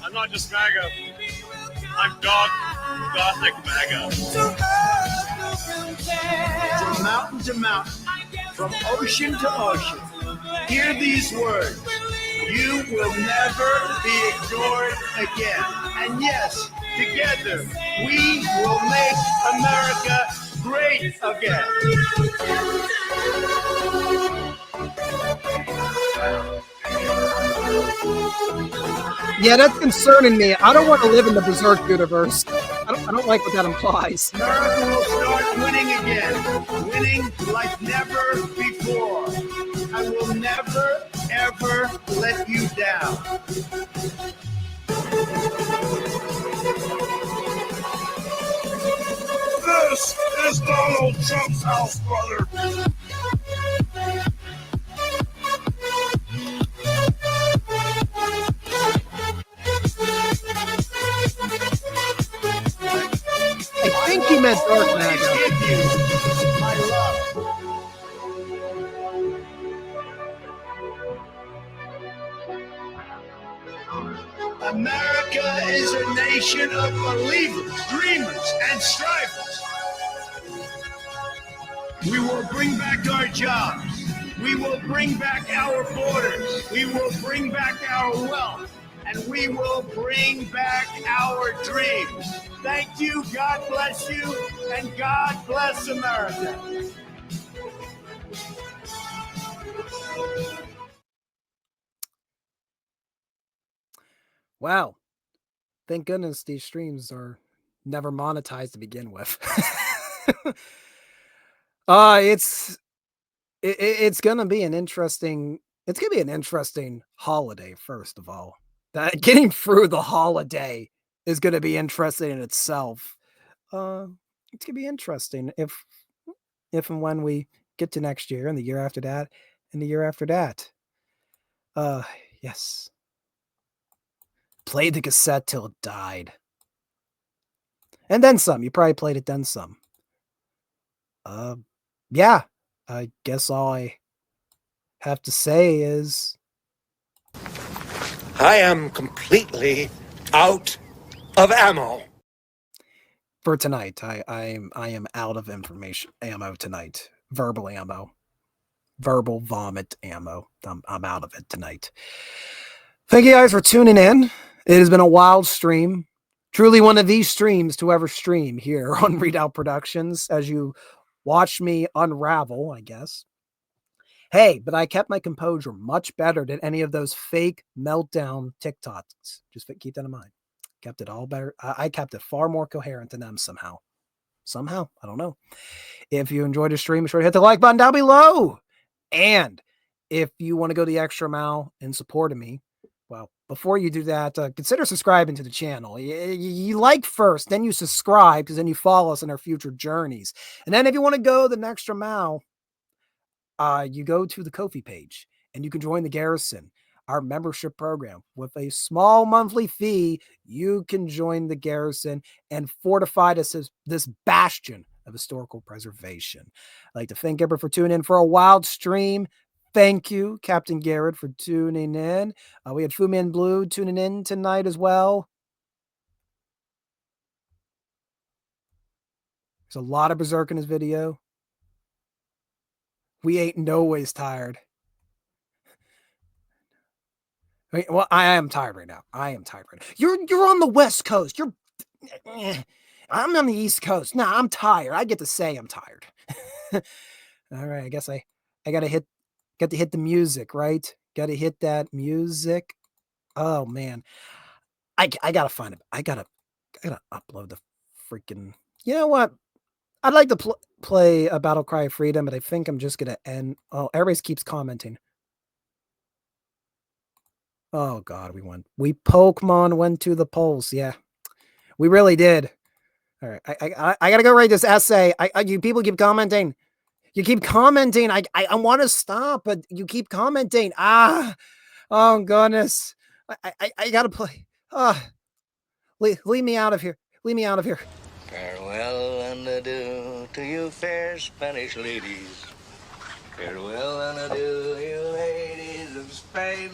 I'm not just MAGA. I'm Gothic MAGA. From mountain to mountain, from ocean to ocean, hear these words. You will never be ignored again. And yes, together, we will make America great again. Yeah, that's concerning me. I don't want to live in the Berserk universe. I don't like what that implies. America will start winning again, winning like never before. I will never, ever let you down. This is Donald Trump's house, brother. I think he meant Dark Matter. My love. America is a nation of believers, dreamers, and strivers. We will bring back our jobs. We will bring back our borders. We will bring back our wealth. And we will bring back our dreams. Thank you, God bless you, and God bless America. Wow. Thank goodness these streams are never monetized to begin with. It's gonna be an interesting holiday, first of all. That getting through the holiday is gonna be interesting in itself. It's gonna be interesting if and when we get to next year and the year after that and the year after that. Yes. Played the cassette till it died. And then some. You probably played it then some. Yeah. I guess all I have to say is I am completely out of ammo. For tonight, I am out of ammo tonight. Verbal ammo. Verbal vomit ammo. I'm out of it tonight. Thank you guys for tuning in. It has been a wild stream. Truly one of these streams to ever stream here on Readout Productions as you watch me unravel, I guess. Hey, but I kept my composure much better than any of those fake meltdown TikToks. Just keep that in mind. Kept it all better. I kept it far more coherent than them somehow. Somehow. I don't know. If you enjoyed the stream, be sure to hit the like button down below. And if you want to go the extra mile in support of me, well, before you do that, consider subscribing to the channel. You like first, then you subscribe, because then you follow us in our future journeys. And then if you want to go the extra mile, you go to the Ko-fi page, and you can join the Garrison, our membership program. With a small monthly fee, you can join the Garrison and fortify this bastion of historical preservation. I'd like to thank everyone for tuning in for a wild stream. Thank you, Captain Garrett, for tuning in. We had Fu Man Blue tuning in tonight as well. There's a lot of Berserk in this video. We ain't no ways tired. Well, I am tired right now. You're on the West Coast. I'm on the East Coast. Nah, I'm tired. I get to say I'm tired. All right, I guess I got to hit the music, right? Got to hit that music. Oh man, I gotta find it. I gotta upload the freaking. You know what? I'd like to play a Battle Cry of Freedom, but I think I'm just gonna end. Oh, everybody keeps commenting. Oh God, we Pokemon went to the polls. Yeah, we really did. All right, I gotta go write this essay. You people keep commenting. You keep commenting. I want to stop, but you keep commenting. Oh goodness. I gotta play. Leave me out of here. Leave me out of here. Farewell and adieu to you fair Spanish ladies. Farewell and adieu, you ladies of Spain.